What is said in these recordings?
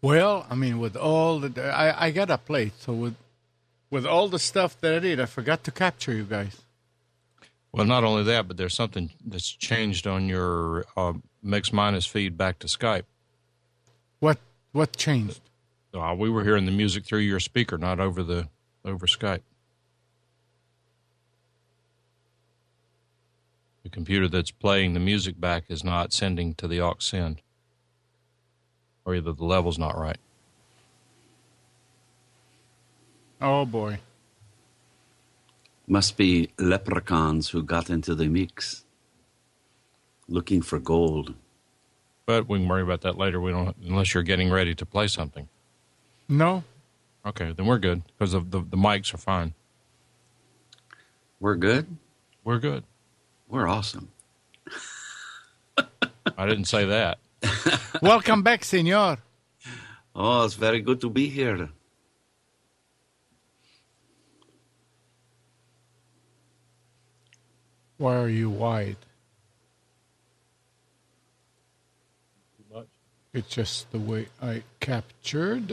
Well, I mean, with all I got a plate, so with all the stuff that I did, I forgot to capture you guys. Well, not only that, but there's something that's changed on your Mix Minus feed back to Skype. What changed? We were hearing the music through your speaker, not over Skype. The computer that's playing the music back is not sending to the aux send. Or either the level's not right. Oh, boy. Must be leprechauns who got into the mix looking for gold. But we can worry about that later. We don't, unless you're getting ready to play something. No. Okay, then we're good because the mics are fine. We're good? We're good. We're awesome. I didn't say that. Welcome back, senor. Oh, it's very good to be here. Why are you wide? Too much. It's just the way I captured.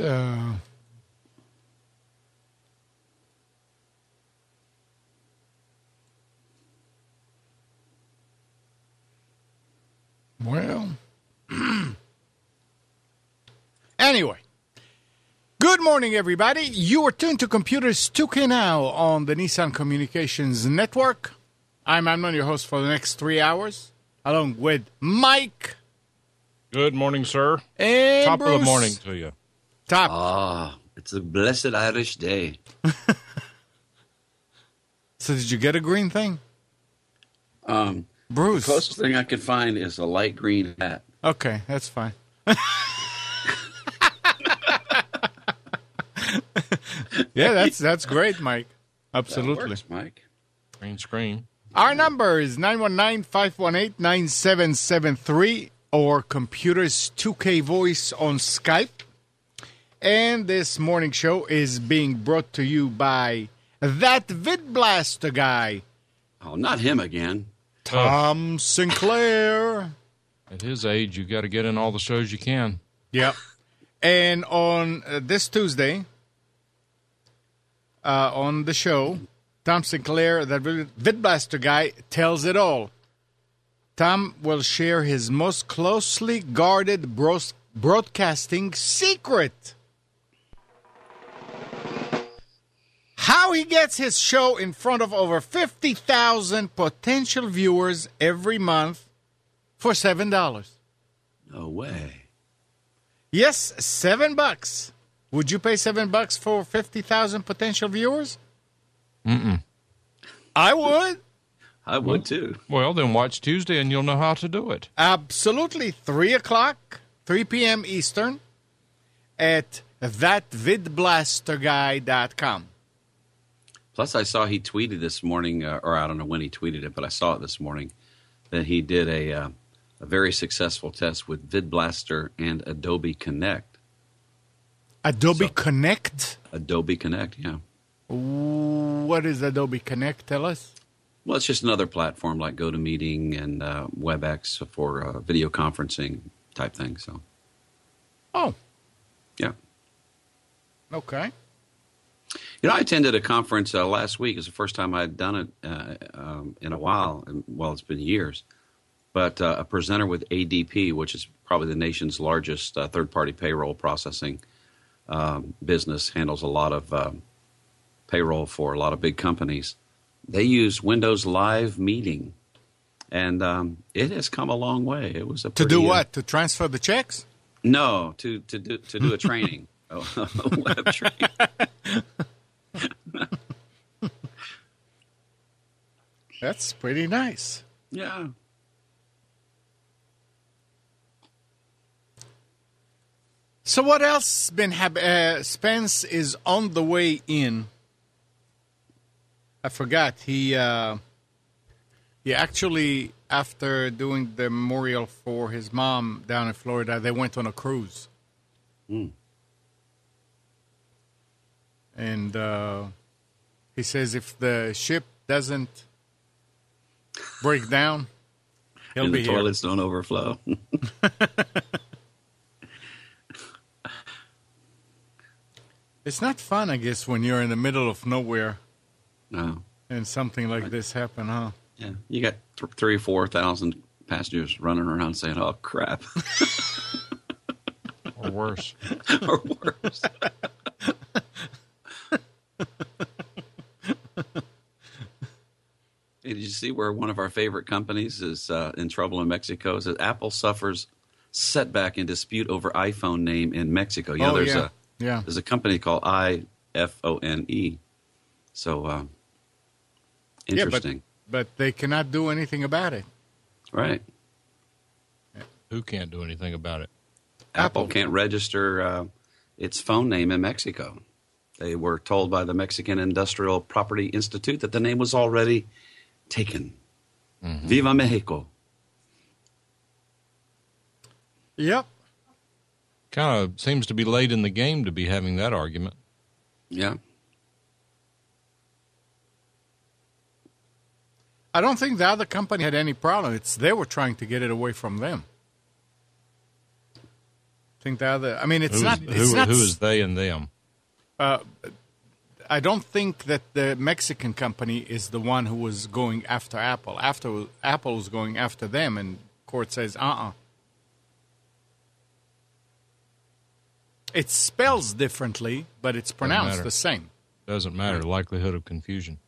Well, anyway, good morning, everybody. You are tuned to Computers 2K Now on the Nissan Communications Network. I'm Amnon, your host for the next 3 hours, along with Mike. Good morning, sir. And Top Bruce. of the morning to you. Top. Ah, it's a blessed Irish day. So did you get a green thing? Bruce. The closest thing I could find is a light green hat. Okay, that's fine. Yeah, that's great, Mike. Absolutely. That works, Mike. Green screen. Our number is 919-518-9773 or Computers 2K Voice on Skype. And this morning show is being brought to you by that VidBlaster guy, Oh, not him again. Tom Sinclair. At his age, you got to get in all the shows you can. Yep. And on this Tuesday, on the show, Tom Sinclair, that VidBlaster guy, tells it all. Tom will share his most closely guarded broadcasting secret. How he gets his show in front of over 50,000 potential viewers every month for $7. No way. Yes, $7. Would you pay $7 for 50,000 potential viewers? Mm-mm. I would. I would too. Well, then watch Tuesday and you'll know how to do it. Absolutely. 3 p.m. Eastern at thatvidblasterguy.com. Plus, I saw he tweeted this morning, or I don't know when he tweeted it, but I saw it this morning, that he did a very successful test with VidBlaster and Adobe Connect. Adobe Connect? Adobe Connect, yeah. What is Adobe Connect? Tell us. Well, it's just another platform like GoToMeeting and WebEx for video conferencing type thing. So, Oh, yeah. okay. You know, I attended a conference last week. It's the first time I'd done it in a while. Well, it's been years. But a presenter with ADP, which is probably the nation's largest third-party payroll processing business, handles a lot of payroll for a lot of big companies. They use Windows Live Meeting, and it has come a long way. It was a To do what? To transfer the checks? No, to do a training, a web training. That's pretty nice. Yeah. So what else been Spence is on the way in. I forgot. He actually, after doing the memorial for his mom down in Florida, they went on a cruise. Mm. And he says if the ship doesn't break down, he'll and be the here. toilets don't overflow. It's not fun, I guess, when you're in the middle of nowhere No. and something like this happen, huh? Yeah. You got 3,000 or 4,000 passengers running around saying, "Oh crap," Or worse. or worse. Hey, did you see where one of our favorite companies is in trouble in Mexico? It says Apple suffers setback in dispute over iPhone name in Mexico. You know, there's a company called iPhone. So interesting. Yeah, but they cannot do anything about it. Right. Who can't do anything about it? Apple can't register its phone name in Mexico. They were told by the Mexican Industrial Property Institute that the name was already taken. Mm-hmm. Viva Mexico. Yep. Kind of seems to be late in the game to be having that argument. Yeah. I don't think the other company had any problem. They were trying to get it away from them. I think the other. I mean, it's not. Who is they and them? I don't think that the Mexican company is the one who was going after Apple. Apple was going after them, and court says, It spells differently, but it's pronounced the same. Doesn't matter. Likelihood of confusion.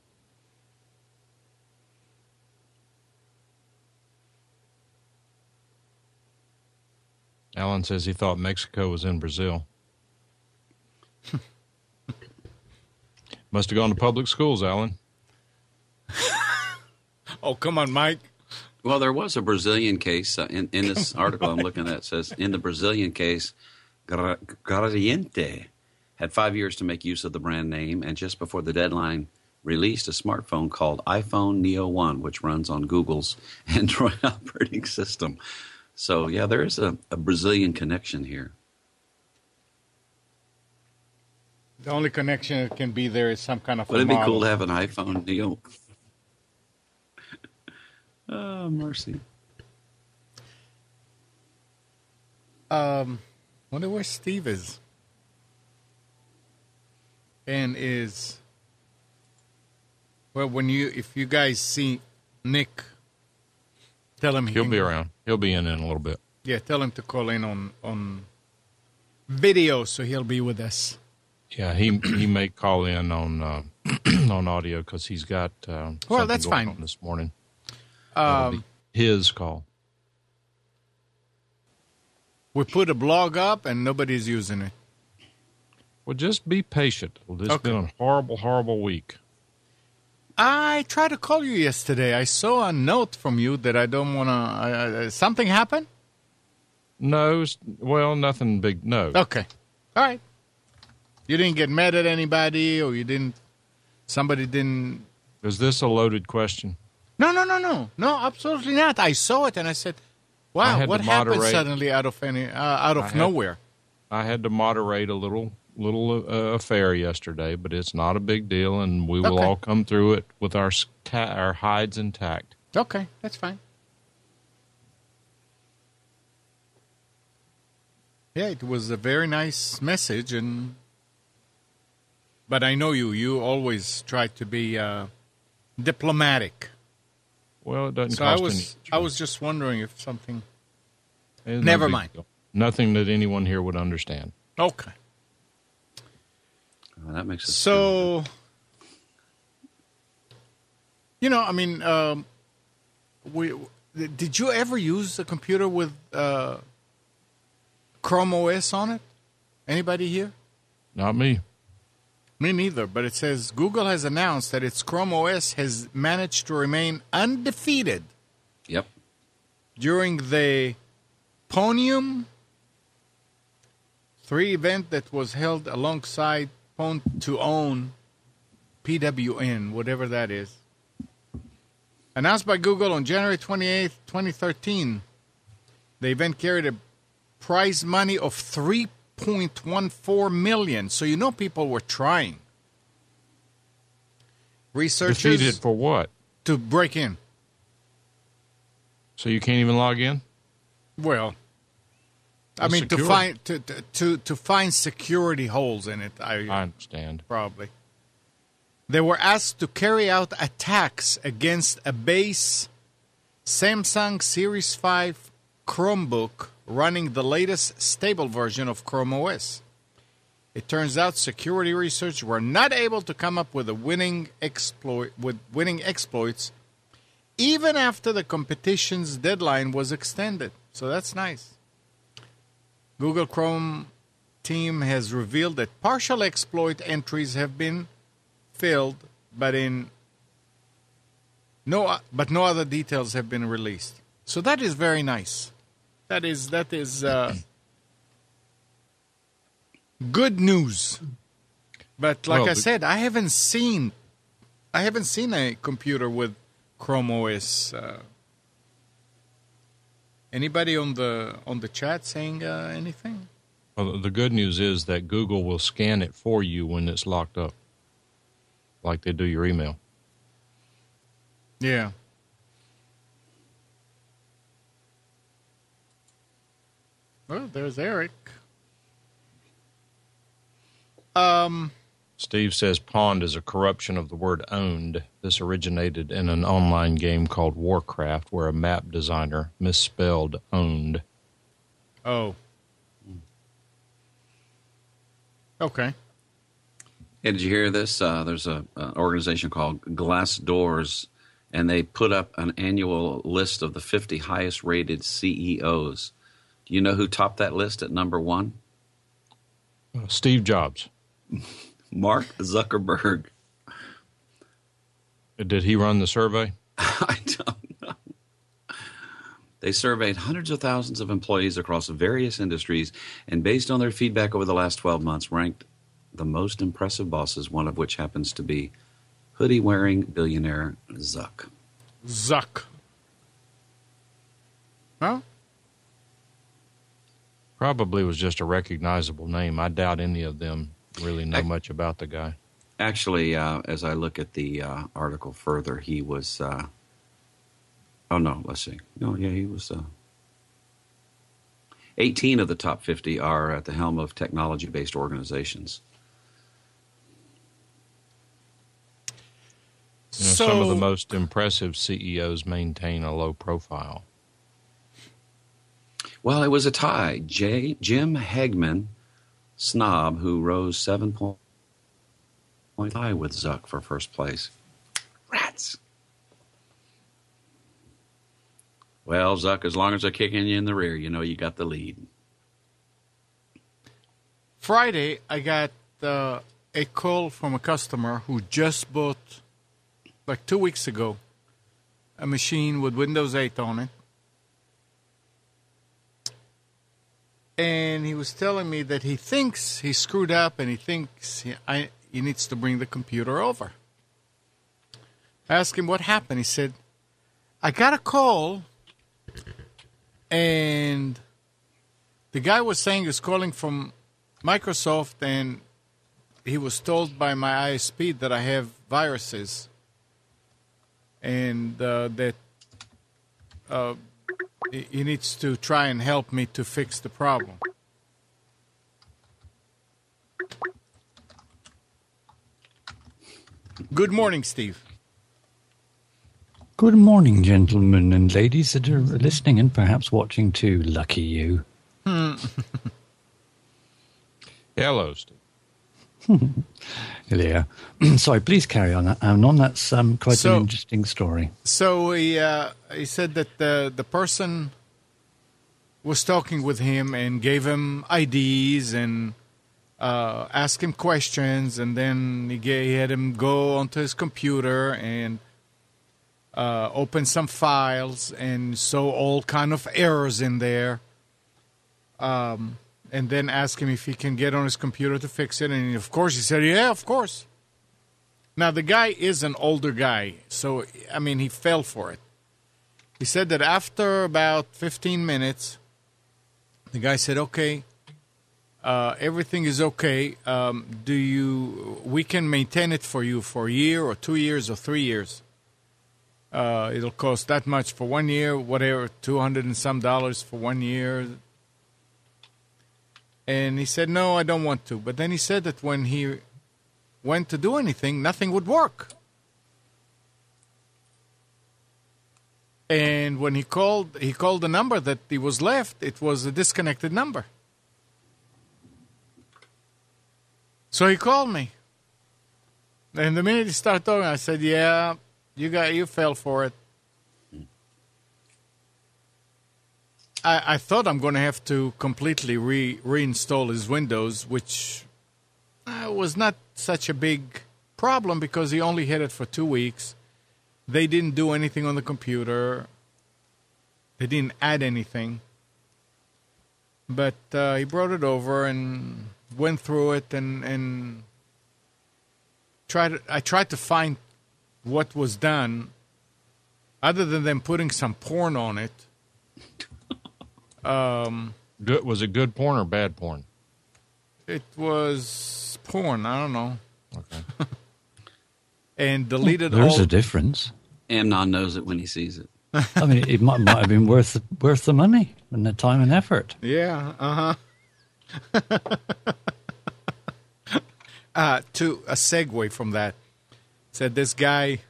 Alan says he thought Mexico was in Brazil. Must have gone to public schools, Alan. Oh, come on, Mike. Well, there was a Brazilian case in this article I'm looking at. It says, in the Brazilian case, Gradiente had 5 years to make use of the brand name, and just before the deadline, released a smartphone called iPhone Neo 1, which runs on Google's Android operating system. So, yeah, there is a Brazilian connection here. The only connection that can be there is some kind of Would it be cool to have an iPhone Neo? Oh, mercy. Wonder where Steve is. And if you guys see Nick, tell him he'll be around. He'll be in a little bit. Yeah, tell him to call in on video, so he'll be with us. Yeah, he may call in on on audio because he's got well, that's fine. On this morning. That'll be his call. We put a blog up and nobody's using it. Well, just be patient. Well, this has been a horrible, horrible week. I tried to call you yesterday. I saw a note from you that I don't want to... something happened? No. Well, nothing big. No. Okay. All right. You didn't get mad at anybody, or somebody didn't... Is this a loaded question? No, absolutely not. I saw it and I said, wow, what happened suddenly out of nowhere? I had to moderate a little affair yesterday, but it's not a big deal, and we will all come through it with our hides intact. Okay, that's fine. Yeah, it was a very nice message, but I know you always try to be diplomatic. Well, it doesn't cost any. I was just wondering if something... Never mind. Nothing that anyone here would understand. Okay. Well, that makes sense. So, did you ever use a computer with Chrome OS on it? Anybody here? Not me. Me neither, but it says Google has announced that its Chrome OS has managed to remain undefeated. Yep. During the Ponium 3 event that was held alongside Pwn to Own, PWN, whatever that is. Announced by Google on January 28th, 2013, the event carried a prize money of $3.14 million. So people were trying. Researchers... Defeated for what? To break in. So you can't even log in? Well, I mean, secure. to find security holes in it. I understand. Probably. They were asked to carry out attacks against a base Samsung Series 5 Chromebook running the latest stable version of Chrome OS. It turns out security researchers were not able to come up with winning exploits even after the competition's deadline was extended. So that's nice. Google Chrome team has revealed that partial exploit entries have been filled, but no other details have been released. So that is very nice. That is good news. But like I said, I haven't seen a computer with Chrome OS. Anybody on the chat saying anything? Well, the good news is that Google will scan it for you when it's locked up, like they do your email. Yeah. Well, there's Eric. Steve says pond is a corruption of the word owned. This originated in an online game called Warcraft, where a map designer misspelled owned. Oh. Okay. Hey, did you hear this? There's an organization called Glassdoors, and they put up an annual list of the 50 highest rated CEOs. Do you know who topped that list at number one? Steve Jobs. Mark Zuckerberg. Did he run the survey? I don't know. They surveyed hundreds of thousands of employees across various industries, and based on their feedback over the last 12 months, ranked the most impressive bosses, one of which happens to be hoodie-wearing billionaire Zuck. Zuck. Huh? Probably was just a recognizable name. I doubt any of them really know much about the guy. Actually, as I look at the article further, he was... oh, no, let's see. No, yeah, he was... 18 of the top 50 are at the helm of technology-based organizations. Some of the most impressive CEOs maintain a low profile. Well, it was a tie. Jim Hagman, snob, who rose 7 points high with Zuck for first place. Rats. Well, Zuck, as long as they're kicking you in the rear, you know you got the lead. Friday, I got a call from a customer who just bought, like 2 weeks ago, a machine with Windows 8 on it. And he was telling me that he thinks he screwed up and he thinks he needs to bring the computer over. I asked him what happened. He said, I got a call and the guy was saying he was calling from Microsoft and he was told by my ISP that I have viruses and that he needs to try and help me to fix the problem. Good morning, Steve. Good morning, gentlemen and ladies that are listening and perhaps watching too. Lucky you. Hello, Steve. Yeah. Sorry, please carry on. That's quite an interesting story. So he said that the person was talking with him and gave him IDs and asked him questions, and then he had him go onto his computer and open some files and saw all kind of errors in there. And then ask him if he can get on his computer to fix it. And, of course, he said, yeah, of course. Now, the guy is an older guy, so, I mean, he fell for it. He said that after about 15 minutes, the guy said, okay, everything is okay. We can maintain it for you for a year or 2 years or 3 years. It'll cost that much for 1 year, whatever, $200 and some for 1 year. And he said, no, I don't want to. But then he said that when he went to do anything, nothing would work. And when he called the number that he was left, it was a disconnected number. So he called me. And the minute he started talking, I said, yeah, you fell for it. I thought I'm going to have to completely reinstall his Windows, which was not such a big problem because he only had it for 2 weeks. They didn't do anything on the computer. They didn't add anything. But he brought it over and went through it and I tried to find what was done other than them putting some porn on it. Was it good porn or bad porn? It was porn. I don't know. Okay. And deleted There's all. a difference. Amnon knows it when he sees it. I mean, it might have been worth the money and the time and effort. Yeah. To a segue from that, said this guy.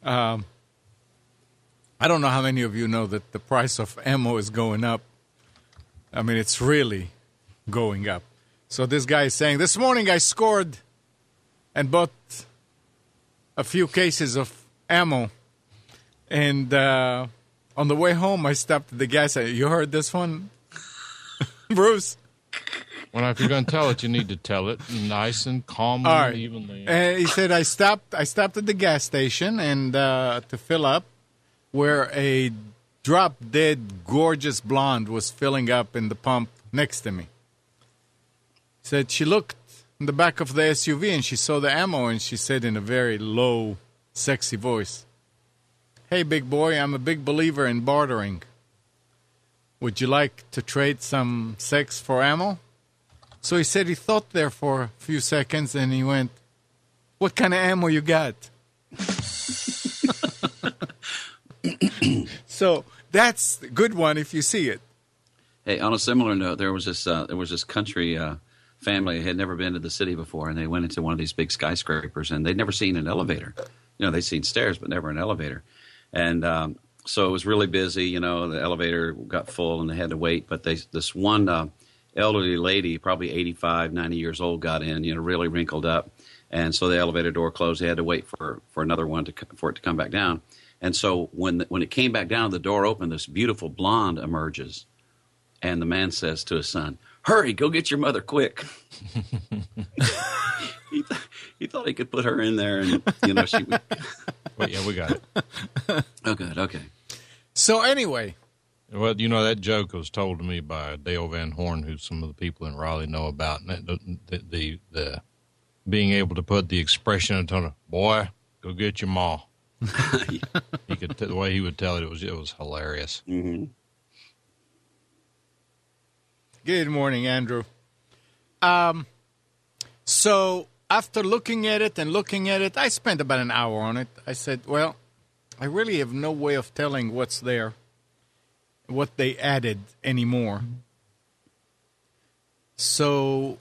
I don't know how many of you know that the price of ammo is going up. I mean, it's really going up. So this guy is saying, this morning I scored and bought a few cases of ammo. And on the way home, I stopped at the gas station. You heard this one, Bruce? Well, if you're going to tell it, you need to tell it nice and calmly, All right. evenly. And he said, I stopped at the gas station and to fill up, where a drop-dead, gorgeous blonde was filling up in the pump next to me. Said she looked in the back of the SUV and she saw the ammo and she said in a very low, sexy voice, hey, big boy, I'm a big believer in bartering. Would you like to trade some sex for ammo? So he said he thought there for a few seconds and he went, what kind of ammo you got? So that's a good one if you see it. Hey, on a similar note, there was this country family that had never been to the city before, and they went into one of these big skyscrapers, and they'd never seen an elevator. You know, they'd seen stairs, but never an elevator. And so it was really busy. You know, the elevator got full, and they had to wait. But this one elderly lady, probably 85, 90 years old, got in, you know, really wrinkled up. And so the elevator door closed. They had to wait for another one for it to come back down. And so when it came back down, the door opened, this beautiful blonde emerges. And the man says to his son, hurry, go get your mother quick. He thought he could put her in there and, you know, she would. Well, yeah, we got it. Oh, good. Okay. So anyway. Well, you know, that joke was told to me by Dale Van Horn, who some of the people in Raleigh know about. And the being able to put the expression in tone of, boy, go get your ma. He could the way he would tell it was hilarious. Mm-hmm. Good morning, Andrew. So after looking at it, I spent about an hour on it. I said, well, I really have no way of telling what's there, what they added anymore. So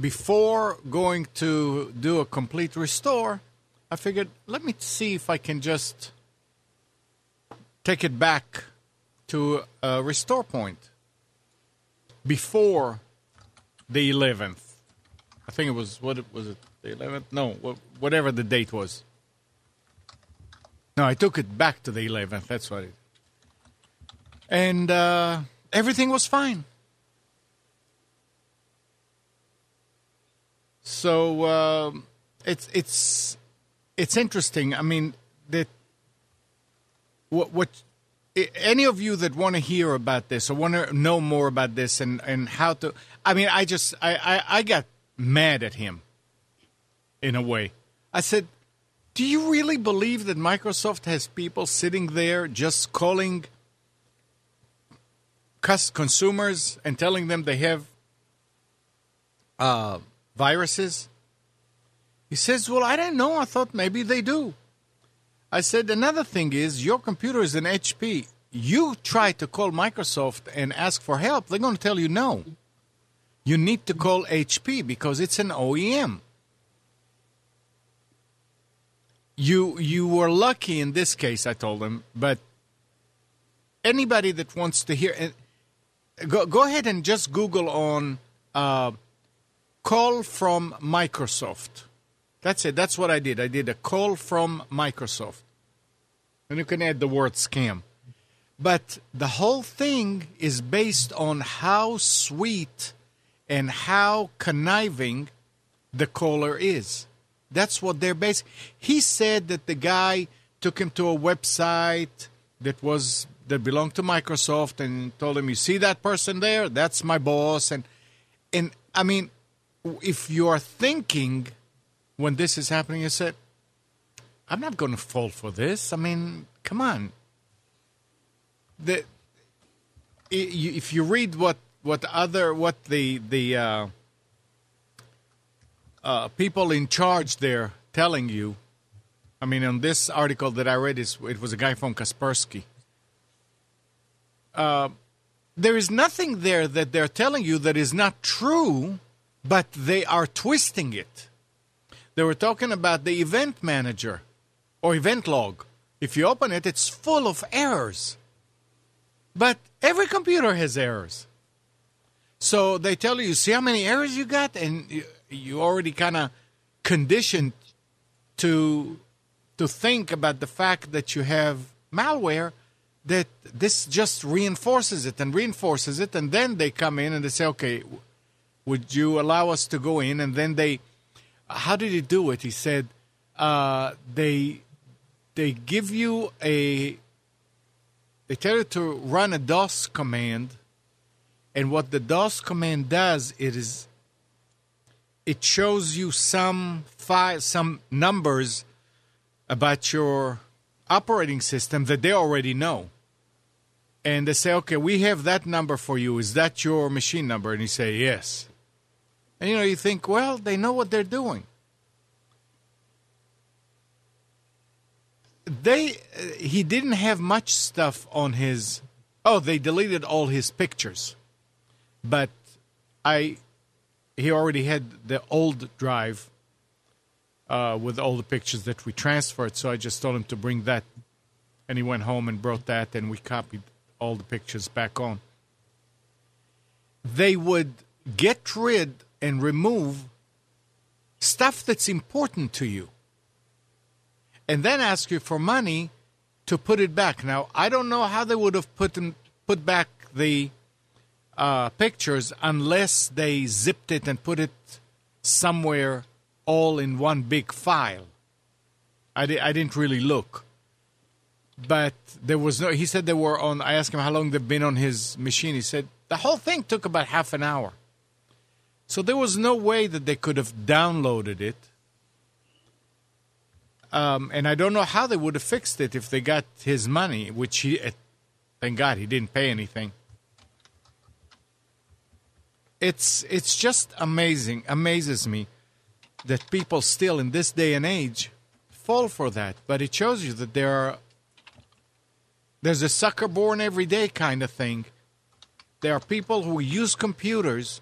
before going to do a complete restore, I figured, let me see if I can just take it back to a restore point before the 11th. I think it was, the 11th? No, whatever the date was. No, I took it back to the 11th. That's what it. And everything was fine. So it's interesting. I mean, that what any of you that want to hear about this or want to know more about this and how to, I mean, I got mad at him in a way. I said, do you really believe that Microsoft has people sitting there just calling consumers and telling them they have viruses? He says, well, I didn't know. I thought maybe they do. I said, another thing is, your computer is an HP. You try to call Microsoft and ask for help, they're going to tell you no. you need to call HP because it's an OEM. You were lucky in this case, I told him, but anybody that wants to hear, go ahead and just Google on call from Microsoft. That's it. That's what I did. I did a call from Microsoft. And you can add the word scam. But the whole thing is based on how sweet and how conniving the caller is. That's what they're based. He said that the guy took him to a website that belonged to Microsoft and told him, "You see that person there? That's my boss." And I mean, if you are thinking when this is happening, you said, "I'm not going to fall for this." I mean, come on. If you read what the people in charge there telling you, I mean, on this article that I read, it was a guy from Kaspersky. There is nothing there that they're telling you that is not true, but they are twisting it. They were talking about the event manager or event log. If you open it, it's full of errors. But every computer has errors. So they tell you, see how many errors you got? And you already kind of conditioned to think about the fact that you have malware, that this just reinforces it. And then they come in and they say, okay, would you allow us to go in? And then how did he do it? He said, they give you they tell you to run a DOS command. And what the DOS command does, it shows you some numbers about your operating system that they already know. And they say, okay, we have that number for you. Is that your machine number? And you say, yes. And you think, well, they know what they're doing. He didn't have much stuff on his. Oh, they deleted all his pictures, but he already had the old drive with all the pictures that we transferred. So I just told him to bring that, and he went home and brought that, and we copied all the pictures back on. They would get rid and remove stuff that's important to you, and then ask you for money to put it back. Now, I don't know how they would have put back the pictures unless they zipped it and put it somewhere all in one big file. I didn't really look. But there was no, he said they were on, I asked him how long they've been on his machine. He said the whole thing took about half an hour. So there was no way that they could have downloaded it. And I don't know how they would have fixed it if they got his money, which thank God he didn't pay anything. It's just amazes me that people still in this day and age fall for that. But it shows you that there's a sucker born every day kind of thing. There are people who use computers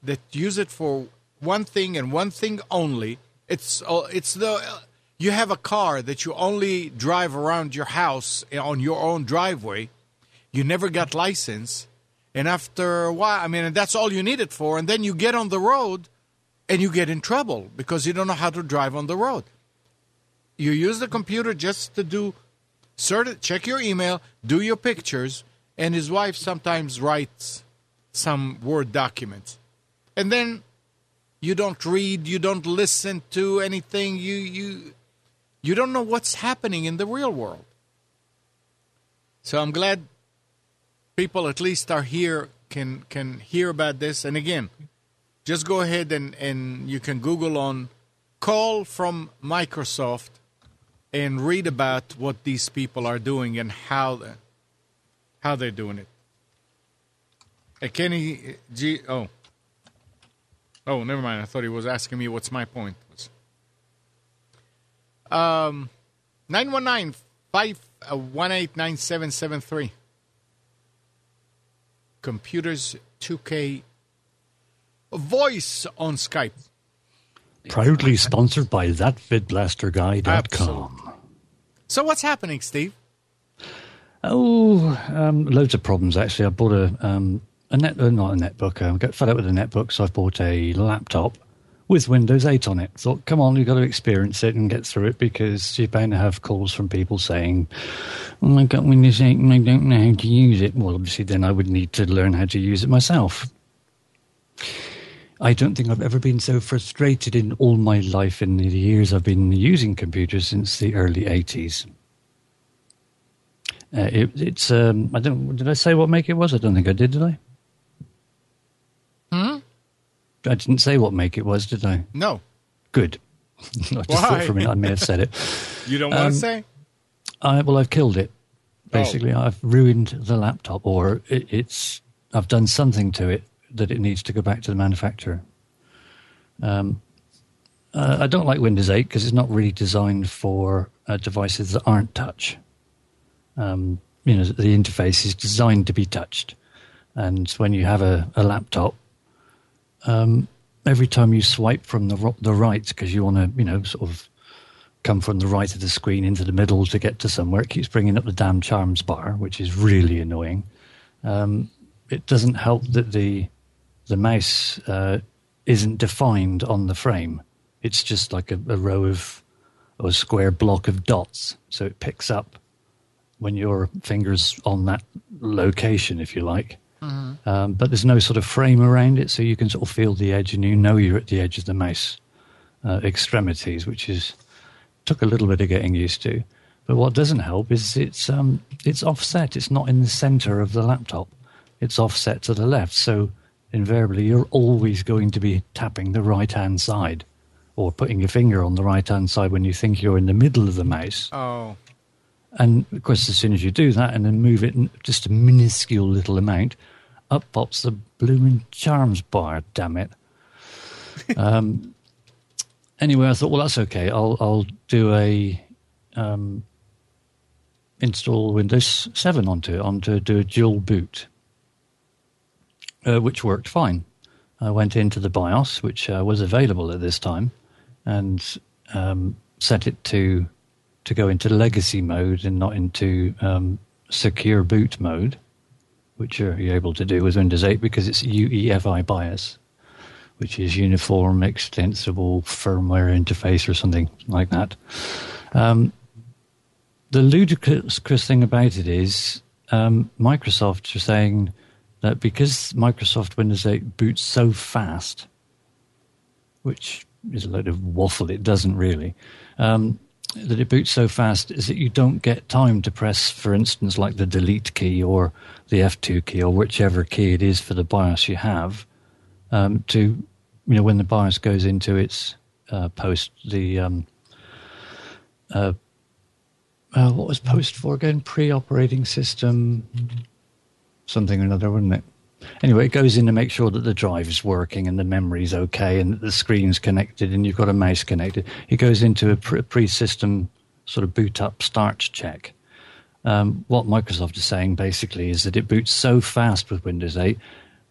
that use it for one thing and one thing only. You have a car that you only drive around your house on your own driveway. You never got license. And after a while, and that's all you need it for. And then you get on the road and you get in trouble because you don't know how to drive on the road. You use the computer just to check your email, do your pictures, and his wife sometimes writes some Word documents. And then you don't read, you don't listen to anything, you don't know what's happening in the real world. So I'm glad people at least are here, can hear about this. And again, just go ahead and you can Google on call from Microsoft and read about what these people are doing and how they're doing it. Kenny G. Oh, never mind. I thought he was asking me what's my point. 919-518-9773. Computers 2K voice on Skype. Proudly sponsored by thatvidblasterguy.com. Absolutely. So what's happening, Steve? Loads of problems, actually. I bought not a netbook. I got fed up with a netbook, so I bought a laptop with Windows 8 on it. Thought, come on, you've got to experience it and get through it, because you're bound to have calls from people saying, oh, I got Windows 8 and I don't know how to use it. Well, obviously, then I would need to learn how to use it myself. I don't think I've ever been so frustrated in all my life in the years I've been using computers since the early 80s. It's did I say what make it was? I don't think I did I? I didn't say what make it was, did I? No. Good. I just thought for a minute I may have said it. You don't want to say? I've killed it. Basically, I've ruined the laptop, or I've done something to it that it needs to go back to the manufacturer. I don't like Windows 8 because it's not really designed for devices that aren't touch. The interface is designed to be touched. And when you have a laptop, every time you swipe from the right, because you want to, sort of come from the right of the screen into the middle to get to somewhere, it keeps bringing up the damn charms bar, which is really annoying. It doesn't help that the mouse isn't defined on the frame. It's just like a row of, or a square block of dots. So it picks up when your finger's on that location, if you like. Mm-hmm. But there's no sort of frame around it, so you can sort of feel the edge, and you're at the edge of the mouse extremities, which took a little bit of getting used to. But what doesn't help is it's offset. It's not in the center of the laptop. It's offset to the left. So invariably, you're always going to be tapping the right-hand side, or putting your finger on the right-hand side when you think you're in the middle of the mouse. Oh. And, of course, as soon as you do that and then move it just a minuscule little amount, up pops the blooming charms bar, damn it. Anyway, I thought, well, that's okay. I'll do install Windows 7 onto it, do a dual boot, which worked fine. I went into the BIOS, which was available at this time, and set it to go into legacy mode and not into secure boot mode, which you're able to do with Windows 8 because it's UEFI BIOS, which is Uniform Extensible Firmware Interface or something like that. The ludicrous thing about it is Microsoft are saying that because Microsoft Windows 8 boots so fast, which is a load of waffle, it doesn't really, that it boots so fast is that you don't get time to press, for instance, like the delete key or the F2 key or whichever key it is for the BIOS you have, to, when the BIOS goes into its post, what was post for again? Pre-operating system, something or another, wasn't it? Anyway, it goes in to make sure that the drive is working and the memory's okay and that the screen's connected and you've got a mouse connected. It goes into a pre-system sort of boot up start check. What Microsoft is saying basically is that it boots so fast with Windows 8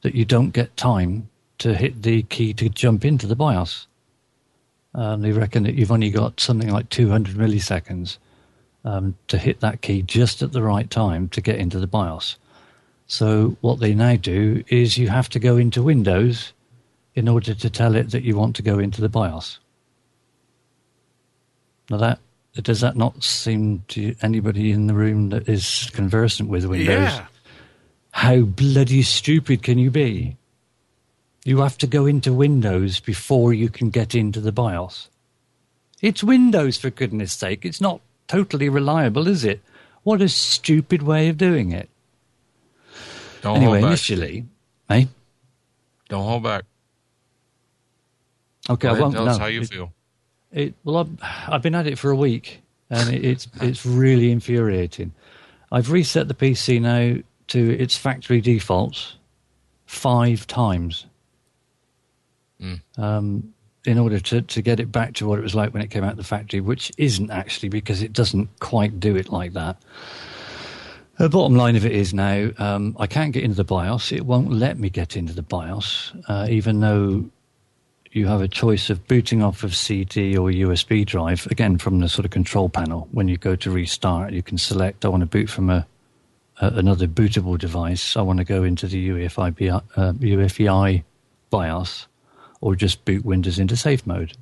that you don't get time to hit the key to jump into the BIOS. They reckon that you've only got something like 200 milliseconds to hit that key just at the right time to get into the BIOS. So what they now do is you have to go into Windows in order to tell it that you want to go into the BIOS. Now does that not seem to anybody in the room that is conversant with Windows? Yeah. How bloody stupid can you be? You have to go into Windows before you can get into the BIOS. It's Windows, for goodness sake. It's not totally reliable, is it? What a stupid way of doing it. Don't anyway, hold back. initially, eh? Don't hold back. Okay, Go I ahead, won't. tell us No, how you feel. Well, I've been at it for a week, and it's really infuriating. I've reset the PC now to its factory defaults 5 times in order to get it back to what it was like when it came out of the factory, which isn't actually, because it doesn't quite do it like that. The bottom line of it is now, I can't get into the BIOS. It won't let me get into the BIOS, even though you have a choice of booting off of CD or USB drive, again, from the sort of control panel. When you go to restart, you can select, I want to boot from another bootable device. I want to go into the UEFI BIOS, or just boot Windows into safe mode.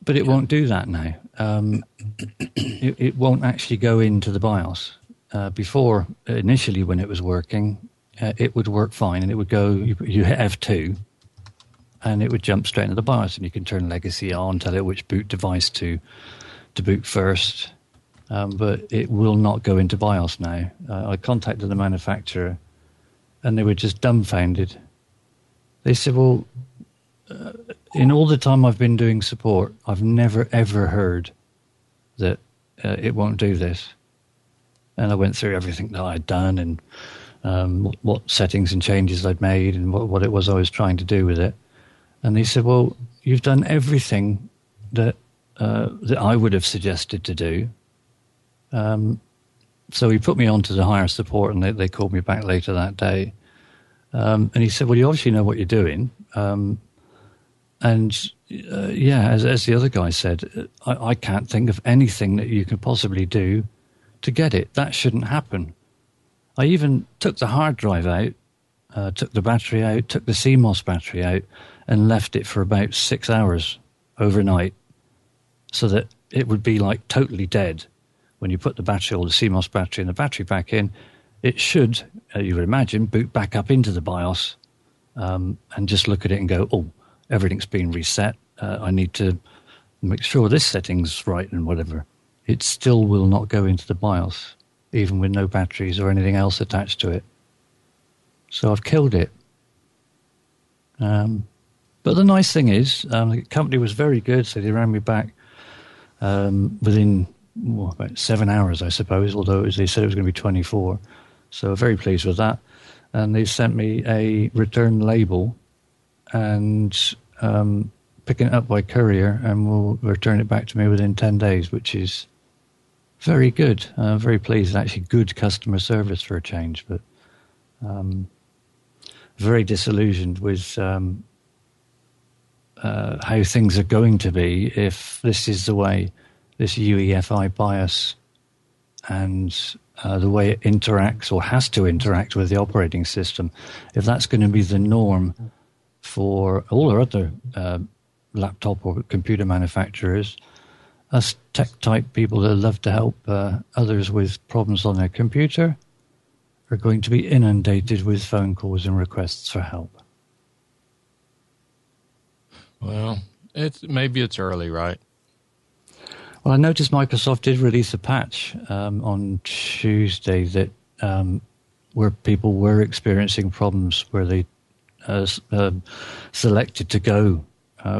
But it won't do that now. It won't actually go into the BIOS. Before, initially when it was working, it would work fine, and it would go, you hit F2, and it would jump straight into the BIOS, and you can turn legacy on, tell it which boot device to boot first. But it will not go into BIOS now. I contacted the manufacturer, and they were just dumbfounded. They said, well, in all the time I've been doing support, I've never, ever heard that it won't do this. And I went through everything that I'd done and what settings and changes I'd made and what it was I was trying to do with it. And they said, well, you've done everything that I would have suggested to do. So he put me on to the higher support, and they called me back later that day. And he said, well, you obviously know what you're doing. As the other guy said, I can't think of anything that you can possibly do to get it. That shouldn't happen. I even took the hard drive out, took the battery out, took the CMOS battery out, and left it for about 6 hours overnight so that it would be like totally dead. When you put the battery or the CMOS battery and the battery back in, it should, you would imagine, boot back up into the BIOS and just look at it and go, oh, everything's been reset. I need to make sure this setting's right and whatever. It still will not go into the BIOS, even with no batteries or anything else attached to it. So I've killed it. But the nice thing is, the company was very good, so they ran me back within about 7 hours, I suppose, although they said it was going to be 24. So very pleased with that. And they sent me a return label and picking it up by courier, and will return it back to me within 10 days, which is very good. Very pleased. Actually, good customer service for a change, but very disillusioned with how things are going to be if this is the way this UEFI BIOS and the way it interacts or has to interact with the operating system, if that's going to be the norm for all our other laptop or computer manufacturers, us tech-type people that love to help others with problems on their computer are going to be inundated with phone calls and requests for help. Well, maybe it's early, right? Well, I noticed Microsoft did release a patch on Tuesday that where people were experiencing problems where they selected to go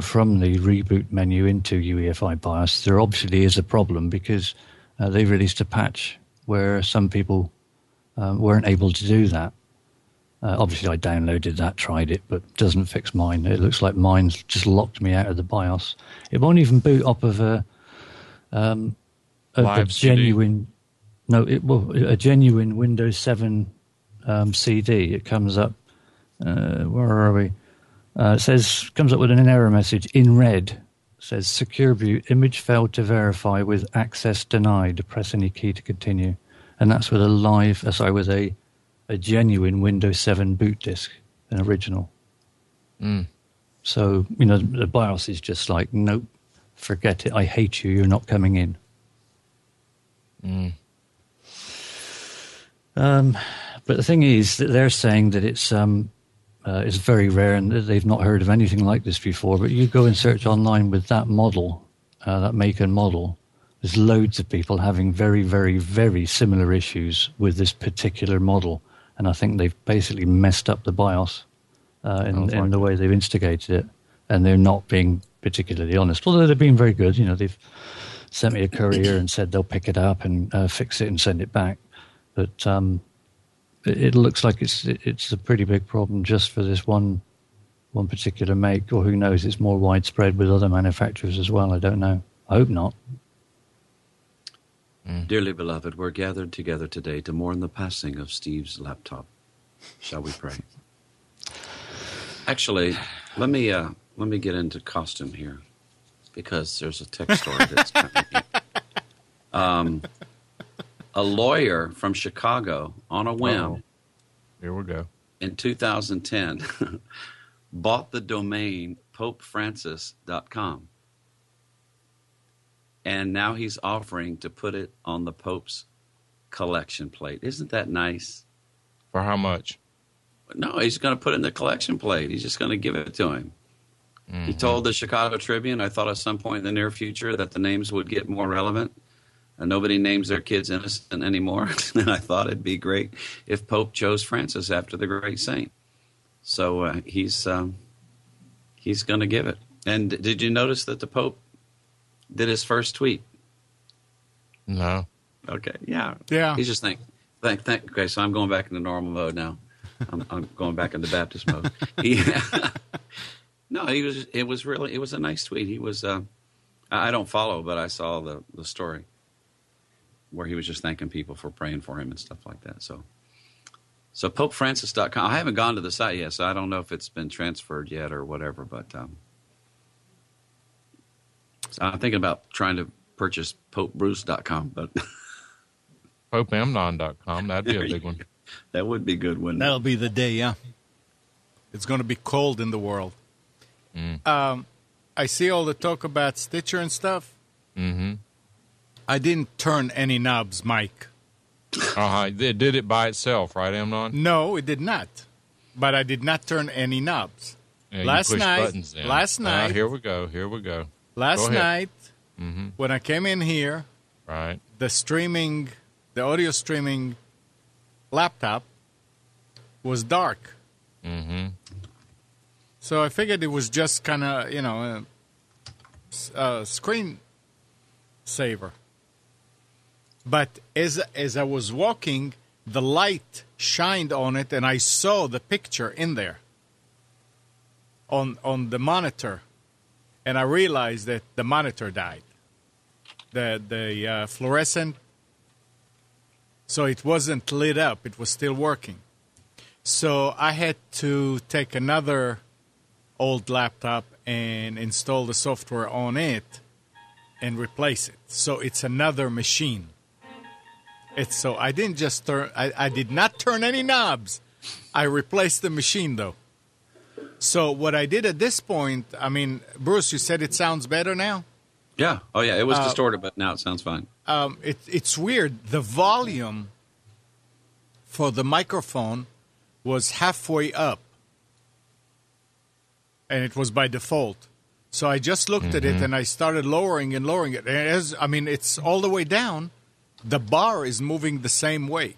from the reboot menu into UEFI BIOS. There obviously is a problem because they released a patch where some people weren't able to do that. Obviously, I downloaded that, tried it, but doesn't fix mine. It looks like mine's just locked me out of the BIOS. It won't even boot off of a genuine, a genuine Windows 7 CD. It comes up. Where are we? It comes up with an error message in red. It says secure boot, image failed to verify with access denied. Press any key to continue, and that's with a genuine Windows 7 boot disk, an original. So the BIOS is just like, nope, forget it. I hate you. You're not coming in. But the thing is that they're saying that it's very rare and that they've not heard of anything like this before. But you go and search online with that model, that make and model, there's loads of people having very, very, very similar issues with this particular model. And I think they've basically messed up the BIOS in the way they've instigated it. And they're not being particularly honest, although they've been very good. They've sent me a courier and said they'll pick it up and fix it and send it back. But it looks like it's a pretty big problem just for this one one particular make, or who knows, it's more widespread with other manufacturers as well. I don't know. I hope not. Dearly beloved, we're gathered together today to mourn the passing of Steve's laptop. Shall we pray? Actually, let me get into costume here, because there's a tech story that's coming. A lawyer from Chicago, on a whim, here we go, in 2010, bought the domain popefrancis.com. And now he's offering to put it on the Pope's collection plate. Isn't that nice? For how much? No, he's going to put it in the collection plate. He's just going to give it to him. He told the Chicago Tribune, I thought at some point in the near future that the names would get more relevant. And nobody names their kids innocent anymore. And I thought it'd be great if Pope chose Francis after the great saint. So he's going to give it. And did you notice that the Pope did his first tweet? No. Okay, yeah. He's just okay, so I'm going back into normal mode now. I'm going back into Baptist mode. No, it was a nice tweet. He was, I don't follow, but I saw the story where he was just thanking people for praying for him and stuff like that. So popefrancis.com. I haven't gone to the site yet, so I don't know if it's been transferred yet or whatever, but so I'm thinking about trying to purchase popebruce.com, but popemnon.com, that'd be a big one. That would be good, wouldn't it? That'll be the day, yeah. It's going to be cold in the world. I see all the talk about Stitcher and stuff. Mm-hmm. I didn't turn any knobs, Mike. It did it by itself, right, Amnon? No, it did not. But I did not turn any knobs. Yeah, last night, here we go. Last night, when I came in here, right, the audio streaming laptop was dark. Mm-hmm. So I figured it was just kind of, a screen saver. But as I was walking, the light shined on it, and I saw the picture in there on the monitor, and I realized that the monitor died. The fluorescent, so it wasn't lit up; it was still working. So I had to take another old laptop and install the software on it and replace it. So it's another machine. So I didn't just turn. I did not turn any knobs. I replaced the machine though. So what I did at this point, I mean, Bruce, you said it sounds better now? Yeah. Oh yeah, it was distorted, but now it sounds fine. It's weird. The volume for the microphone was halfway up, and it was by default. So I just looked at it, and I started lowering and lowering it. And it's all the way down. The bar is moving the same way.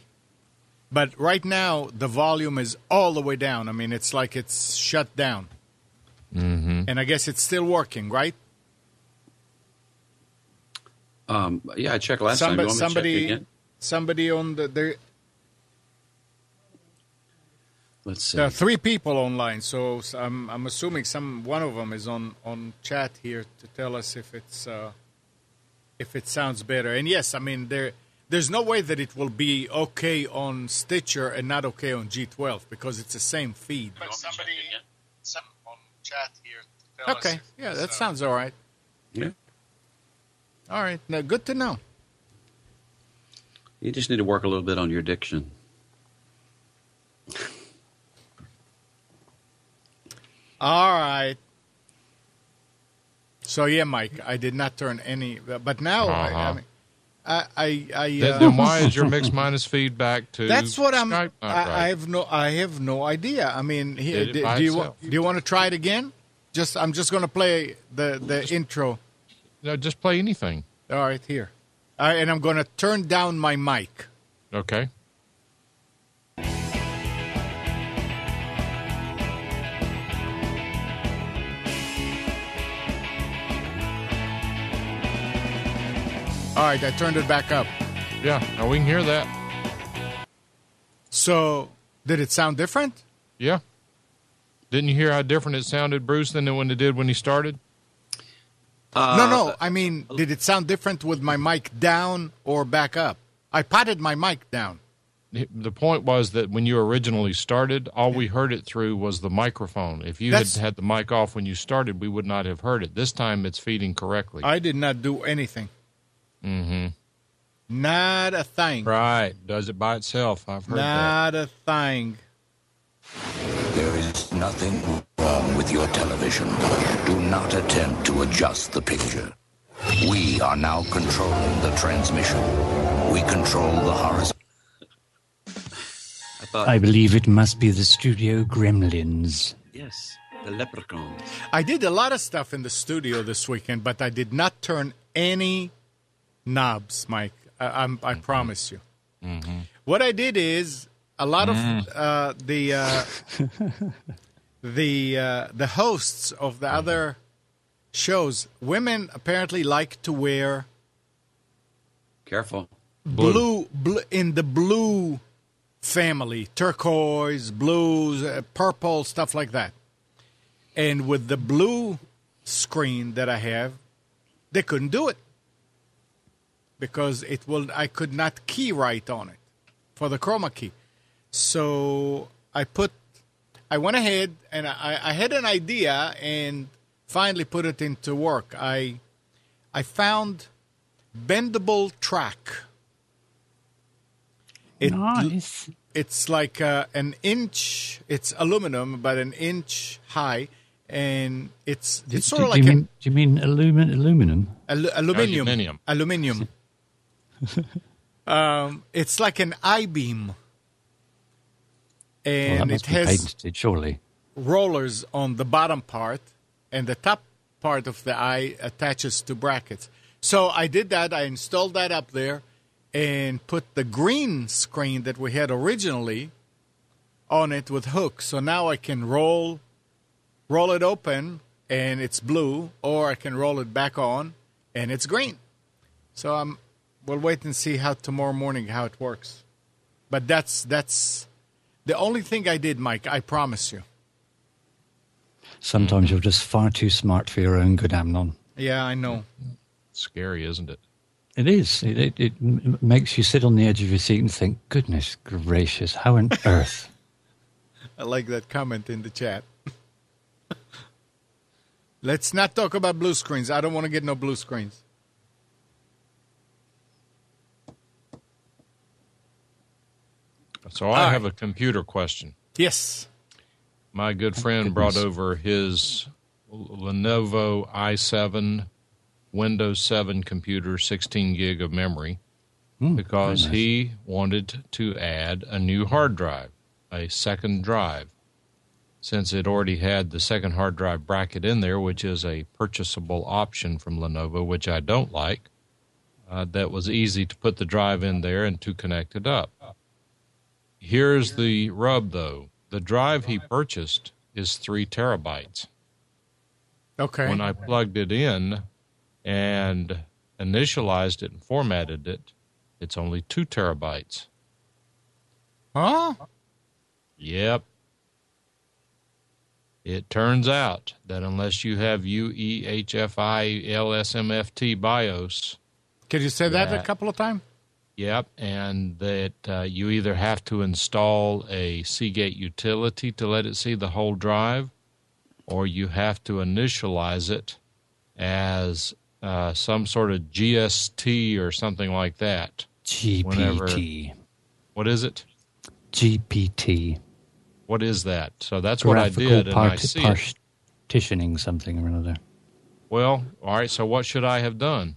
But right now, the volume is all the way down. I mean, it's like it's shut down. Mm-hmm. And I guess it's still working, right? Yeah, I checked last time. You want me to check again? Somebody on the Let's see. there are 3 people online, so I'm assuming one of them is on chat here to tell us if it sounds better. And yes, I mean there's no way that it will be okay on Stitcher and not okay on G12 because it's the same feed. But somebody on chat here to tell us. Okay, yeah, that sounds all right. Yeah. All right, now good to know. You just need to work a little bit on your diction. All right. So yeah, Mike, I did not turn any, but now Then why is your mix minus feedback to? That's what Skype not right? I have no idea. I mean, do you want to try it again? I'm just going to play the intro. No, just play anything. All right, here. And I'm going to turn down my mic. Okay. All right, I turned it back up. Yeah, now we can hear that. So, did it sound different? Yeah. Didn't you hear how different it sounded, Bruce, than when it did when he started? No. I mean, did it sound different with my mic down or back up? I potted my mic down. The point was that when you originally started, all we heard it through was the microphone. If you had the mic off when you started, we would not have heard it. This time it's feeding correctly. I did not do anything. Mm-hmm. Not a thing. Right. Does it by itself. I've heard that. Not a thing. There is nothing wrong with your television. Do not attempt to adjust the picture. We are now controlling the transmission. We control the horizon. I believe it must be the studio gremlins. Yes, the leprechauns. I did a lot of stuff in the studio this weekend, but I did not turn any knobs, Mike. I promise you. Mm-hmm. What I did is a lot of the hosts of the other shows, women apparently like to wear Careful. blue in the blue family, turquoise, blues, purple, stuff like that. And with the blue screen that I have, they couldn't do it because I could not key right on it for the chroma key. So I went ahead and I had an idea and finally put it into work. I found bendable track. Nice. It's like an inch. It's aluminum, but an inch high, and it's sort of like do you mean aluminum? Aluminium. Aluminium. It's like an I-beam, and it has patented, surely. rollers on the bottom part, and the top part of the eye attaches to brackets. So I did that. I installed that up there and put the green screen that we had originally on it with hooks. So now I can roll it open and it's blue, or I can roll it back on and it's green. So we'll wait and see how tomorrow morning how it works. But that's the only thing I did, Mike. I promise you. Sometimes you're just far too smart for your own good, Amnon. Yeah, I know. Scary, isn't it? It is. It makes you sit on the edge of your seat and think, goodness gracious, how on earth? I like that comment in the chat. Let's not talk about blue screens. I don't want to get no blue screens. So I have a computer question. Yes. My good friend brought over his Lenovo i7 Windows 7 computer, 16 gig of memory, because he wanted to add a new hard drive, a second drive, since it already had the second hard drive bracket in there, which is a purchasable option from Lenovo, which I don't like. That was easy to put the drive in there and to connect it up. Here's the rub, though. The drive he purchased is 3 terabytes. Okay. When I plugged it in and initialized it and formatted it, it's only 2 terabytes. Huh? Yep. It turns out that unless you have UEHFI LSMFT BIOS... Can you say that a couple of times? Yep, and that you either have to install a Seagate utility to let it see the whole drive, or you have to initialize it as some sort of GST or something like that. GPT. What is it? GPT. What is that? So that's what I did, and I see it. Partitioning something or another. Well, all right, so what should I have done?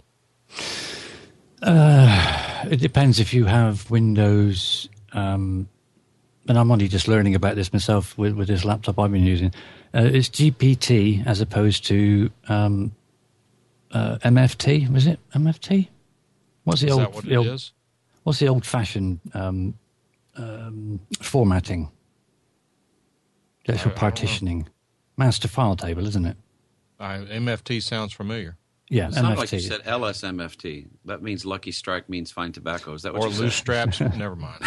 It depends if you have Windows, and I'm only just learning about this myself with this laptop I've been using. It's GPT as opposed to MFT. Was it MFT? What's the old? Is that what it is? What's the old-fashioned formatting? The actual partitioning, master file table, isn't it? MFT sounds familiar. Yeah, it's MFT. not like you said LSMFT. That means Lucky Strike means fine tobacco. Is that what or you said? loose straps? Never mind.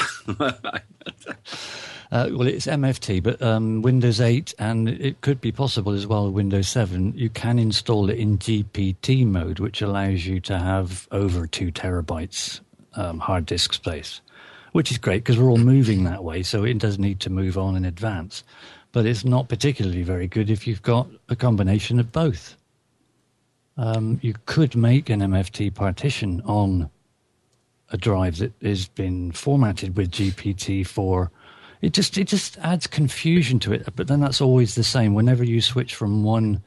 Well, it's MFT, but Windows 8, and it could be possible as well, Windows 7, you can install it in GPT mode, which allows you to have over 2 terabytes hard disk space, which is great because we're all moving that way, so it does need to move on in advance. But it's not particularly very good if you've got a combination of both. You could make an MFT partition on a drive that has been formatted with GPT-4. It just adds confusion to it. But then that's always the same. Whenever you switch from one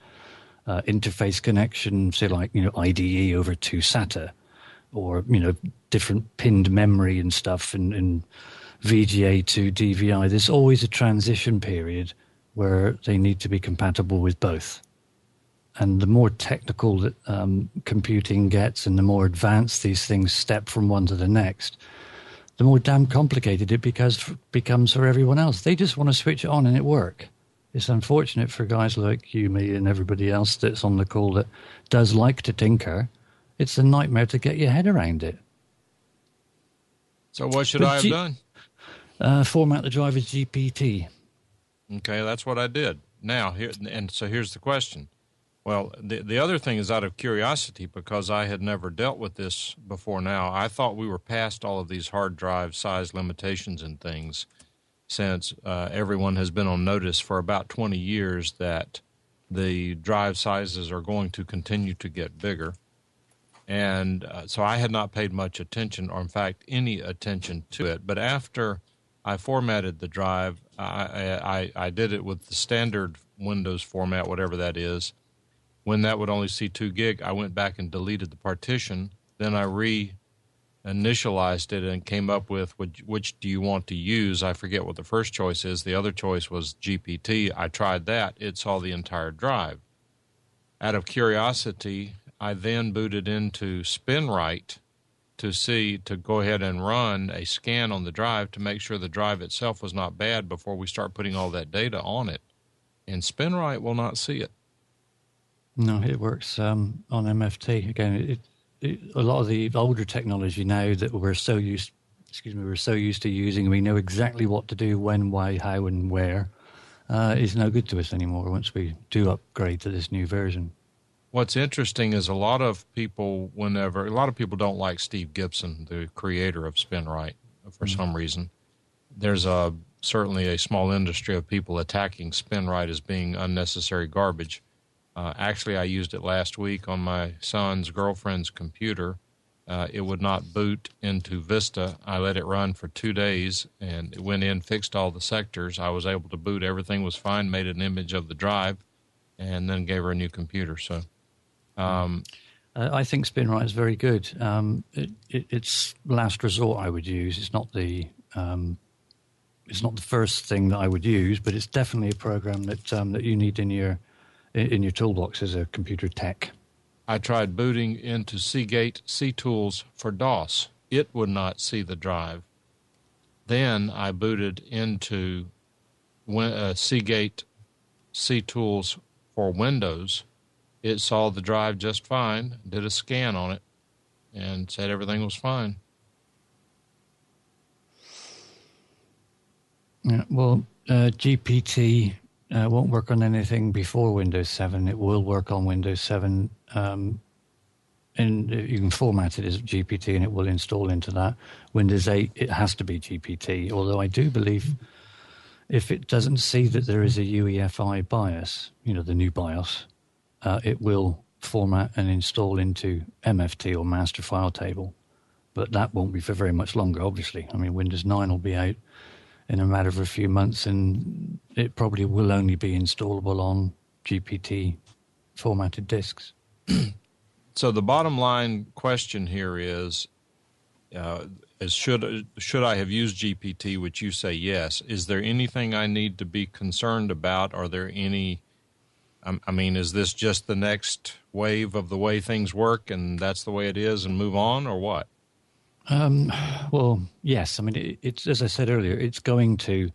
interface connection, say like IDE over to SATA, or different pinned memory and stuff, and VGA to DVI, there's always a transition period where they need to be compatible with both. And the more technical that computing gets and the more advanced these things step from one to the next, the more damn complicated it becomes for everyone else. They just want to switch it on and it work. It's unfortunate for guys like you, me, and everybody else that's on the call that does like to tinker. It's a nightmare to get your head around it. So what should I have done? Format the drive as GPT. Okay, that's what I did. Now, here's the question. Well, the other thing is out of curiosity, because I had never dealt with this before now. I thought we were past all of these hard drive size limitations and things, since everyone has been on notice for about 20 years that the drive sizes are going to continue to get bigger. And so I had not paid much attention, or in fact any attention to it. But after I formatted the drive, I did it with the standard Windows format, whatever that is. When that would only see 2 gig, I went back and deleted the partition. Then I reinitialized it and came up with which do you want to use. I forget what the first choice is. The other choice was GPT. I tried that. It saw the entire drive. Out of curiosity, I then booted into SpinRite to go ahead and run a scan on the drive to make sure the drive itself was not bad before we start putting all that data on it. And SpinRite will not see it. No, it works on MFT. Again, a lot of the older technology now that we're so used to using, we know exactly what to do, when, why, how, and where, is no good to us anymore once we do upgrade to this new version. What's interesting is a lot of people don't like Steve Gibson, the creator of SpinRite, for some reason. There's certainly a small industry of people attacking SpinRite as being unnecessary garbage. Actually, I used it last week on my son's girlfriend's computer. It would not boot into Vista. I let it run for 2 days, and it went in, fixed all the sectors. I was able to boot. Everything was fine, made an image of the drive, and then gave her a new computer. So, I think SpinRite is very good. It's last resort I would use. It's not the first thing that I would use, but it's definitely a program that you need in your toolbox as a computer tech. I tried booting into Seagate cTools for DOS. It would not see the drive. Then I booted into Seagate cTools for Windows. It saw the drive just fine, did a scan on it, and said everything was fine. Yeah, well, GPT won't work on anything before Windows 7. It will work on Windows 7, and you can format it as GPT, and it will install into that. Windows 8, it has to be GPT, although I do believe if it doesn't see that there is a UEFI BIOS, the new BIOS, it will format and install into MFT or master file table. But that won't be for very much longer, obviously. I mean, Windows 9 will be out in a matter of a few months, and it probably will only be installable on GPT formatted disks. So the bottom line question here is should I have used GPT, which you say yes. Is there anything I need to be concerned about? Are there any, is this just the next wave of the way things work and that's the way it is and move on, or what? Well, yes. I mean, it's as I said earlier, it's going to.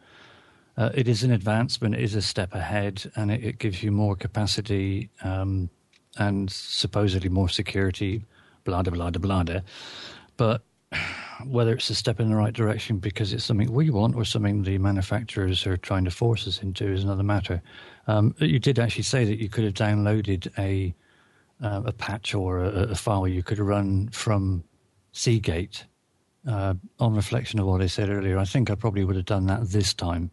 It is an advancement. It is a step ahead, and it gives you more capacity and supposedly more security. Blah blah blah blah blah. But whether it's a step in the right direction because it's something we want or something the manufacturers are trying to force us into is another matter. You did actually say that you could have downloaded a patch or a file you could run from Seagate. On reflection of what I said earlier, I think I probably would have done that this time.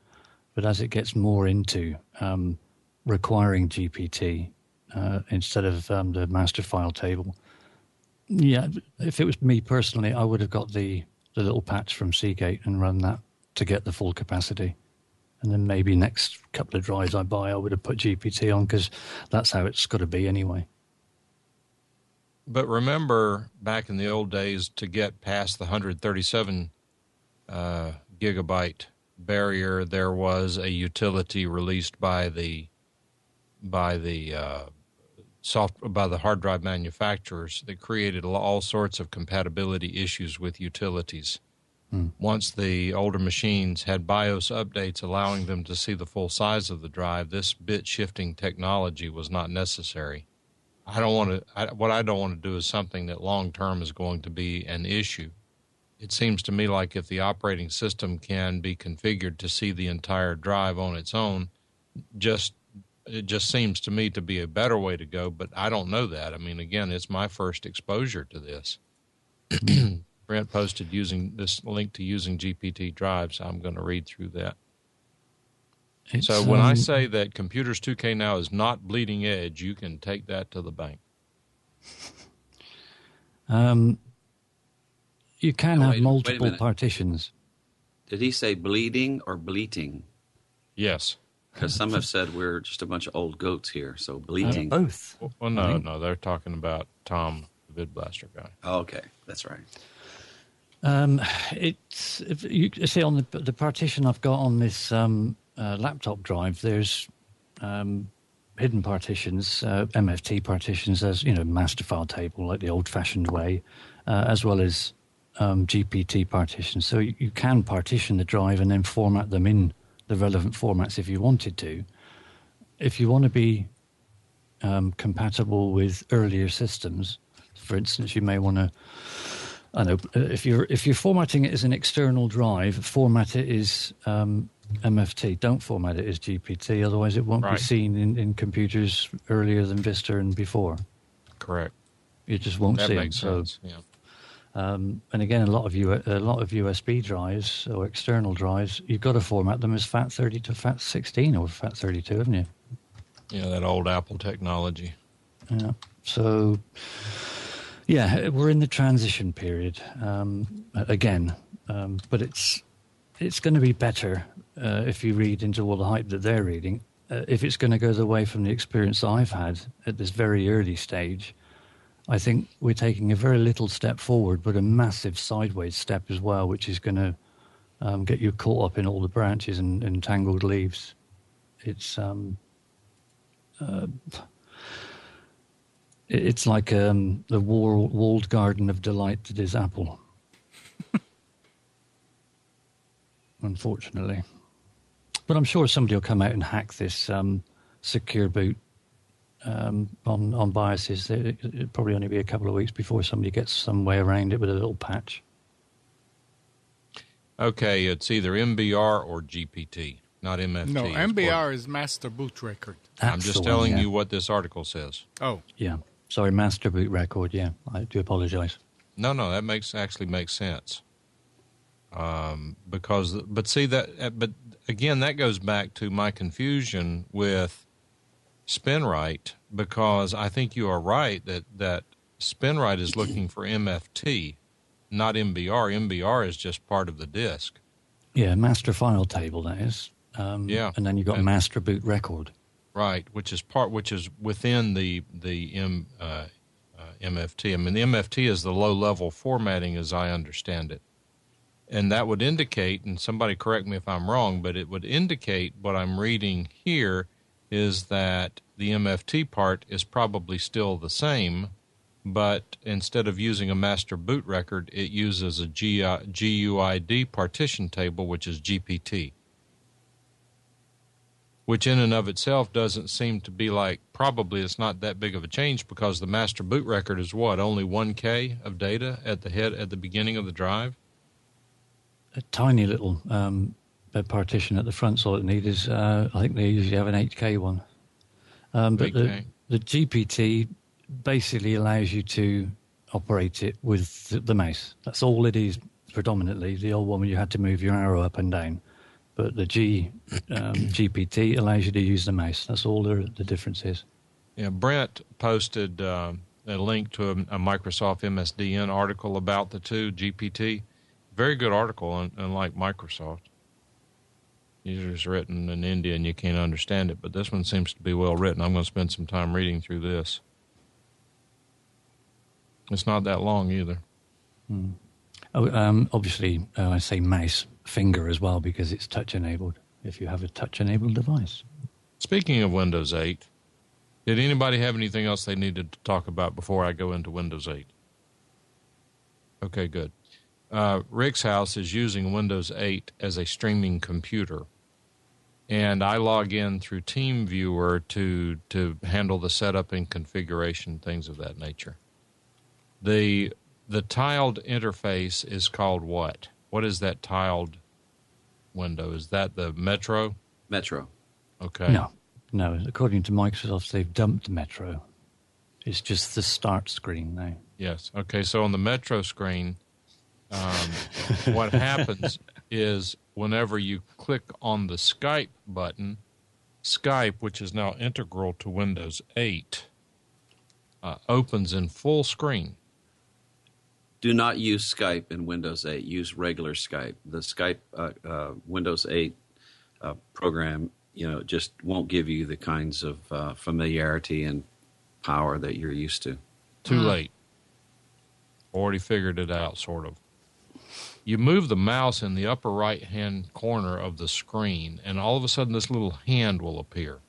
But as it gets more into requiring GPT instead of the master file table, yeah, if it was me personally, I would have got the little patch from Seagate and run that to get the full capacity. And then maybe next couple of drives I buy, I would have put GPT on because that's how it's got to be anyway. But remember, back in the old days, to get past the 137 gigabyte barrier, there was a utility released by the hard drive manufacturers that created all sorts of compatibility issues with utilities. Once the older machines had BIOS updates allowing them to see the full size of the drive, this bit shifting technology was not necessary. What I don't want to do is something that long term is going to be an issue. It seems to me like if the operating system can be configured to see the entire drive on its own, it just seems to me to be a better way to go, but I don't know that. I mean, again, it's my first exposure to this. Brent posted using this link to using GPT drives. I'm going to read through that. So when I say that Computers 2K Now is not bleeding edge, you can take that to the bank. You can have multiple partitions. Did he say bleeding or bleating? Yes. Because some have said we're just a bunch of old goats here, so bleating. Both. Well, no, they're talking about Tom, the Vid Blaster guy. Oh, okay, that's right. It's if you see on the partition I've got on this laptop drive. There's hidden partitions, MFT partitions, as master file table like the old-fashioned way, as well as GPT partitions. So you can partition the drive and then format them in the relevant formats if you wanted to. If you want to be compatible with earlier systems, for instance, you may want to. I know if you're formatting it as an external drive, format it as MFT. Don't format it as GPT, otherwise it won't be seen in computers earlier than Vista and before. Correct. You just won't see it. That makes sense. Yeah. And again, a lot of USB drives or external drives, you've got to format them as FAT30 to FAT16 or FAT32, haven't you? Yeah, that old Apple technology. Yeah. So. Yeah, we're in the transition period again, but it's going to be better if you read into all the hype that they're reading. If it's going to go away from the experience I've had at this very early stage, I think we're taking a very little step forward, but a massive sideways step as well, which is going to get you caught up in all the branches and tangled leaves. It's It's like the walled garden of delight that is Apple. Unfortunately. But I'm sure somebody will come out and hack this secure boot on BIOSes. It'll probably only be a couple of weeks before somebody gets some way around it with a little patch. Okay, it's either MBR or GPT, not MFT. No, MBR is Master Boot Record. I'm just telling you what this article says. Oh. Yeah. Sorry, Master Boot Record, yeah. I do apologize. No, that actually makes sense. But again, that goes back to my confusion with SpinRite, because I think you are right that SpinRite is looking for MFT, not MBR. MBR is just part of the disk. Yeah, master file table, that is. Yeah. And then you've got Master Boot Record. Right, which is within the MFT. I mean, the MFT is the low-level formatting, as I understand it. And that would indicate, and somebody correct me if I'm wrong, but it would indicate what I'm reading here is that the MFT part is probably still the same, but instead of using a master boot record, it uses a GUID partition table, which is GPT. Which in and of itself doesn't seem to be probably it's not that big of a change, because the master boot record is what, only 1K of data at the beginning of the drive? a tiny little partition at the front. So all it needs is, I think they usually have an 8K one. But the GPT basically allows you to operate it with the mouse. That's all it is predominantly. The old one, you had to move your arrow up and down. But the GPT allows you to use the mouse. That's all the difference is. Yeah, Brent posted a link to a Microsoft MSDN article about the two, GPT. Very good article, unlike Microsoft. Usually it's written in India and you can't understand it, but this one seems to be well written. I'm going to spend some time reading through this. It's not that long either. Obviously, I say mouse, finger as well, because it's touch-enabled, if you have a touch-enabled device. Speaking of Windows 8, did anybody have anything else they needed to talk about before I go into Windows 8? Okay, good. Rick's house is using Windows 8 as a streaming computer, and I log in through TeamViewer to handle the setup and configuration, things of that nature. The tiled interface is called what? What is that tiled window? Is that the Metro? Metro. Okay. No. According to Microsoft, they've dumped Metro. It's just the start screen now. Yes. Okay, so on the Metro screen, what happens is whenever you click on the Skype button, Skype, which is now integral to Windows 8, opens in full screen. Do not use Skype in Windows 8. Use regular Skype. The Skype Windows 8 program, just won't give you the kinds of familiarity and power that you're used to. Too late. Already figured it out, sort of. You move the mouse in the upper right-hand corner of the screen, and all of a sudden this little hand will appear.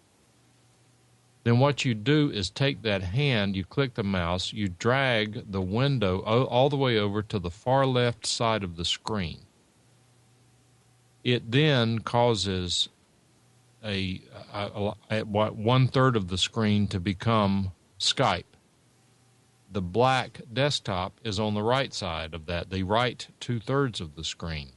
Then what you do is take that hand, you click the mouse, you drag the window all the way over to the far left side of the screen. It then causes one-third of the screen to become Skype. The black desktop is on the right side of that, the right two-thirds of the screen.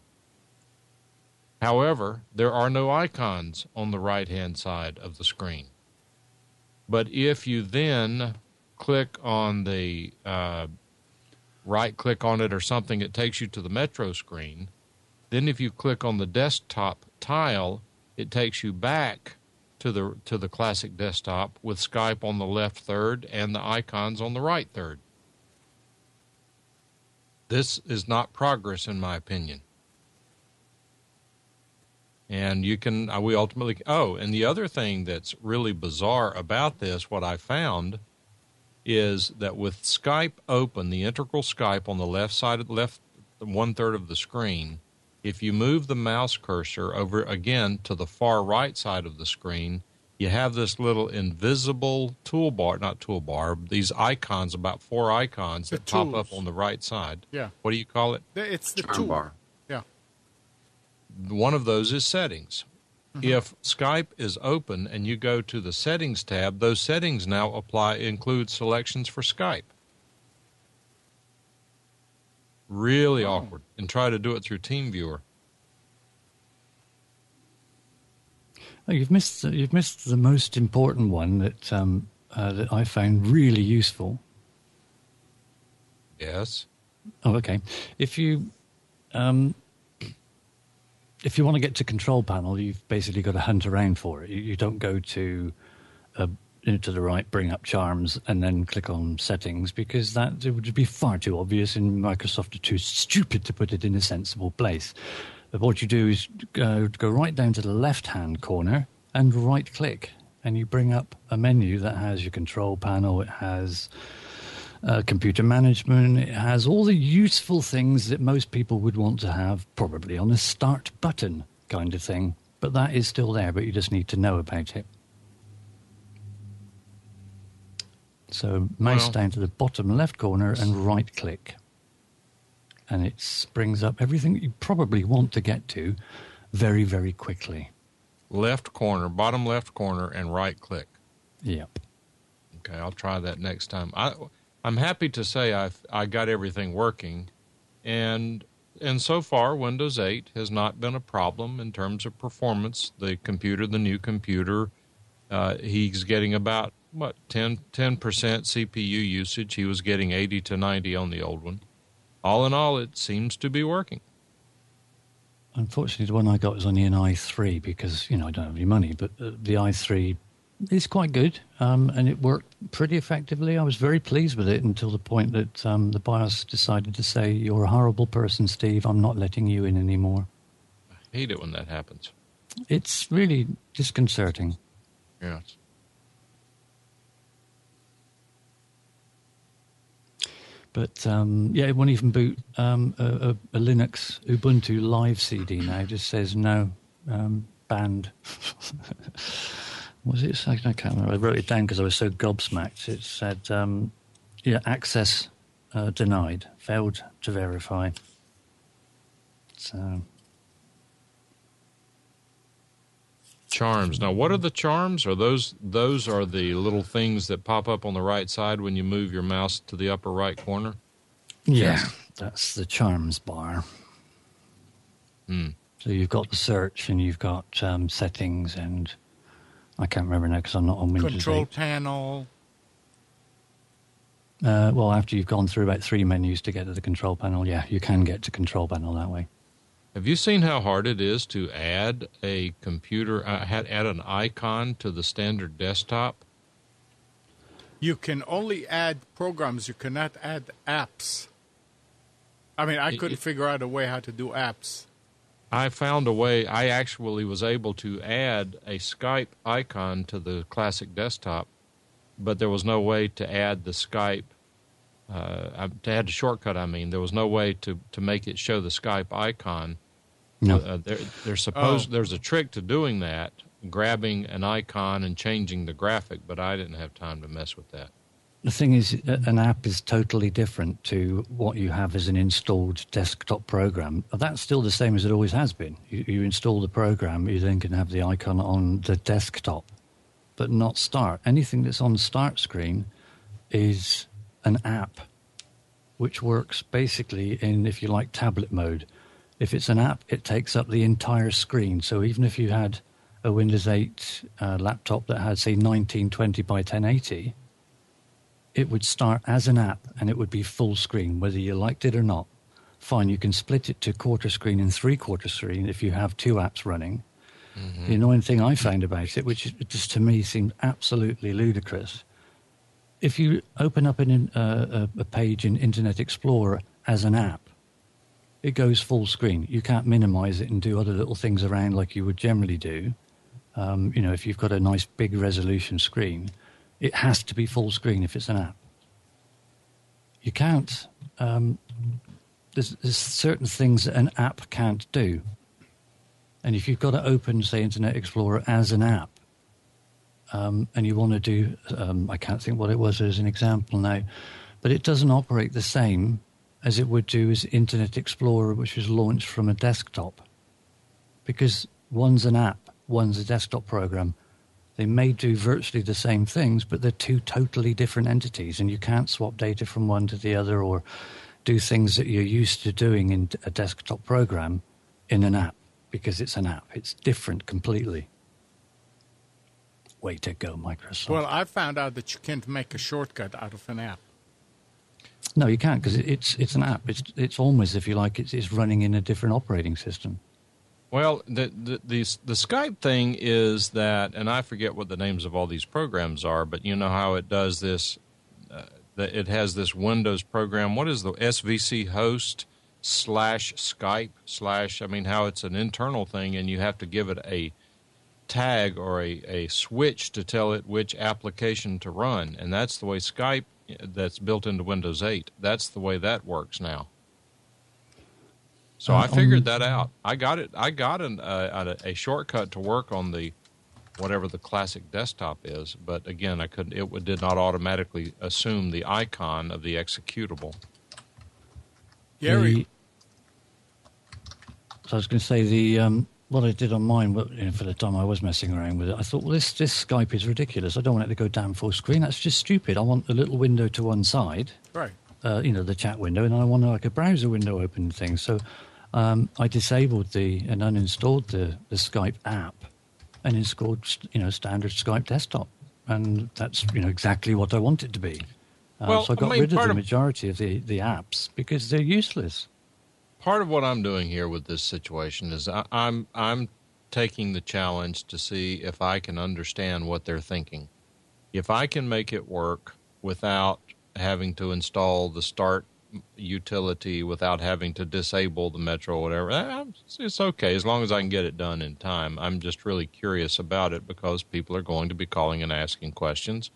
However, there are no icons on the right-hand side of the screen. But if you then click on the right-click on it or something, it takes you to the Metro screen. Then if you click on the desktop tile, it takes you back to the classic desktop with Skype on the left third and the icons on the right third. This is not progress, in my opinion. And we ultimately, and the other thing that's really bizarre about this, what I found, is that with Skype open, the integral Skype on the left side of the left one-third of the screen, if you move the mouse cursor over again to the far right side of the screen, you have this little invisible toolbar, these icons, about 4 icons that pop up on the right side. Yeah. What do you call it? It's the tool bar. Yeah. One of those is settings. Mm-hmm. If Skype is open and you go to the settings tab, those settings now include selections for Skype. Really awkward. And try to do it through TeamViewer. Oh, you've missed the most important one that I found really useful. Yes. Oh, okay. If you want to get to control panel, you've basically got to hunt around for it. You don't go to the right, bring up charms, and then click on settings, because it would be far too obvious, and Microsoft are too stupid to put it in a sensible place. But what you do is go right down to the left-hand corner and right-click, and you bring up a menu that has your control panel, it has computer management, it has all the useful things that most people would want to have probably on a start button kind of thing. But that is still there, but you just need to know about it. So mouse down to the bottom left corner and right-click. And it brings up everything you probably want to get to very, very quickly. Left corner, bottom left corner, and right-click. Yep. Okay, I'll try that next time. I'm happy to say I got everything working, and And so far, Windows 8 has not been a problem in terms of performance. The new computer, he's getting about, 10% CPU usage. He was getting 80 to 90 on the old one. All in all, it seems to be working. Unfortunately, the one I got was only an i3 because, I don't have any money, but the i3 is quite good, and it worked pretty effectively. I was very pleased with it until the point that the BIOS decided to say, "You're a horrible person, Steve. I'm not letting you in anymore." I hate it when that happens. It's really disconcerting. Yes. But, it won't even boot a Linux Ubuntu Live CD now. It just says no, banned. Was it? I can't remember. I wrote it down because I was so gobsmacked. It said, access denied, failed to verify. So... Charms. Now, what are the charms? Are those are the little things that pop up on the right side when you move your mouse to the upper right corner? Yeah, that's the charms bar. So you've got the search and you've got settings, and I can't remember now because I'm not on Windows 8. Control panel. Well, after you've gone through about 3 menus to get to the control panel, you can get to control panel that way. Have you seen how hard it is to add a computer, add an icon to the standard desktop? You can only add programs. You cannot add apps. I mean, I couldn't figure out a way how to do apps. I found a way. I actually was able to add a Skype icon to the classic desktop, but there was no way to add the Skype, to add the shortcut, there was no way to make it show the Skype icon. No. There's a trick to doing that, grabbing an icon and changing the graphic, but I didn't have time to mess with that. The thing is, an app is totally different to what you have as an installed desktop program. That's still the same as it always has been. You install the program, you then can have the icon on the desktop, but not start. Anything that's on the start screen is an app, which works basically in, if you like, tablet mode. If it's an app, it takes up the entire screen. So even if you had a Windows 8 laptop that had, say, 1920 by 1080, it would start as an app and it would be full screen, whether you liked it or not. Fine, you can split it to quarter screen and three-quarter screen if you have 2 apps running. Mm-hmm. The annoying thing I found about it, which just to me seemed absolutely ludicrous, if you open up a page in Internet Explorer as an app, it goes full screen. You can't minimize it and do other little things around like you would generally do. If you've got a nice big resolution screen, it has to be full screen if it's an app. You can't. There's certain things that an app can't do. And if you've got to open, say, Internet Explorer as an app, and you want to do, I can't think what it was as an example now, but it doesn't operate the same as it would do as Internet Explorer, which was launched from a desktop. Because one's an app, one's a desktop program. They may do virtually the same things, but they're 2 totally different entities, and you can't swap data from one to the other or do things that you're used to doing in a desktop program in an app, because it's an app. It's different completely. Way to go, Microsoft. Well, I found out that you can't make a shortcut out of an app. No, you can't, because it's an app. It's almost, if you like, it's running in a different operating system. Well, the Skype thing is that, and I forget what the names of all these programs are, but you know how it does this. It has this Windows program. What is the SVC host /Skype / how it's an internal thing, and you have to give it a tag or a switch to tell it which application to run, and that's the way Skype. That's built into Windows 8. That's the way that works now. So I figured that out. I got it. I got a shortcut to work on the whatever the classic desktop is, but again, I couldn't. It did not automatically assume the icon of the Gary. So I was going to say what I did on mine, for the time I was messing around with it, I thought, well, this Skype is ridiculous. I don't want it to go damn full screen. That's just stupid. I want a little window to one side. Right. the chat window, and I want like a browser window open thing. So I disabled and uninstalled the Skype app and installed, standard Skype desktop. And that's, exactly what I want it to be. So I got rid of the majority of the apps because they're useless. Part of what I'm doing here with this situation is I'm taking the challenge to see if I can understand what they're thinking. If I can make it work without having to install the Start utility, without having to disable the Metro or whatever, it's okay as long as I can get it done in time. I'm just really curious about it because people are going to be calling and asking questions.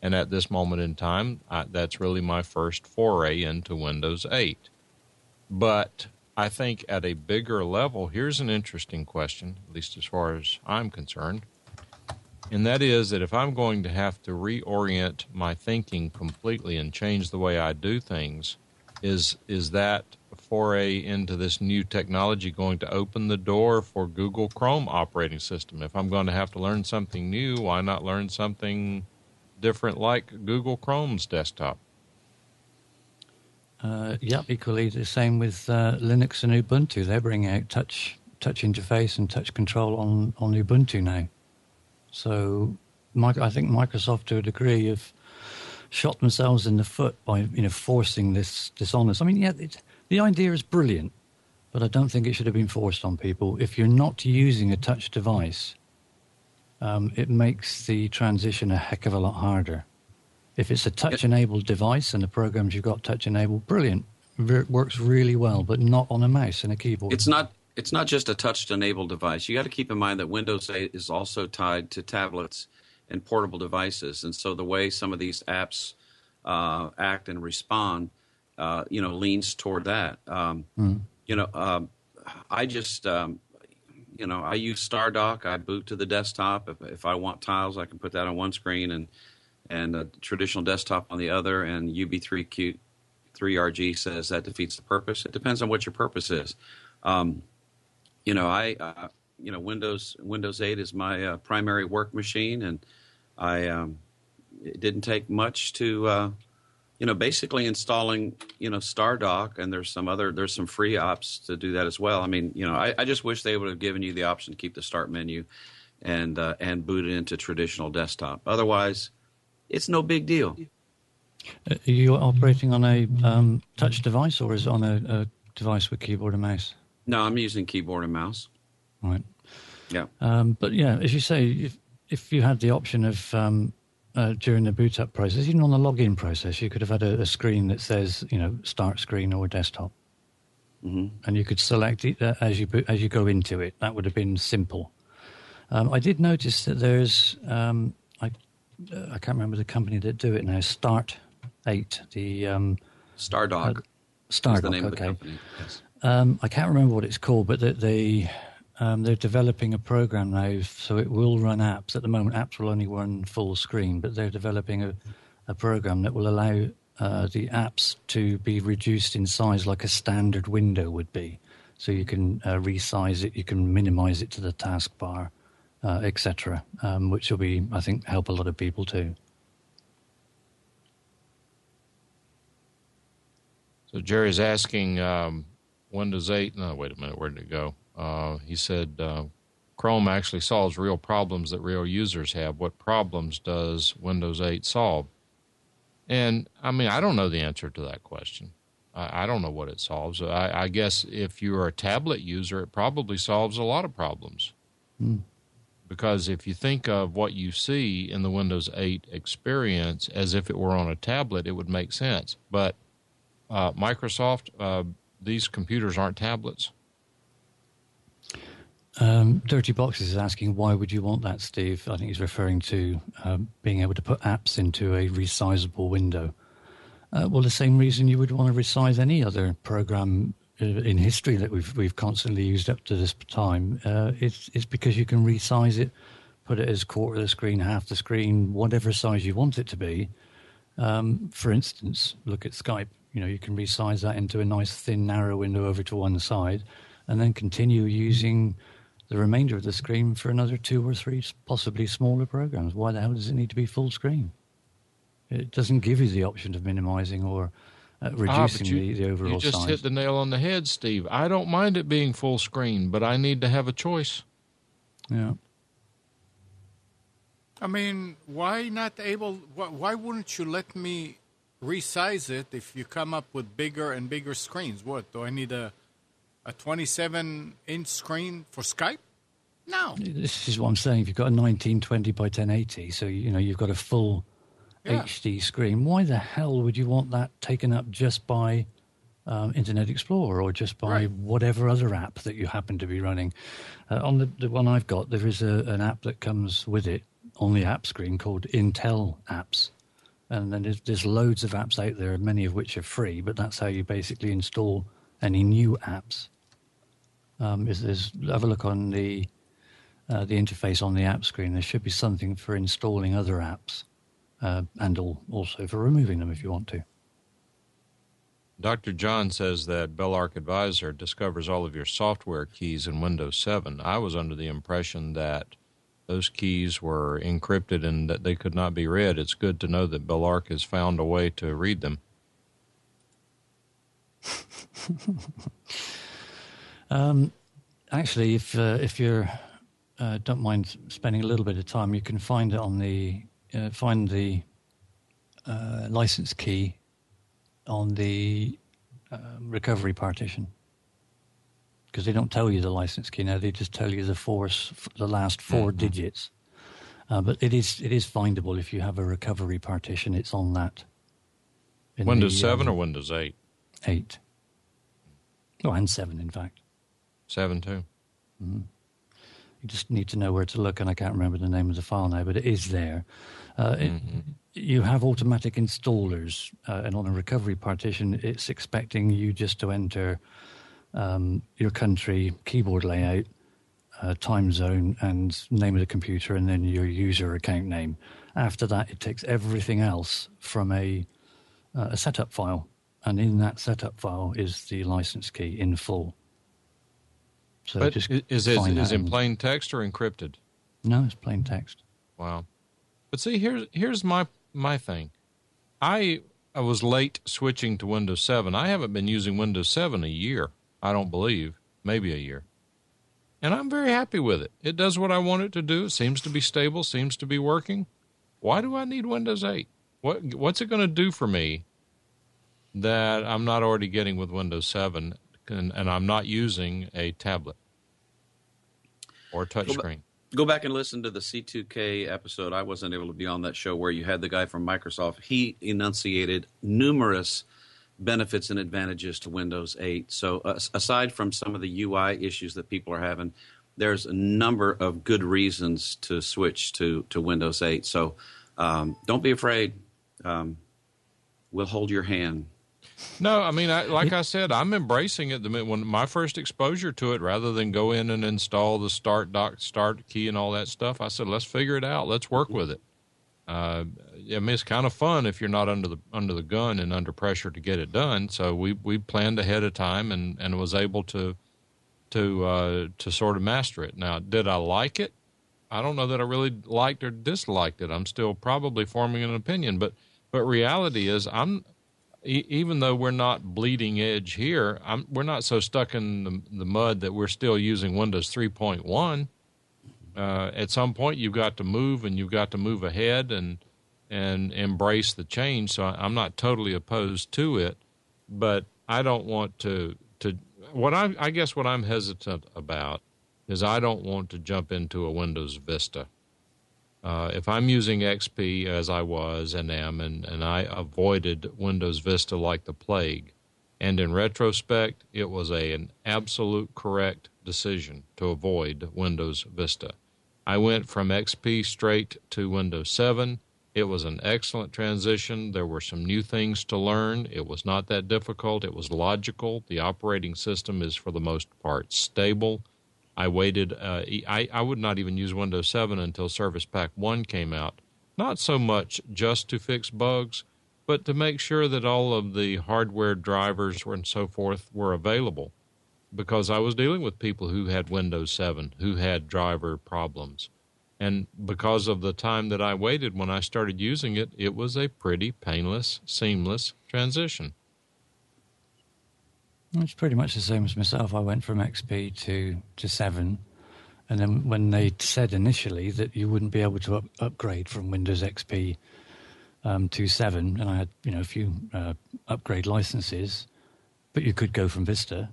And at this moment in time, that's really my first foray into Windows 8. But I think at a bigger level, here's an interesting question, at least as far as I'm concerned. And that is that if I'm going to have to reorient my thinking completely and change the way I do things, is that foray into this new technology going to open the door for Google Chrome operating system? If I'm going to have to learn something new, why not learn something different like Google Chrome's desktop? Equally the same with Linux and Ubuntu. They're bringing out touch interface and touch control on Ubuntu now. So I think Microsoft, to a degree, have shot themselves in the foot by forcing this on us. I mean, the idea is brilliant, but I don't think it should have been forced on people. If you're not using a touch device, it makes the transition a heck of a lot harder. If it's a touch-enabled device and the programs you've got touch-enabled, brilliant. Works really well, but not on a mouse and a keyboard. It's not just a touch-enabled device. You got to keep in mind that Windows 8 is also tied to tablets and portable devices, and so the way some of these apps act and respond, leans toward that. I just, I use StarDock. I boot to the desktop. If I want tiles, I can put that on one screen and a traditional desktop on the other, and UB3RG says that defeats the purpose. It depends on what your purpose is. Windows 8 is my primary work machine, and it didn't take much to, basically installing, StarDock, and there's some free apps to do that as well. I mean, I just wish they would have given you the option to keep the Start menu and boot it into traditional desktop. Otherwise, it's no big deal. Are you operating on a touch device, or is it on a device with keyboard and mouse? No, I'm using keyboard and mouse. Right. Yeah. But yeah, as you say, if you had the option of during the boot up process, even on the login process, you could have had a screen that says, start screen or desktop, and you could select it as you go into it. That would have been simple. I did notice that there's I can't remember the company that do it now. Start 8, the StarDock. StarDock, the name okay. of the company. Yes. I can't remember what it's called, but they're developing a program now, so it will run apps. At the moment, apps will only run full screen, but they're developing a program that will allow the apps to be reduced in size like a standard window would be. So you can resize it, you can minimize it to the taskbar, etc., which will be, I think, help a lot of people too. So Jerry's asking Windows 8. No, wait a minute. Where did it go? He said Chrome actually solves real problems that real users have. What problems does Windows 8 solve? And, I mean, I don't know the answer to that question. I don't know what it solves. I guess if you're a tablet user, it probably solves a lot of problems. Because if you think of what you see in the Windows 8 experience as if it were on a tablet, it would make sense. But Microsoft, these computers aren't tablets. Dirty Boxes is asking, why would you want that, Steve? I think he's referring to being able to put apps into a resizable window. Well, the same reason you would want to resize any other program in history that we've constantly used up to this time. It's because you can resize it, put it as quarter of the screen, half the screen, whatever size you want it to be. For instance, look at Skype. You can resize that into a nice thin, narrow window over to one side, and then continue using the remainder of the screen for another 2 or 3 possibly smaller programs. Why the hell does it need to be full screen? It doesn't give you the option of minimizing or reducing the overall you just size. hit the nail on the head, Steve. I don't mind it being full screen, but I need to have a choice. Yeah. I mean, why wouldn't you let me resize it if you come up with bigger and bigger screens? What, do I need a 27-inch screen for Skype? No. This is what I'm saying. If you've got a 1920 by 1080, so you've got a full HD screen, why the hell would you want that taken up just by Internet Explorer or just by whatever other app that you happen to be running? On the one I've got, there is an app that comes with it on the app screen called Intel Apps. And then there's loads of apps out there, many of which are free, but that's how you basically install any new apps. Have a look on the interface on the app screen. There should be something for installing other apps and also for removing them if you want to. Dr. John says that Belarc Advisor discovers all of your software keys in Windows 7. I was under the impression that those keys were encrypted and that they could not be read. It's good to know that Belarc has found a way to read them. Actually, if you don't mind spending a little bit of time, you can find it on the license key on the recovery partition, because they don't tell you the license key now; they just tell you the last four digits. But it is findable if you have a recovery partition. It's on that. Windows 7 or Windows 8? 8. Oh, and 7, in fact. 7 too. Mm-hmm. You just need to know where to look, and I can't remember the name of the file now, but it is there. You have automatic installers, and on a recovery partition, it's expecting you just to enter your country, keyboard layout, time zone, and name of the computer, and then your user account name. After that, it takes everything else from a setup file, and in that setup file is the license key in full. So but just is it in plain text or encrypted? No, it's plain text. Wow. But see, here's my thing. I was late switching to Windows 7. I haven't been using Windows 7 a year, I don't believe. Maybe a year. And I'm very happy with it. It does what I want it to do. It seems to be stable, seems to be working. Why do I need Windows 8? What's it going to do for me that I'm not already getting with Windows 7 and I'm not using a tablet or a touchscreen? Go back and listen to the C2K episode. I wasn't able to be on that show where you had the guy from Microsoft. He enunciated numerous benefits and advantages to Windows 8. So aside from some of the UI issues that people are having, there's a number of good reasons to switch to Windows 8. So don't be afraid. We'll hold your hand. No, I mean, like I said, I'm embracing it. When my first exposure to it, rather than go in and install the start key and all that stuff, I said, let's figure it out. Let's work with it. I mean, it's kind of fun if you're not under the gun and under pressure to get it done. So we planned ahead of time and was able to sort of master it. Now, did I like it? I don't know that I really liked or disliked it. I'm still probably forming an opinion, but reality is even though we're not bleeding edge here, we're not so stuck in the mud that we're still using Windows 3.1. At some point, you've got to move, and you've got to move ahead and embrace the change. So I'm not totally opposed to it, but I don't want to. I guess what I'm hesitant about is I don't want to jump into a Windows Vista. If I'm using XP as I was and am, and I avoided Windows Vista like the plague, and in retrospect, it was an absolute correct decision to avoid Windows Vista. I went from XP straight to Windows 7. It was an excellent transition. There were some new things to learn. It was not that difficult. It was logical. The operating system is, for the most part, stable. I waited. I would not even use Windows 7 until Service Pack 1 came out. Not so much just to fix bugs, but to make sure that all of the hardware drivers and so forth were available. Because I was dealing with people who had Windows 7, who had driver problems. And because of the time that I waited when I started using it, it was a pretty painless, seamless transition. It's pretty much the same as myself. I went from XP to 7, and then when they said initially that you wouldn't be able to upgrade from Windows XP to 7, and I had a few upgrade licenses, but you could go from Vista.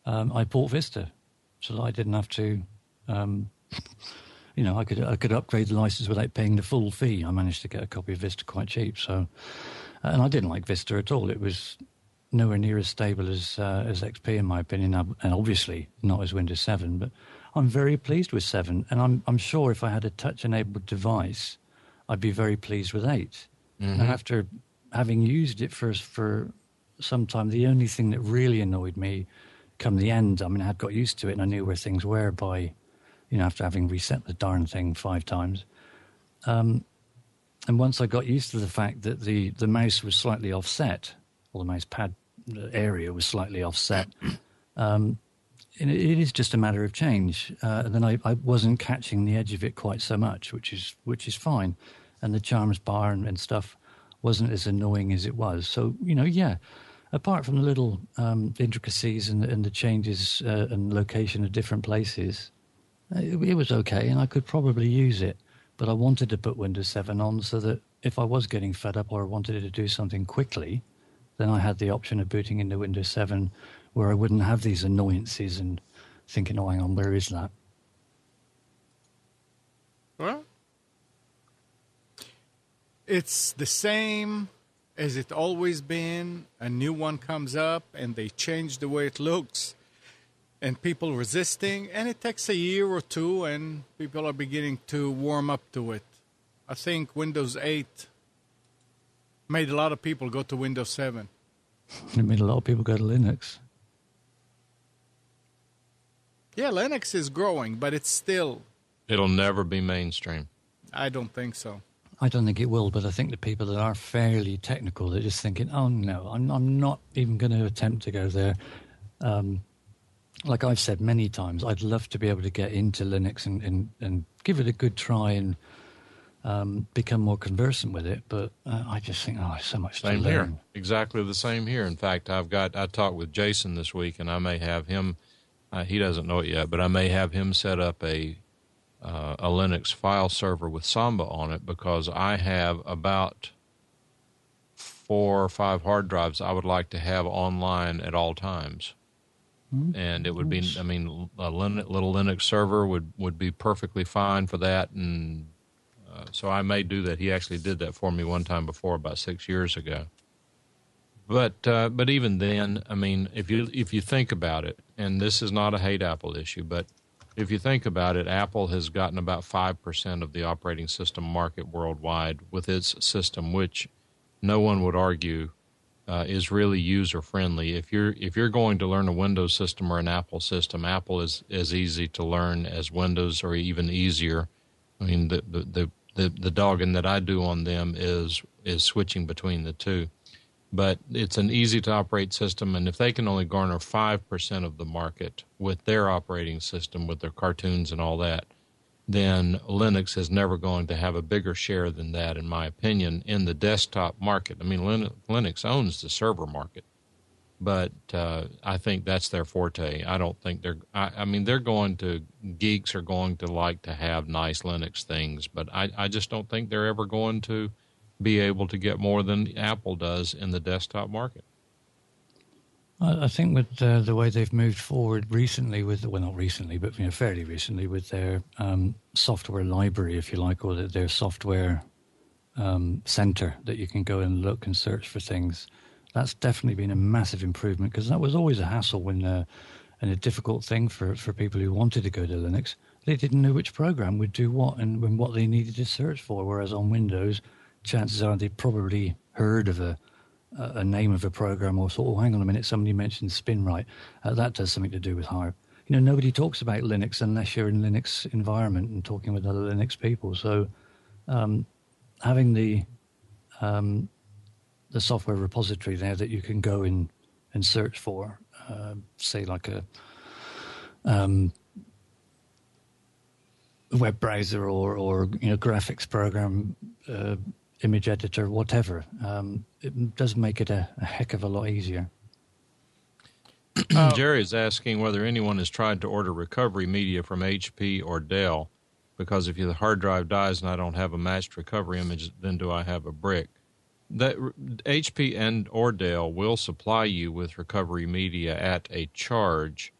I bought Vista, so that I didn't have to. I could upgrade the license without paying the full fee. I managed to get a copy of Vista quite cheap. So, and I didn't like Vista at all. It was nowhere near as stable as XP, in my opinion, and obviously not as Windows 7. But I'm very pleased with 7, and I'm sure if I had a touch-enabled device, I'd be very pleased with 8. Mm-hmm. And after having used it for some time, the only thing that really annoyed me come the end, I had got used to it and I knew where things were by, after having reset the darn thing 5 times. And once I got used to the fact that the mouse was slightly offset, or the mouse pad area was slightly offset, it is just a matter of change. And then I wasn't catching the edge of it quite so much, which is fine. And the charms bar and stuff wasn't as annoying as it was. So, apart from the little intricacies and the changes and location of different places, it was okay, and I could probably use it. But I wanted to put Windows 7 on so that if I was getting fed up or I wanted it to do something quickly, then I had the option of booting into Windows 7 where I wouldn't have these annoyances and thinking, oh, hang on, where is that? Well, it's the same as it always been. A new one comes up and they change the way it looks and people resisting, and it takes a year or two and people are beginning to warm up to it. I think Windows 8 made a lot of people go to Windows 7. It made a lot of people go to Linux. Yeah, Linux is growing, but it's still... It'll never be mainstream. I don't think so. I don't think it will, but I think the people that are fairly technical, they're just thinking, oh, no, I'm not even going to attempt to go there. Like I've said many times, I'd love to be able to get into Linux and give it a good try and become more conversant with it, but I just think, oh, so much same to learn. Here. Exactly the same here. In fact, I talked with Jason this week, and I may have him, he doesn't know it yet, but I may have him set up a Linux file server with Samba on it, because I have about 4 or 5 hard drives I would like to have online at all times. And it would be, a little Linux server would be perfectly fine for that. And so I may do that. He actually did that for me one time before, about 6 years ago. But even then, if you think about it, and this is not a hate Apple issue, but if you think about it, Apple has gotten about 5% of the operating system market worldwide with its system, which no one would argue is really user-friendly. If you're going to learn a Windows system or an Apple system, Apple is as easy to learn as Windows, or even easier. The dogging that I do on them is switching between the two. But it's an easy-to-operate system, and if they can only garner 5% of the market with their operating system, with their cartoons and all that, then Linux is never going to have a bigger share than that, in my opinion, in the desktop market. Linux owns the server market, but I think that's their forte. I don't think they're going to, geeks are going to like to have nice Linux things, but I just don't think they're ever going to be able to get more than Apple does in the desktop market. I think with the way they've moved forward recently not recently, but fairly recently, with their software library, if you like, or their software center that you can go and look and search for things, that's definitely been a massive improvement, because that was always a hassle and a difficult thing for people who wanted to go to Linux. They didn't know which program would do what and what they needed to search for, whereas on Windows, chances are they probably heard of a name of a program or thought, oh, hang on a minute, somebody mentioned SpinRite. That does something to do with HARP. Nobody talks about Linux unless you're in a Linux environment and talking with other Linux people. So having the software repository there that you can go in and search for, say like a web browser or graphics program, image editor, whatever, it does make it a heck of a lot easier. Jerry is asking whether anyone has tried to order recovery media from HP or Dell, because if the hard drive dies and I don't have a matched recovery image, then do I have a brick? That HP and or Dell will supply you with recovery media at a charge.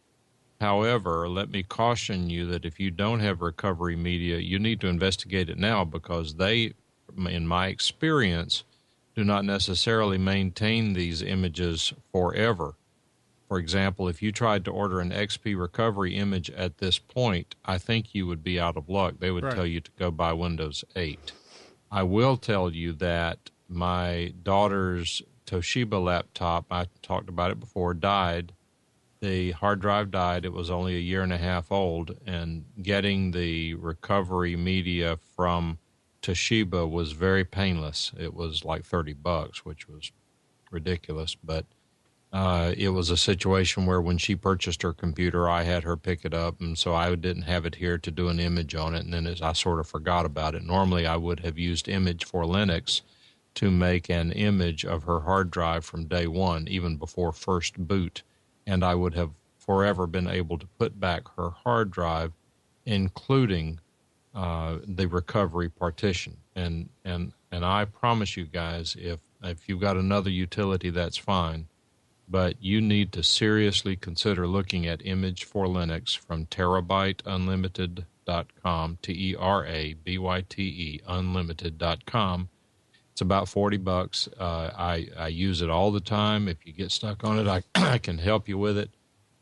However, let me caution you that if you don't have recovery media, you need to investigate it now, because they, in my experience, do not necessarily maintain these images forever. For example, if you tried to order an XP recovery image at this point, I think you would be out of luck. They would tell you to go buy Windows 8. I will tell you that my daughter's Toshiba laptop, I talked about it before, died. The hard drive died. It was only a year and a half old, and getting the recovery media from Toshiba was very painless. It was like $30, which was ridiculous, but it was a situation where when she purchased her computer, I had her pick it up, and so I didn't have it here to do an image on it, and then I sort of forgot about it. Normally, I would have used Image for Linux to make an image of her hard drive from day one, even before first boot, and I would have forever been able to put back her hard drive, including the recovery partition. And I promise you guys, if you've got another utility, that's fine. But you need to seriously consider looking at Image for Linux from terabyteunlimited.com, TERABYTE, unlimited.com. It's about $40. I use it all the time. If you get stuck on it, I can help you with it.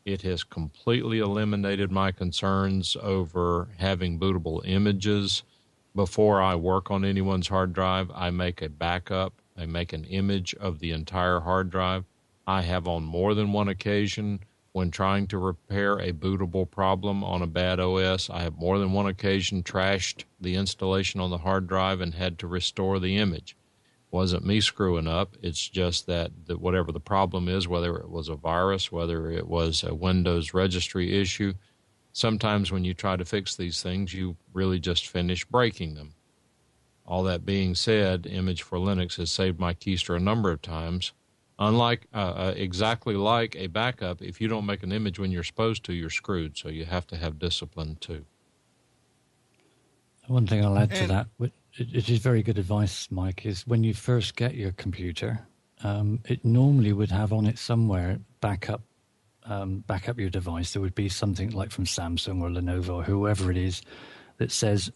It has completely eliminated my concerns over having bootable images. Before I work on anyone's hard drive, I make a backup. I make an image of the entire hard drive. I have on more than one occasion, when trying to repair a bootable problem on a bad OS, I have more than one occasion trashed the installation on the hard drive and had to restore the image. It wasn't me screwing up. It's just that whatever the problem is, whether it was a virus, whether it was a Windows registry issue, sometimes when you try to fix these things, you really just finish breaking them. All that being said, Image for Linux has saved my keister a number of times. Unlike exactly like a backup, if you don't make an image when you're supposed to, you're screwed. So you have to have discipline too. One thing I'll add to that, it is very good advice, Mike, is when you first get your computer, it normally would have on it somewhere backup your device. There would be something like from Samsung or Lenovo or whoever it is that says,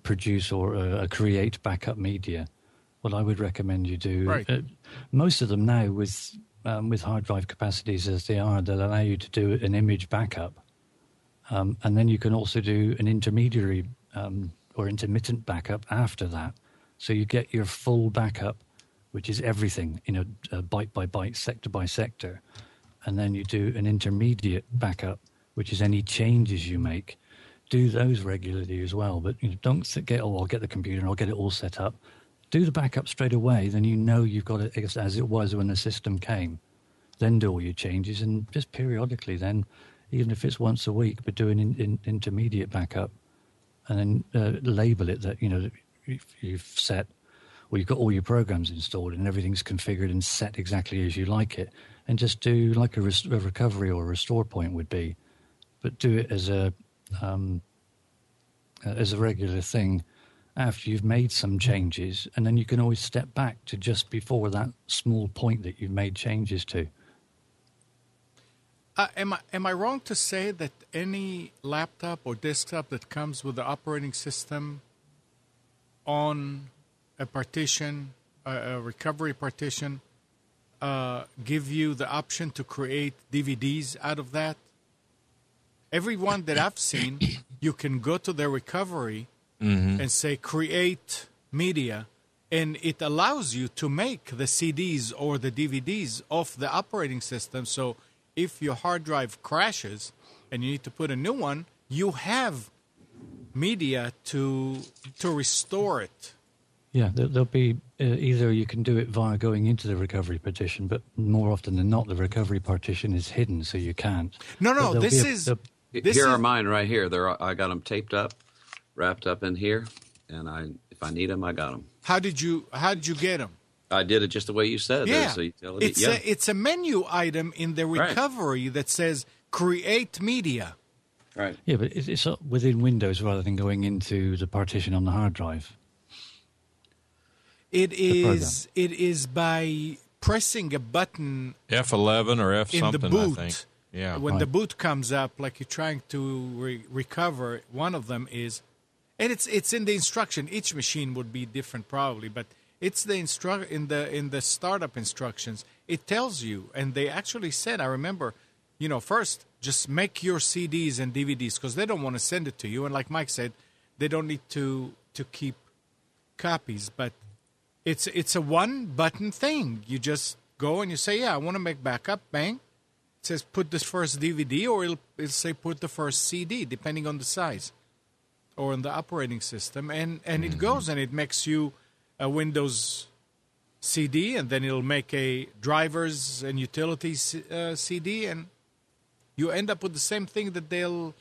produce or create backup media. What I would recommend you do, right. Most of them now with hard drive capacities as they are, they'll allow you to do an image backup, and then you can also do an intermediary or intermittent backup after that. So you get your full backup, which is everything, byte by byte, sector by sector, and then you do an intermediate backup, which is any changes you make. Do those regularly as well, but don't get, I'll get the computer and I'll get it all set up. Do the backup straight away, then you've got it as it was when the system came. Then do all your changes, and just periodically then, even if it's once a week, but do an intermediate backup, and then label it that, you've set, or you've got all your programs installed and everything's configured and set exactly as you like it, and just do like a recovery or a restore point would be, but do it as a regular thing after you've made some changes, and then you can always step back to just before that small point that you've made changes to. Am I wrong to say that any laptop or desktop that comes with the operating system on a partition, a recovery partition, give you the option to create DVDs out of that? Every one that I've seen, you can go to their recovery and say create media, and it allows you to make the CDs or the DVDs off the operating system. So if your hard drive crashes and you need to put a new one, you have media to restore it. Yeah, there'll be either you can do it via going into the recovery partition, but more often than not, the recovery partition is hidden, so you can't. No, this are mine right here. I got them taped up, wrapped up in here, and if I need them, I got them. How did you get them? I did it just the way you said. Yeah, There's a utility. it's a menu item in the recovery that says create media. Right. Yeah, but it's within Windows rather than going into the partition on the hard drive. It is by pressing a button F11 or F in something, the boot. I think. Yeah. When the boot comes up, like you're trying to recover, one of them is, and it's in the instruction. Each machine would be different probably, but it's the in the startup instructions. It tells you, and they actually said, I remember, first just make your CDs and DVDs because they don't want to send it to you, and like Mike said, they don't need to keep copies, but it's a one button thing. You just go and you say, yeah, I want to make backup. Bang. It says put the first DVD, or it'll say put the first CD, depending on the size or on the operating system, and it goes and it makes you a Windows CD, and then it'll make a drivers and utilities CD, and you end up with the same thing that they'll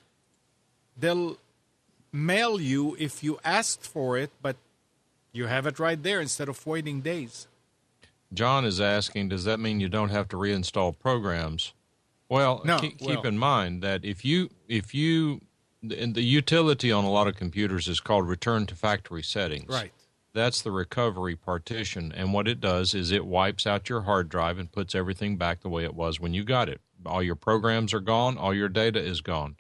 mail you if you asked for it, but you have it right there instead of waiting days. John is asking, does that mean you don't have to reinstall programs? Well, no, keep in mind that if you the utility on a lot of computers is called return to factory settings. Right. That's the recovery partition, and what it does is it wipes out your hard drive and puts everything back the way it was when you got it. All your programs are gone. All your data is gone.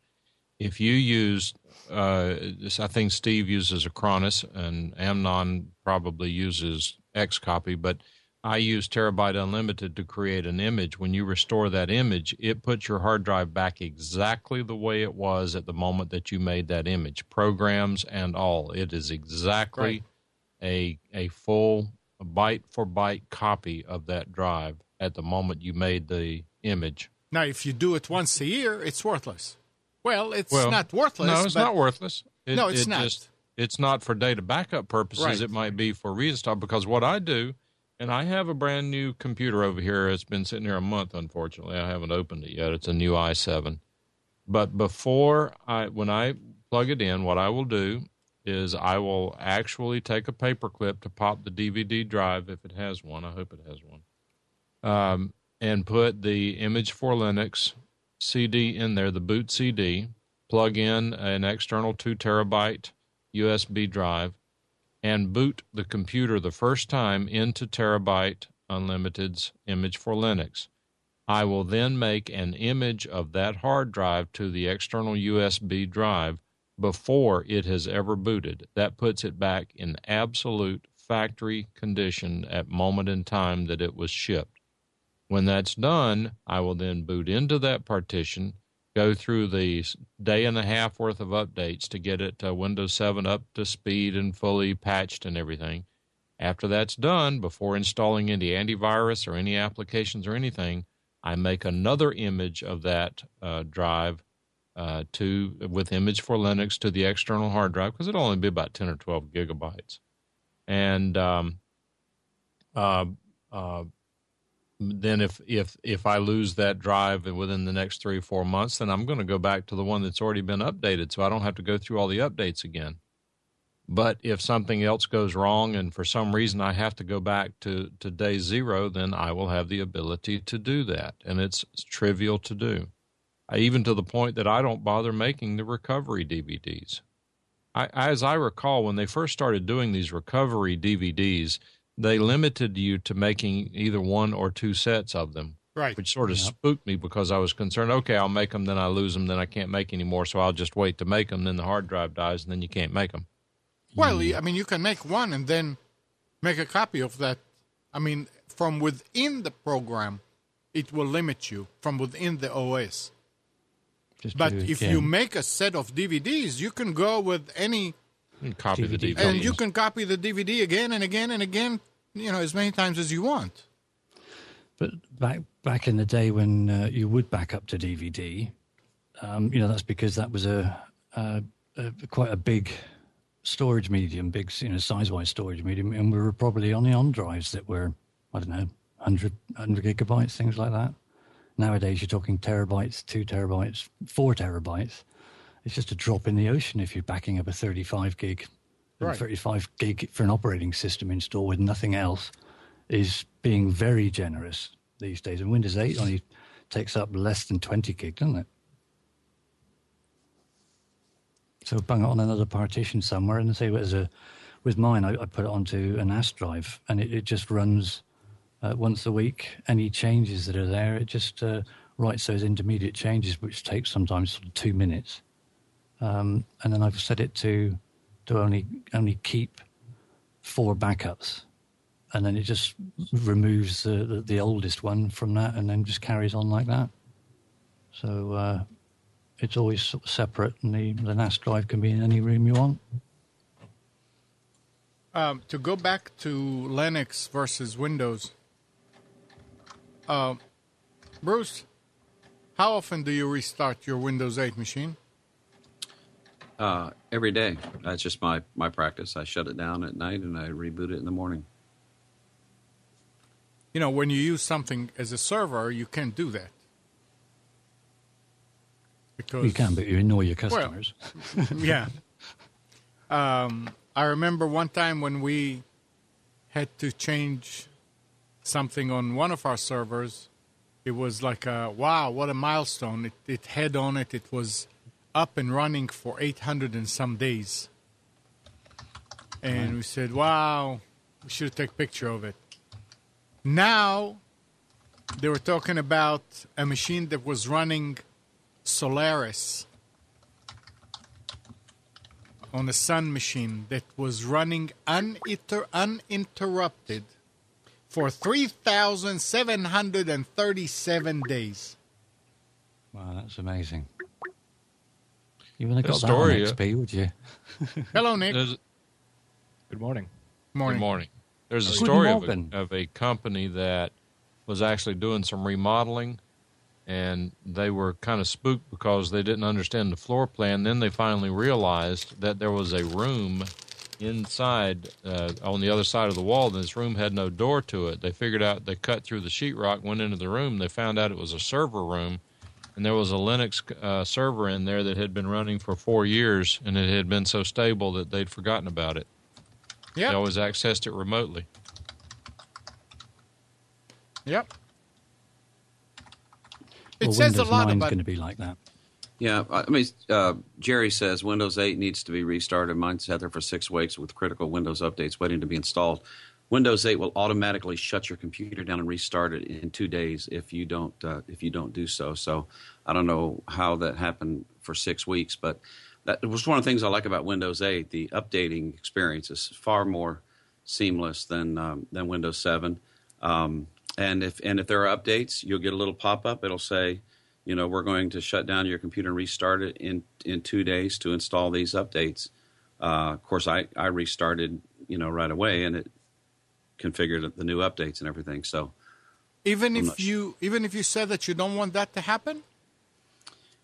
If you use, I think Steve uses Acronis, and Amnon probably uses Xcopy, but I use Terabyte Unlimited to create an image. When you restore that image, it puts your hard drive back exactly the way it was at the moment that you made that image, programs and all. It is exactly a full byte-for-byte copy of that drive at the moment you made the image. Now, if you do it once a year, it's worthless. Well, it's not worthless. No, it's not worthless. It's not. It's not for data backup purposes. Right. It might be for reinstall, because what I do, and I have a brand new computer over here. It's been sitting here a month, unfortunately. I haven't opened it yet. It's a new i7. But when I plug it in, what I will do is I will actually take a paper clip to pop the DVD drive, if it has one. I hope it has one. And put the Image for Linux CD in there, the boot CD, plug in an external 2 terabyte USB drive, and boot the computer the first time into Terabyte Unlimited's Image for Linux. I will then make an image of that hard drive to the external USB drive before it has ever booted. That puts it back in absolute factory condition at moment in time that it was shipped. When that's done, I will then boot into that partition, go through the day and a half worth of updates to get it Windows 7 up to speed and fully patched and everything. After that's done, before installing any antivirus or any applications or anything, I make another image of that drive with Image for Linux to the external hard drive, because it'll only be about 10 or 12 gigabytes. And then if I lose that drive within the next 3 or 4 months, then I'm going to go back to the one that's already been updated, so I don't have to go through all the updates again. But if something else goes wrong and for some reason I have to go back to day zero, then I will have the ability to do that, and it's trivial to do. Even to the point that I don't bother making the recovery DVDs. As I recall, when they first started doing these recovery DVDs, they limited you to making either 1 or 2 sets of them, right? Which sort of spooked me, because I was concerned, okay, I'll make them, then I lose them, then I can't make any more, so I'll just wait to make them, then the hard drive dies, and then you can't make them. Well, I mean, you can make one and then make a copy of that. I mean, from within the program, it will limit you from within the OS. But if you make a set of DVDs, you can go with any... You can copy the DVD. And you can copy the DVD again and again and again, as many times as you want. But back in the day when you would back up to DVD, that's because that was quite a big storage medium, big size-wise storage medium, and we were probably only on drives that were, 100 gigabytes, things like that. Nowadays, you're talking terabytes, 2 terabytes, 4 terabytes. It's just a drop in the ocean if you're backing up a 35 gig, right. 35 gig for an operating system installed with nothing else. is being very generous these days. And Windows 8 only takes up less than 20 gig, doesn't it? So bung it on another partition somewhere, and say with mine, I put it onto an NAS drive, and it just runs once a week. Any changes that are there, it just writes those intermediate changes, which takes sometimes sort of 2 minutes. And then I've set it to only keep 4 backups, and then it just removes the oldest one from that, and then just carries on like that. So it's always sort of separate, and the NAS drive can be in any room you want. To go back to Linux versus Windows, Bruce, how often do you restart your Windows 8 machine? Every day. That's just my practice. I shut it down at night and I reboot it in the morning. You know, when you use something as a server, you can't do that. Because, you can, but you annoy your customers. Well, yeah. I remember one time when we had to change something on one of our servers. It was like, wow, what a milestone. It had on it. It was up and running for 800 and some days. And we said, wow, we should take a picture of it. Now, they were talking about a machine that was running Solaris on a Sun machine that was running uninterrupted for 3,737 days. Wow, that's amazing. You wouldn't have got story, that on XP, would you? Hello, Nick. Good morning. Morning. Good morning. There's a Good story morning. of a company that was actually doing some remodeling, and they were kind of spooked because they didn't understand the floor plan. Then they finally realized that there was a room inside on the other side of the wall. This room had no door to it. They figured out, they cut through the sheetrock, went into the room. They found out it was a server room, and there was a Linux server in there that had been running for 4 years, and it had been so stable that they'd forgotten about it. Yep. They always accessed it remotely. Yep. It Well, says Windows a lot 9's about... going to be like that. Yeah, I mean, Jerry says Windows 8 needs to be restarted. Mine sat there for 6 weeks with critical Windows updates waiting to be installed. Windows 8 will automatically shut your computer down and restart it in 2 days if you don't do so. So I don't know how that happened for 6 weeks, but that was one of the things I like about Windows 8. The updating experience is far more seamless than Windows 7. And if there are updates, you'll get a little pop-up. It'll say, we're going to shut down your computer and restart it in 2 days to install these updates. Of course, I restarted, right away, and it configured the new updates and everything. So Even if you said that you don't want that to happen?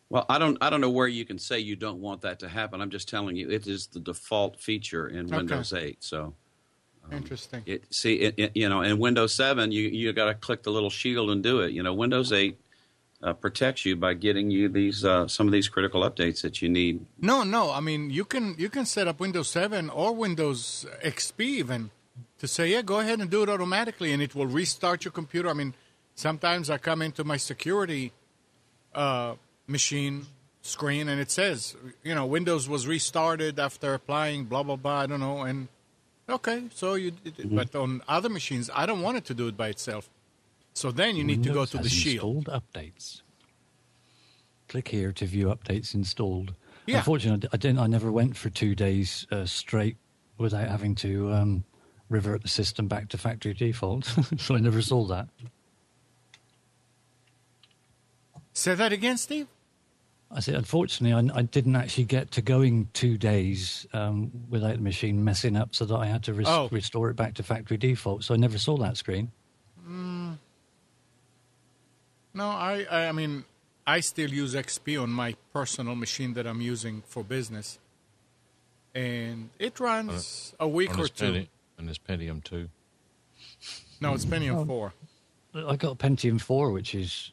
Well, I don't know where you can say you don't want that to happen. I'm just telling you it is the default feature in Windows 8. So interesting. In Windows 7, you got to click the little shield and do it. Windows 8 protects you by getting you these some of these critical updates that you need. No. I mean, you can set up Windows 7 or Windows XP even to say, yeah, go ahead and do it automatically, and it will restart your computer. I mean, sometimes I come into my security machine screen and it says, Windows was restarted after applying blah, blah, blah, I don't know. And okay, so you did it. But on other machines, I don't want it to do it by itself. So then you need to go to the shield. Installed updates. Click here to view updates installed. Yeah. Unfortunately, I never went for 2 days straight without having to revert the system back to factory default. So I never saw that. Say that again, Steve? I said, unfortunately, I didn't actually get to going 2 days without the machine messing up, so that I had to restore it back to factory default. So I never saw that screen. No, I mean, I still use XP on my personal machine that I'm using for business. And it runs a week or two. And it's Pentium 2. No, it's Pentium 4. I got Pentium 4, which was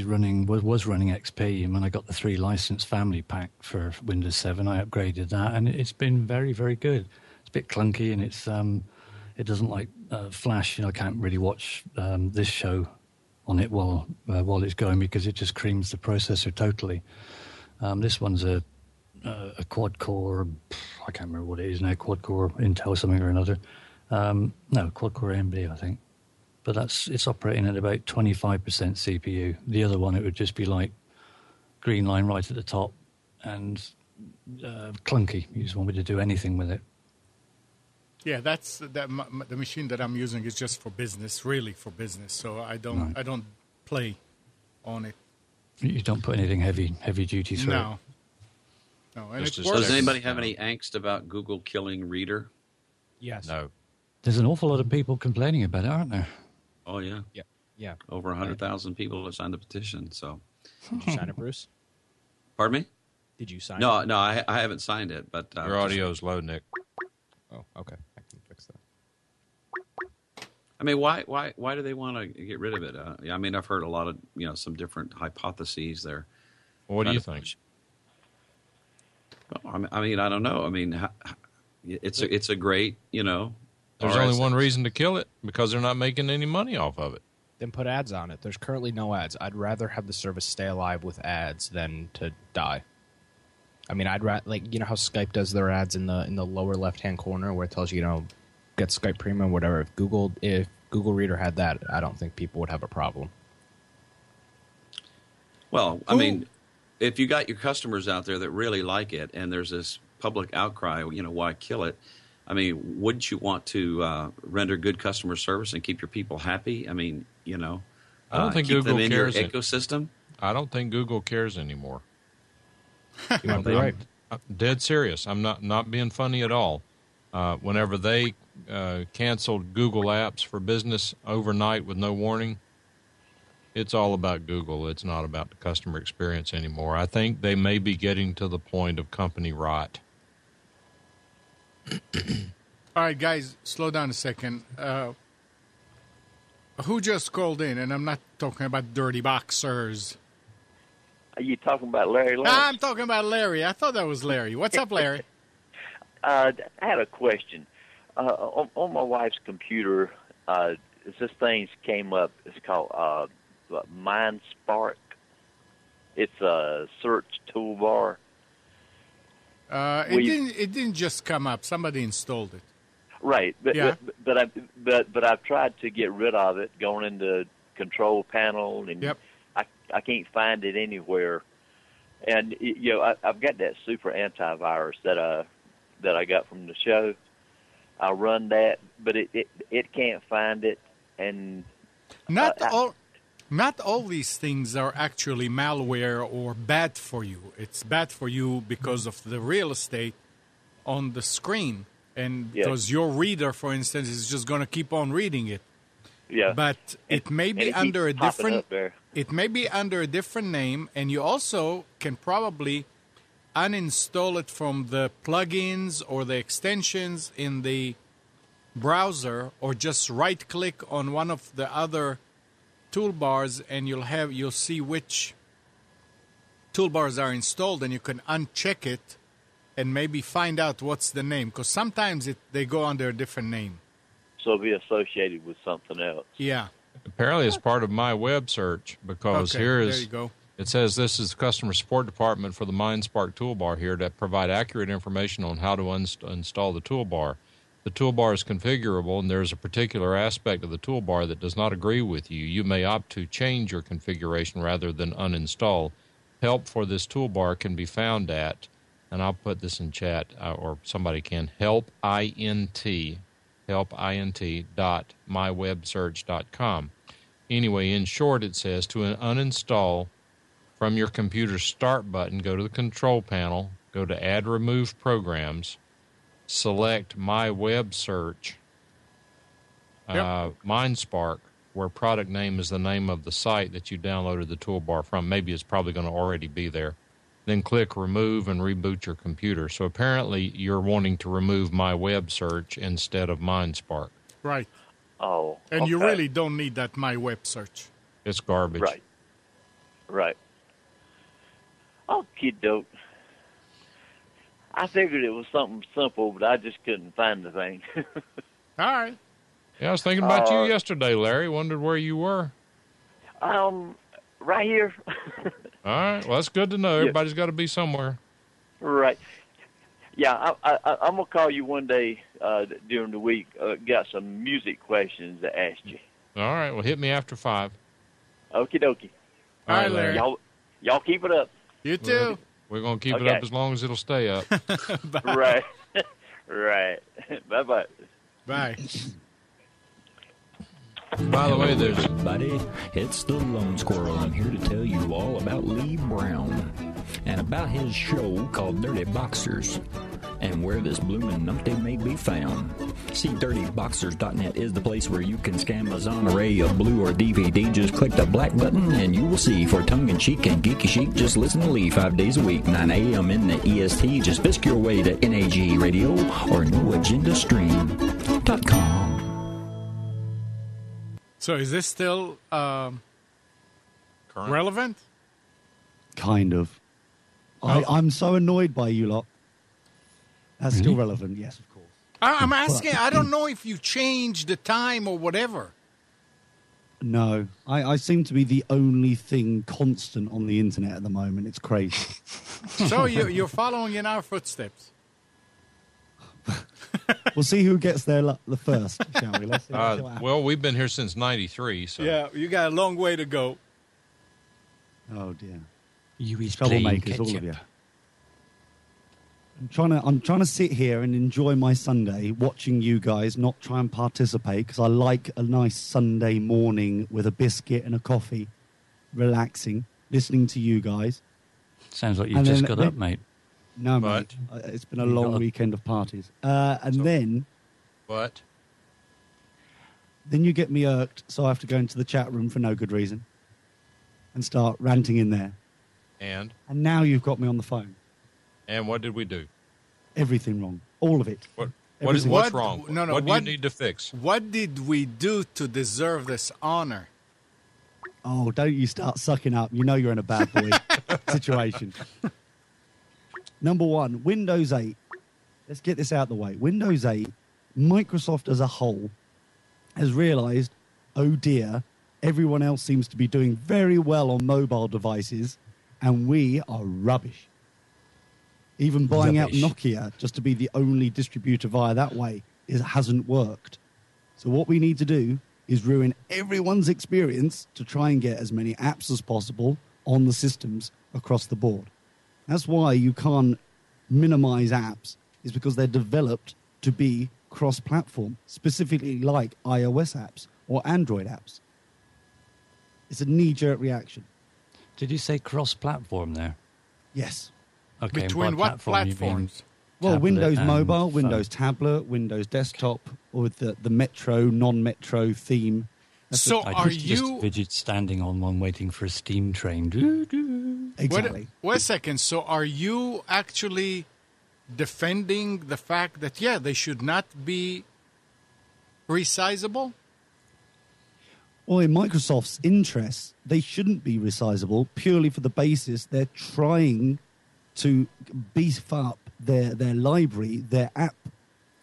running XP, and when I got the 3 license family pack for Windows 7, I upgraded that, and it's been very, very good. It's a bit clunky, and it doesn't like Flash. I can't really watch this show on it while it's going because it just creams the processor totally. This one's a quad core. I can't remember what it is now. Quad core Intel something or another. No, quad core AMD, I think. But it's operating at about 25% CPU. The other one, it would just be like green line right at the top and clunky. You just want me to do anything with it. Yeah, the machine that I'm using is just for business, really for business. So I don't play on it. You don't put anything heavy duty through it. No, and it works. Does anybody have any angst about Google killing Reader? Yes. No. There's an awful lot of people complaining about it, aren't there? Oh, yeah. Yeah. Over 100,000 people have signed the petition. So, Did you sign it, Bruce? pardon me? Did you sign it? No, I haven't signed it. But Your audio's low, Nick. Oh, okay. I can fix that. I mean, why do they want to get rid of it? I mean, I've heard a lot of some different hypotheses there. Well, what do you think? Well, I mean, I don't know. I mean, it's a great There's only one reason to kill it, because they're not making any money off of it. Then put ads on it. There's currently no ads. I'd rather have the service stay alive with ads than to die. I mean, I'd rather, like, you know how Skype does their ads in the lower left hand corner where it tells you, get Skype Premium, whatever. If Google Reader had that, I don't think people would have a problem. Well, I mean, if you got your customers out there that really like it, and there's this public outcry, why kill it? I mean, wouldn't you want to render good customer service and keep your people happy? I mean, I don't think keep Google them in your cares. ecosystem. I don't think Google cares anymore. You might be right. I'm dead serious. I'm not being funny at all. Whenever they canceled Google Apps for Business overnight with no warning, it's all about Google. It's not about the customer experience anymore. I think they may be getting to the point of company rot. All right, guys, slow down a second. Who just called in? And I'm not talking about dirty boxers. Are you talking about Larry Lawrence? I'm talking about Larry. I thought that was Larry. What's up, Larry? I had a question. On my wife's computer, this thing came up. It's called MindSpark. It's a search toolbar. It didn't just come up. Somebody installed it. Right, but I've tried to get rid of it, going into control panel, and yep. I can't find it anywhere. And I've got that super antivirus that I got from the show. I run that, but it can't find it. And not all these things are actually malware or bad for you. It's bad for you because of the real estate on the screen, and because your reader, for instance, is just going to keep on reading it. Yeah, but it may be under a different. It may be under a different name, and you also can probably uninstall it from the plugins or the extensions in the browser, or just right-click on one of the other toolbars, and you'll see which toolbars are installed, and you can uncheck it and maybe find out what's the name, because sometimes they go under a different name. So it'll be associated with something else. Yeah. Apparently it's part of my web search, because there you go. It says this is the customer support department for the MindSpark toolbar here to provide accurate information on how to install the toolbar. The toolbar is configurable, and there is a particular aspect of the toolbar that does not agree with you. You may opt to change your configuration rather than uninstall. Help for this toolbar can be found at, and I'll put this in chat, or somebody can, helpint.mywebsearch.com. Anyway, in short, it says to uninstall from your computer's Start button, go to the Control Panel, go to Add Remove Programs, select My Web Search, MindSpark, where product name is the name of the site that you downloaded the toolbar from. Maybe it's probably going to already be there. Then click Remove and reboot your computer. So apparently you're wanting to remove My Web Search instead of MindSpark. Right. Oh, and you really don't need that My Web Search. It's garbage. Right. Okie doke. I figured it was something simple, but I just couldn't find the thing. All right. Yeah, I was thinking about you yesterday, Larry. Wondered where you were. Right here. All right. Well, that's good to know. Everybody's got to be somewhere. Right. Yeah, I'm going to call you one day during the week. Got some music questions to ask you. All right. Well, hit me after 5. Okie dokie. All right, Larry. Y'all keep it up. You too. We're going to keep it up as long as it'll stay up. Right. Right. Bye-bye. Bye. By the way, there's... Everybody, it's the Lone Squirrel. I'm here to tell you all about Lee Brown and about his show called Dirty Boxers and where this bloomin' numpty may be found. See, dirtyboxers.net is the place where you can scam a Zon array of blue or DVD. Just click the black button and you will see. For tongue-in-cheek and geeky chic, just listen to Lee 5 days a week, 9 a.m. in the EST. Just whisk your way to NAG Radio or NewAgendaStream.com. So is this still relevant? Kind of. I'm so annoyed by you lot. That's still relevant, yes, of course. I'm asking, I don't know if you changed the time or whatever. No, I seem to be the only thing constant on the internet at the moment. It's crazy. So you're following in our footsteps. We'll see who gets there the first, shall we? Let's see what happens. Well, we've been here since 93, so... Yeah, you got a long way to go. Oh, dear. You is playing Troublemakers, all ketchup. of you. I'm trying to sit here and enjoy my Sunday, watching you guys, not try and participate, because I like a nice Sunday morning with a biscuit and a coffee, relaxing, listening to you guys. Sounds like you've just got up, mate. No, But- mate. It's been a long weekend of parties. Then you get me irked, so I have to go into the chat room for no good reason and start ranting in there. And now you've got me on the phone. And what did we do? Everything wrong. All of it. What's wrong? No, what do you what- need to fix? What did we do to deserve this honor? Oh, don't you start sucking up. You know you're in a bad boy situation. Number one, Windows 8. Let's get this out of the way. Windows 8, Microsoft as a whole has realized, oh dear, everyone else seems to be doing very well on mobile devices, and we are rubbish. Even buying out Nokia just to be the only distributor via that way hasn't worked. So what we need to do is ruin everyone's experience to try and get as many apps as possible on the systems across the board. That's why you can't minimize apps, is because they're developed to be cross-platform, specifically like iOS apps or Android apps. It's a knee-jerk reaction. Did you say cross-platform there? Yes. Okay, Between by what platform, you mean platforms? Well, tablet Windows and Mobile, phone. Windows Tablet, Windows Desktop, or with the Metro, non-Metro theme. So I are just you... fidget standing on one waiting for a steam train. Doo, doo. Exactly. Wait a second. So are you actually defending the fact that, yeah, they should not be resizable? Well, in Microsoft's interests, they shouldn't be resizable purely for the basis they're trying to beef up their library, their app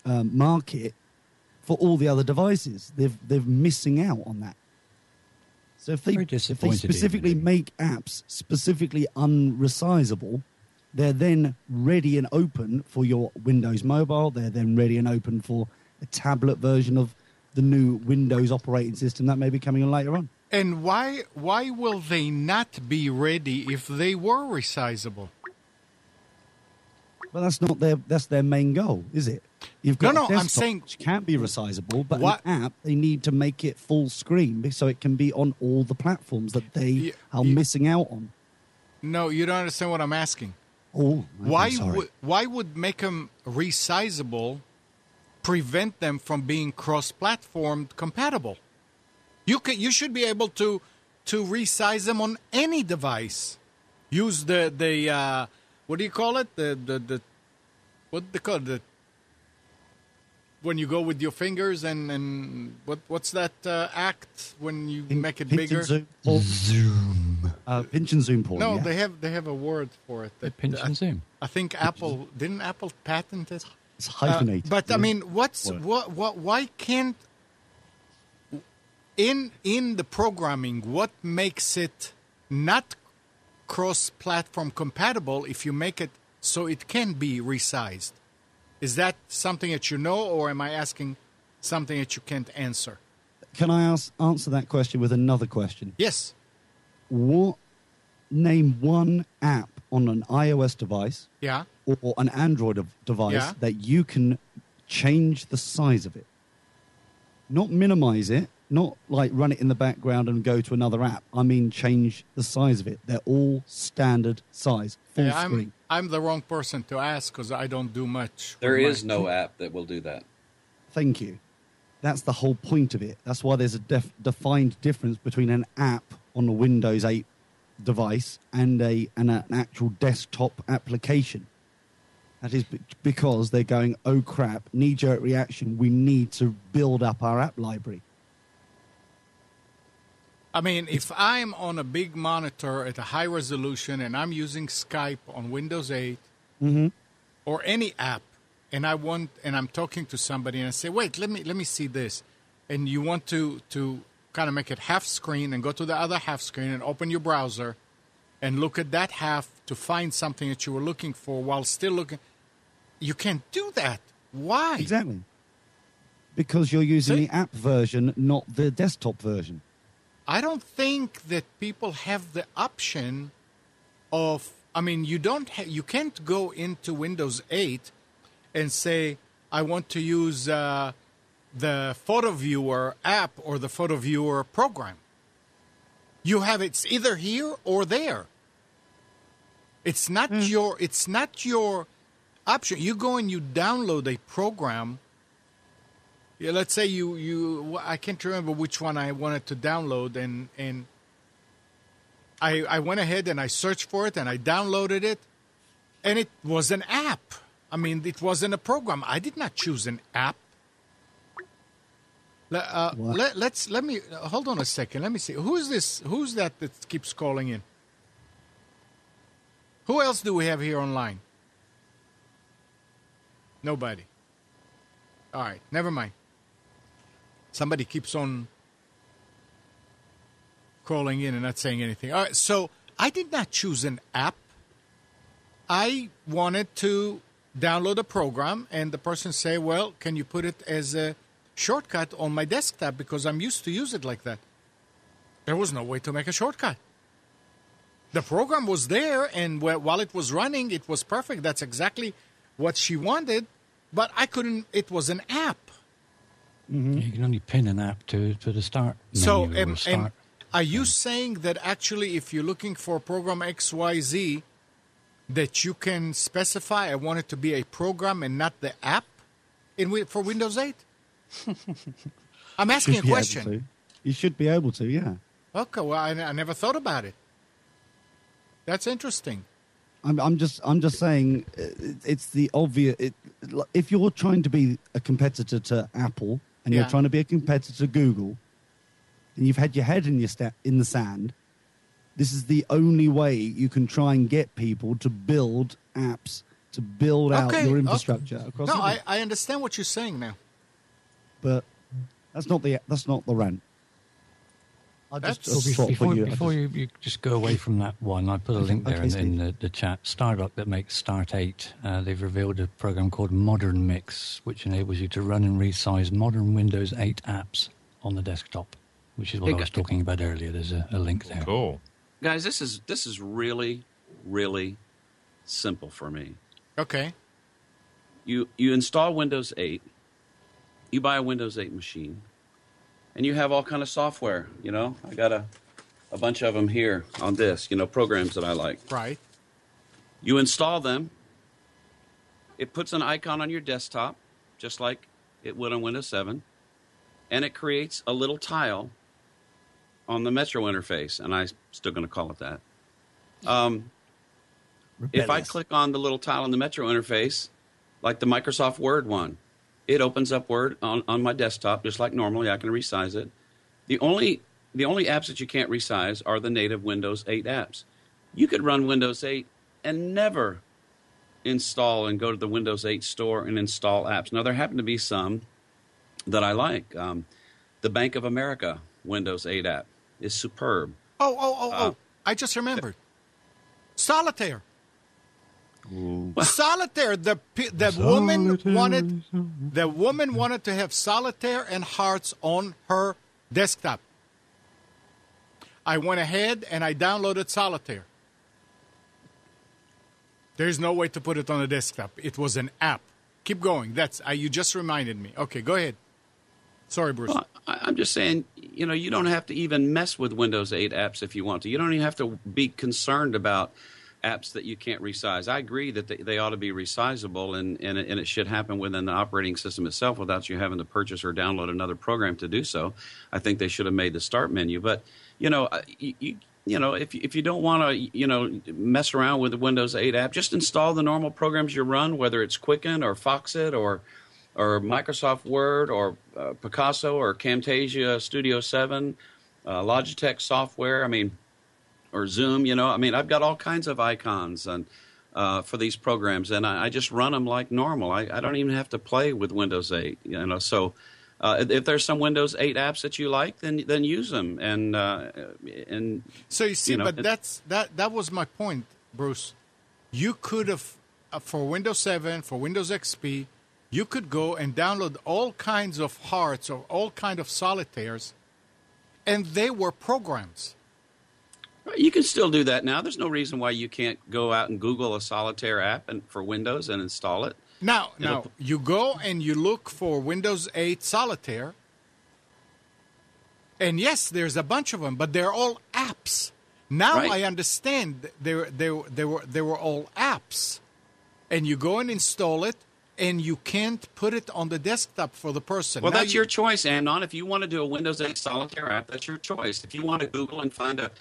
market for all the other devices. They're missing out on that. So if they specifically make apps specifically unresizable, they're then ready and open for your Windows Mobile. They're then ready and open for a tablet version of the new Windows operating system that may be coming on later on. And why will they not be ready if they were resizable? Well, that's their main goal, is it? You've got No, a desktop I'm saying- which can be resizable, but What- an app, they need to make it full screen so it can be on all the platforms that they are missing out on. No, you don't understand what I'm asking. Oh, Why would make them resizable prevent them from being cross-platform compatible? You should be able to resize them on any device. Use the what do you call it? The what they call it? When you go with your fingers and what's that act when you make it bigger? And zoom. Pinch and zoom, Paul. No, yeah. they have a word for it. Pinch and zoom. I think didn't Apple patent it? It's hyphenated. But I mean, why can't in the programming, what makes it not cross-platform compatible if you make it so it can be resized? Is that something that you know, or am I asking something that you can't answer? Can I answer that question with another question? Yes. Name one app on an iOS device or an Android device that you can change the size of it. Not minimize it, not like run it in the background and go to another app. I mean change the size of it. They're all standard size, full screen. I'm the wrong person to ask because I don't do much. There is no app that will do that. Thank you. That's the whole point of it. That's why there's a defined difference between an app on a Windows 8 device and an actual desktop application. That is because they're going, oh crap, knee-jerk reaction, we need to build up our app library. I mean, if I'm on a big monitor at a high resolution and I'm using Skype on Windows 8 or any app, and I'm talking to somebody and I say, wait, let me see this. And you want to kind of make it half screen and go to the other half screen and open your browser and look at that half to find something that you were looking for while still looking. You can't do that. Why? Exactly. Because you're using the app version, not the desktop version. I don't think that people have the option of, I mean, you can't go into Windows 8 and say, I want to use the photo viewer app or the photo viewer program. You have it's either here or there. It's not your option. You go and you download a program. Yeah, let's say you I can't remember which one I wanted to download, and I went ahead and I searched for it and I downloaded it, and it was an app. I mean, it wasn't a program. I did not choose an app. Let me hold on a second. Let me see. Who's this? Who's that keeps calling in? Who else do we have here online? Nobody. All right, never mind. Somebody keeps on calling in and not saying anything. All right, so I did not choose an app. I wanted to download a program, and the person say, well, can you put it as a shortcut on my desktop because I'm used to use it like that. There was no way to make a shortcut. The program was there, and while it was running, it was perfect. That's exactly what she wanted, but I couldn't. It was an app. Mm-hmm. You can only pin an app to the start menu. So, and are you saying that actually if you're looking for program XYZ, that you can specify, I want it to be a program and not the app for Windows 8? I'm asking a question. You should be able to, yeah. Okay, well, I never thought about it. That's interesting. I'm just saying it's the obvious. If you're trying to be a competitor to Apple and you're trying to be a competitor to Google, and you've had your head in the sand, this is the only way you can try and get people to build apps, to build out your infrastructure across. No, I understand what you're saying now. But that's not the rant. Before you just go away from that one, I put a link there in the chat. Starbuck that makes Start 8, they've revealed a program called Modern Mix, which enables you to run and resize modern Windows 8 apps on the desktop, which is what I was talking about earlier. There's a link there. Cool. Guys, this is really, really simple for me. Okay. You install Windows 8. You buy a Windows 8 machine. And you have all kind of software, you know. I got a bunch of them here on disk, you know, programs that I like. Right. You install them. It puts an icon on your desktop, just like it would on Windows 7. And it creates a little tile on the Metro interface. And I'm still going to call it that. If I click on the little tile on the Metro interface, like the Microsoft Word one, it opens up Word on my desktop just like normally. I can resize it. The only apps that you can't resize are the native Windows 8 apps. You could run Windows 8 and never install and go to the Windows 8 store and install apps. Now, there happen to be some that I like. The Bank of America Windows 8 app. It's superb. Oh! I just remembered. Solitaire. Solitaire. The woman wanted to have Solitaire and Hearts on her desktop. I went ahead and I downloaded Solitaire. There's no way to put it on a desktop. It was an app. Keep going. You just reminded me. Okay, go ahead. Sorry, Bruce. Well, I'm just saying, you don't have to even mess with Windows 8 apps if you want to. You don't even have to be concerned about apps that you can't resize. I agree that they ought to be resizable, and it should happen within the operating system itself without you having to purchase or download another program to do so. I think they should have made the start menu. But, if you don't want to, mess around with the Windows 8 app, just install the normal programs you run, whether it's Quicken or Foxit or Microsoft Word or Picasso or Camtasia Studio 7, Logitech software. Or Zoom, I've got all kinds of icons and for these programs, and I just run them like normal. I don't even have to play with Windows 8, So if there's some Windows 8 apps that you like, then use them. And so you see, but that was my point, Bruce. You could have for Windows 7, for Windows XP, you could go and download all kinds of Hearts or all kinds of Solitaires, and they were programs. You can still do that now. There's no reason why you can't go out and Google a Solitaire app for Windows and install it. Now, you go and you look for Windows 8 Solitaire, and yes, there's a bunch of them, but they're all apps. Now right. I understand they were all apps, and you go and install it, and you can't put it on the desktop for the person. Well, that's your choice, Amnon. If you want to do a Windows 8 Solitaire app, that's your choice. If you want to Google and find a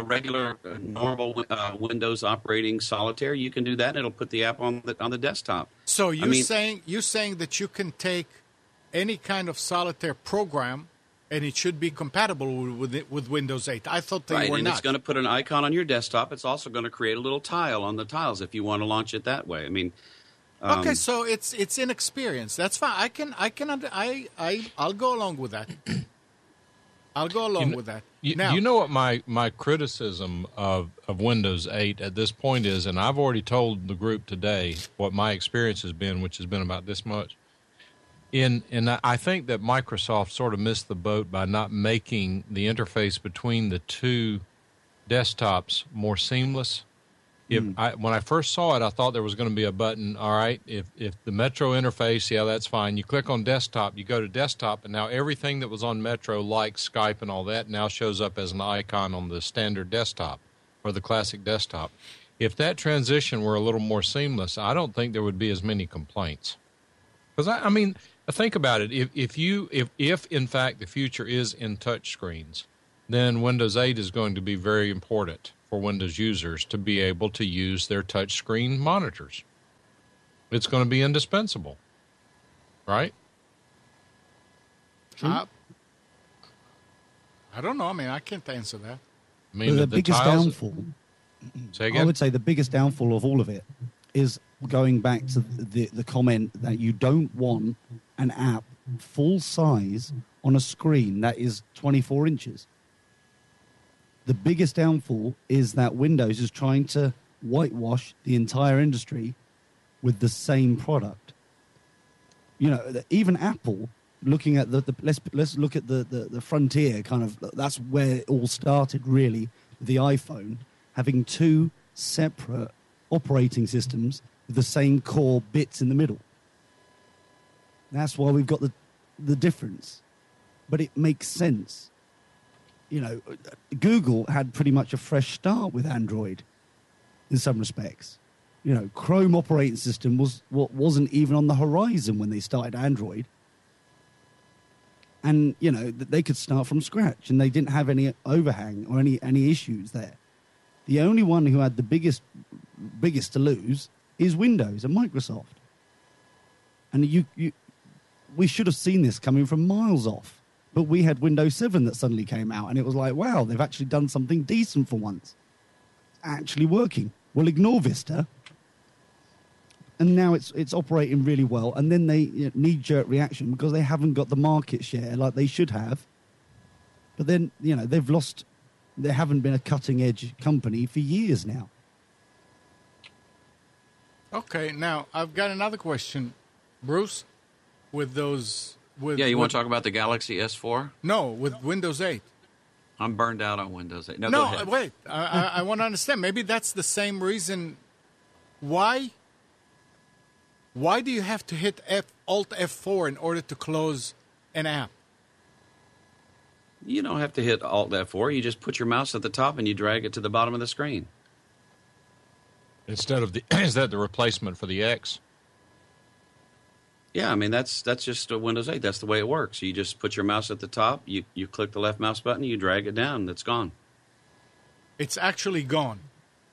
regular, normal Windows operating Solitaire, you can do that, and it'll put the app on the desktop. So you're saying that you can take any kind of Solitaire program, and it should be compatible with Windows 8. I thought they were and not. It's going to put an icon on your desktop. It's also going to create a little tile on the tiles if you want to launch it that way. Okay, so it's inexperience. That's fine. I'll go along with that. I'll go along with that. You know what my criticism of Windows 8 at this point is, and I've already told the group today what my experience has been, which has been about this much. And I think that Microsoft sort of missed the boat by not making the interface between the two desktops more seamless. When I first saw it, I thought there was going to be a button. All right, if the Metro interface, yeah, that's fine. You click on desktop, you go to desktop, and now everything that was on Metro, like Skype and all that, now shows up as an icon on the standard desktop or the classic desktop. If that transition were a little more seamless, I don't think there would be as many complaints. Because think about it. If in fact the future is in touch screens, then Windows 8 is going to be very important for Windows users to be able to use their touchscreen monitors. It's going to be indispensable, right? I don't know. I can't answer that. The biggest downfall. Say again? I would say the biggest downfall of all of it is going back to the comment that you don't want an app full size on a screen that is 24 inches. The biggest downfall is that Windows is trying to whitewash the entire industry with the same product. Even Apple, looking at let's look at the frontier kind of. That's where it all started, really. The iPhone having two separate operating systems with the same core bits in the middle. That's why we've got the difference, but it makes sense. Google had pretty much a fresh start with Android in some respects. Chrome operating system wasn't even on the horizon when they started Android. And, they could start from scratch and they didn't have any overhang or any issues there. The only one who had the biggest to lose is Windows and Microsoft. And we should have seen this coming from miles off. But we had Windows 7 that suddenly came out, and it was like, wow, they've actually done something decent for once. It's actually working. Well, ignore Vista. And now it's operating really well. And then they knee-jerk reaction because they haven't got the market share like they should have. But then, they haven't been a cutting-edge company for years now. Okay, now I've got another question, Bruce. With those, you want to talk about the Galaxy S4? No, with Windows 8. I'm burned out on Windows 8. No, no, go ahead. Wait. I want to understand. Maybe that's the same reason. Why do you have to hit Alt F4 in order to close an app? You don't have to hit Alt F4. You just put your mouse at the top and you drag it to the bottom of the screen. Instead of is that the replacement for the X? Yeah, I mean, that's just a Windows 8. That's the way it works. You just put your mouse at the top, you click the left mouse button, you drag it down, and it's gone. It's actually gone.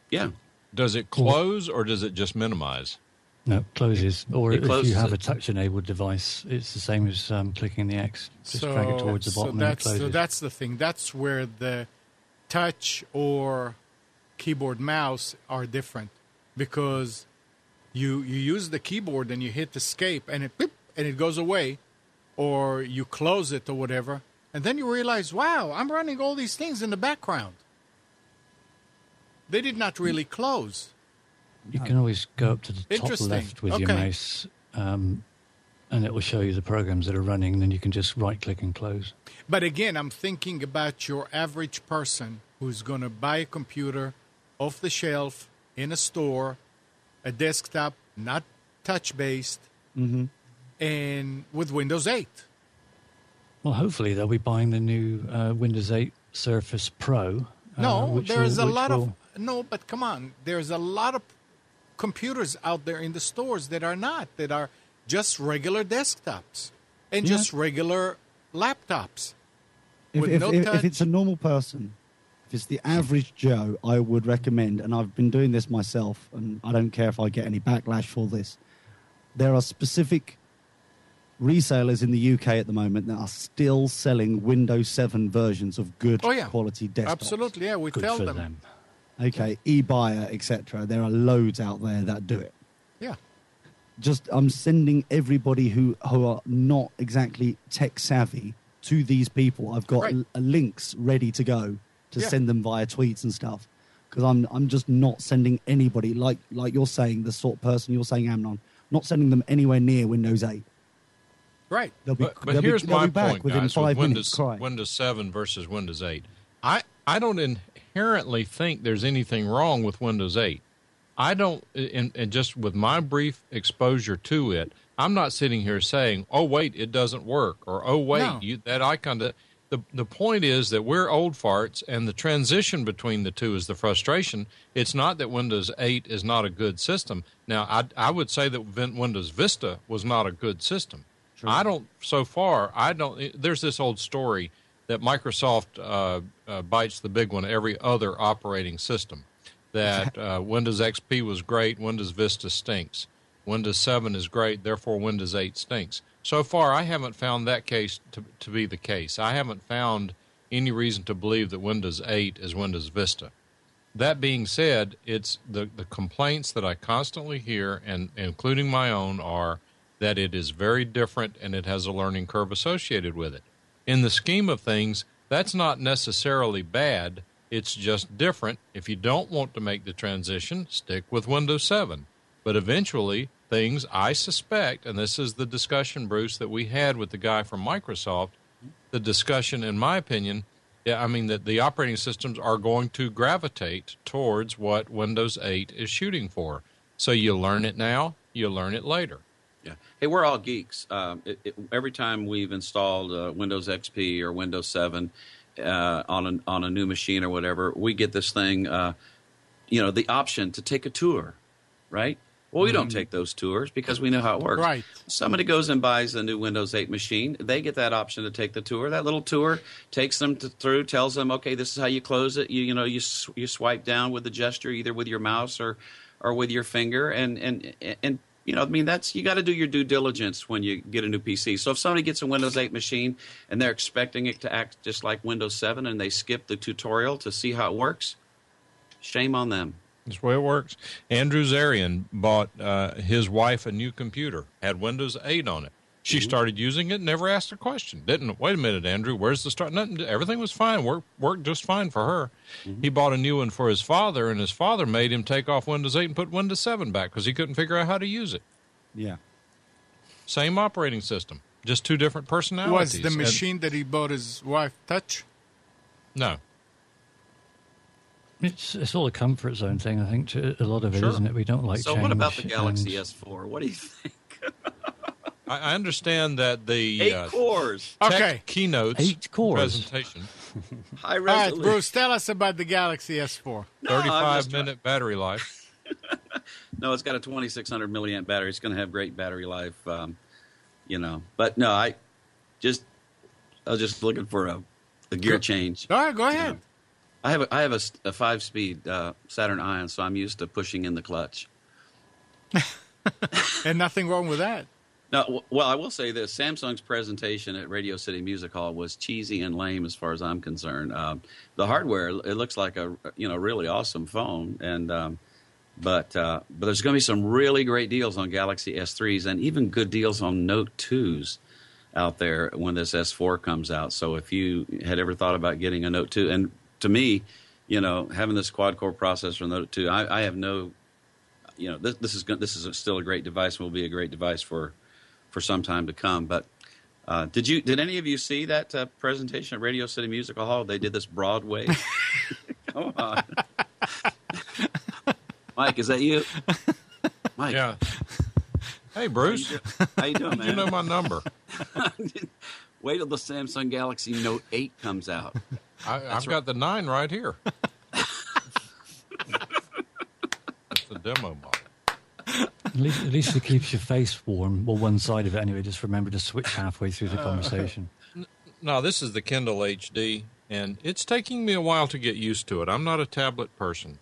Yeah. Does it close or does it just minimize? No, it closes. Or if you have it. a touch-enabled device, it's the same as clicking the X. Just drag it towards the bottom and it closes. So that's the thing. That's where the touch or keyboard mouse are different. Because you use the keyboard and you hit escape and it goes away, or you close it or whatever, and then you realize, wow, I'm running all these things in the background. They did not really close. You can always go up to the top left with your mouse, and it will show you the programs that are running, and then you can just right-click and close. But again, I'm thinking about your average person who's going to buy a computer off the shelf in a store, a desktop, not touch-based, and with Windows 8. Well, hopefully they'll be buying the new Windows 8 Surface Pro. But come on. There's a lot of computers out there in the stores that are just regular desktops and just regular laptops. If it's a normal person, if it's the average Joe, I would recommend, and I've been doing this myself, and I don't care if I get any backlash for this, there are specific resellers in the UK at the moment that are still selling Windows 7 versions of good quality desktops. Absolutely, yeah, we tell them. Okay, eBuyer, etc. There are loads out there that do it. Yeah. I'm sending everybody who are not exactly tech savvy to these people. I've got links ready to go to send them via tweets and stuff, because I'm just not sending anybody like you're saying, the sort of person you're saying, Amnon, not sending them anywhere near Windows 8. Right. But here's my point, within guys, 5 with minutes. Windows 7 versus Windows 8. I don't inherently think there's anything wrong with Windows 8. I don't, and just with my brief exposure to it, I'm not sitting here saying, oh, wait, it doesn't work, or, oh, wait, that icon. The point is that we're old farts, and the transition between the two is the frustration. It's not that Windows 8 is not a good system. Now, I would say that Windows Vista was not a good system. Sure. There's this old story that Microsoft bites the big one every other operating system, that Windows XP was great, Windows Vista stinks. Windows 7 is great, therefore Windows 8 stinks. So far, I haven't found that case to be the case. I haven't found any reason to believe that Windows 8 is Windows Vista. That being said, it's the complaints that I constantly hear, and including my own, are that it is very different and it has a learning curve associated with it. In the scheme of things, that's not necessarily bad. It's just different. If you don't want to make the transition, stick with Windows 7. But eventually, things, I suspect, and this is the discussion, Bruce, that we had with the guy from Microsoft, the discussion, in my opinion, that the operating systems are going to gravitate towards what Windows 8 is shooting for. So you learn it now, you learn it later. Yeah. Hey, we're all geeks. Every time we've installed Windows XP or Windows 7 on a new machine or whatever, we get this thing, the option to take a tour, right? Well, we don't take those tours because we know how it works. Right. Somebody goes and buys a new Windows 8 machine. They get that option to take the tour. That little tour takes them through, tells them, okay, this is how you close it. You swipe down with the gesture, either with your mouse or with your finger, and you got to do your due diligence when you get a new PC. So if somebody gets a Windows 8 machine and they're expecting it to act just like Windows 7 and they skip the tutorial to see how it works, shame on them. That's the way it works. Andrew Zarian bought his wife a new computer, had Windows 8 on it. She started using it, never asked a question. Didn't, wait a minute, Andrew, where's the start? Nothing, everything was fine, worked just fine for her. He bought a new one for his father, and his father made him take off Windows 8 and put Windows 7 back because he couldn't figure out how to use it. Yeah. Same operating system, just two different personalities. Was the machine that he bought his wife touch? No. It's all a comfort zone thing, I think, to a lot of it, isn't it? We don't like So change. what about the Galaxy S4? What do you think? I understand that the 8 cores. tech keynotes 8 cores. presentation, High All right, resolution. Bruce, tell us about the Galaxy S4. 35-minute battery life. No, it's got a 2,600 milliamp battery. It's going to have great battery life, But no, I was just looking for a gear change. All right, go ahead. I have a 5-speed Saturn Ion, so I'm used to pushing in the clutch. And nothing wrong with that. No, well, I will say this: Samsung's presentation at Radio City Music Hall was cheesy and lame, as far as I'm concerned. The hardware, it looks like a really awesome phone, and but there's going to be some really great deals on Galaxy S3s and even good deals on Note 2s out there when this S4 comes out. So if you had ever thought about getting a Note 2, and to me, having this quad-core processor on Note 2, I have no, this is still a great device and will be a great device for some time to come. But did any of you see that presentation at Radio City Music Hall? They did this Broadway. Come on. Mike, is that you? Mike. Yeah. Hey, Bruce. How you doing, man? You know my number. Wait till the Samsung Galaxy Note 8 comes out. I've got the 9 right here. That's the demo model. At least it keeps your face warm. Well, one side of it anyway. Just remember to switch halfway through the conversation. No, this is the Kindle HD, and it's taking me a while to get used to it. I'm not a tablet person.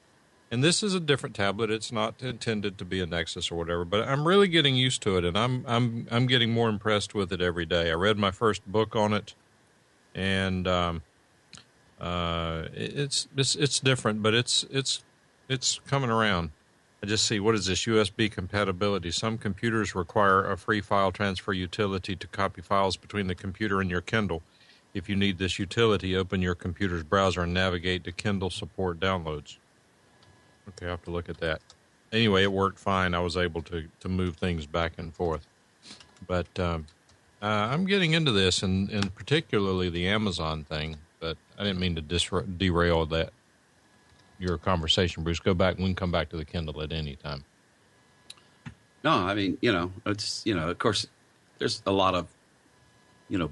And this is a different tablet. It's not intended to be a Nexus or whatever, but I'm really getting used to it, and I'm getting more impressed with it every day. I read my first book on it, and it's different, but it's coming around. I just see, what is this, USB compatibility? Some computers require a free file transfer utility to copy files between the computer and your Kindle. If you need this utility, open your computer's browser and navigate to Kindle support downloads. Okay, I have to look at that. Anyway, it worked fine. I was able to move things back and forth. But I'm getting into this, and particularly the Amazon thing, but I didn't mean to derail that. Your conversation, Bruce. Go back. We can come back to the Kindle at any time. No, I mean, it's, of course, there's a lot of,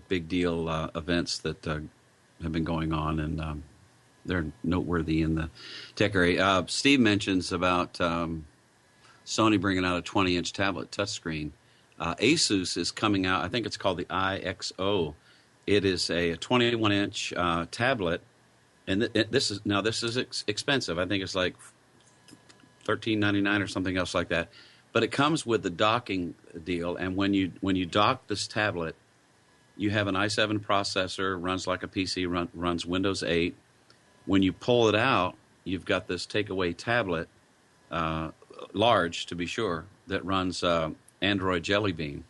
big deal events that have been going on, and they're noteworthy in the tech area. Steve mentions about Sony bringing out a 20-inch tablet touchscreen. Asus is coming out. I think it's called the IXO. It is a 21-inch tablet. And this is expensive. I think it's like $13.99 or something else like that. But it comes with the docking deal. And when you dock this tablet, you have an i7 processor, runs like a PC, runs Windows 8. When you pull it out, you've got this takeaway tablet, large to be sure, that runs Android Jelly Bean.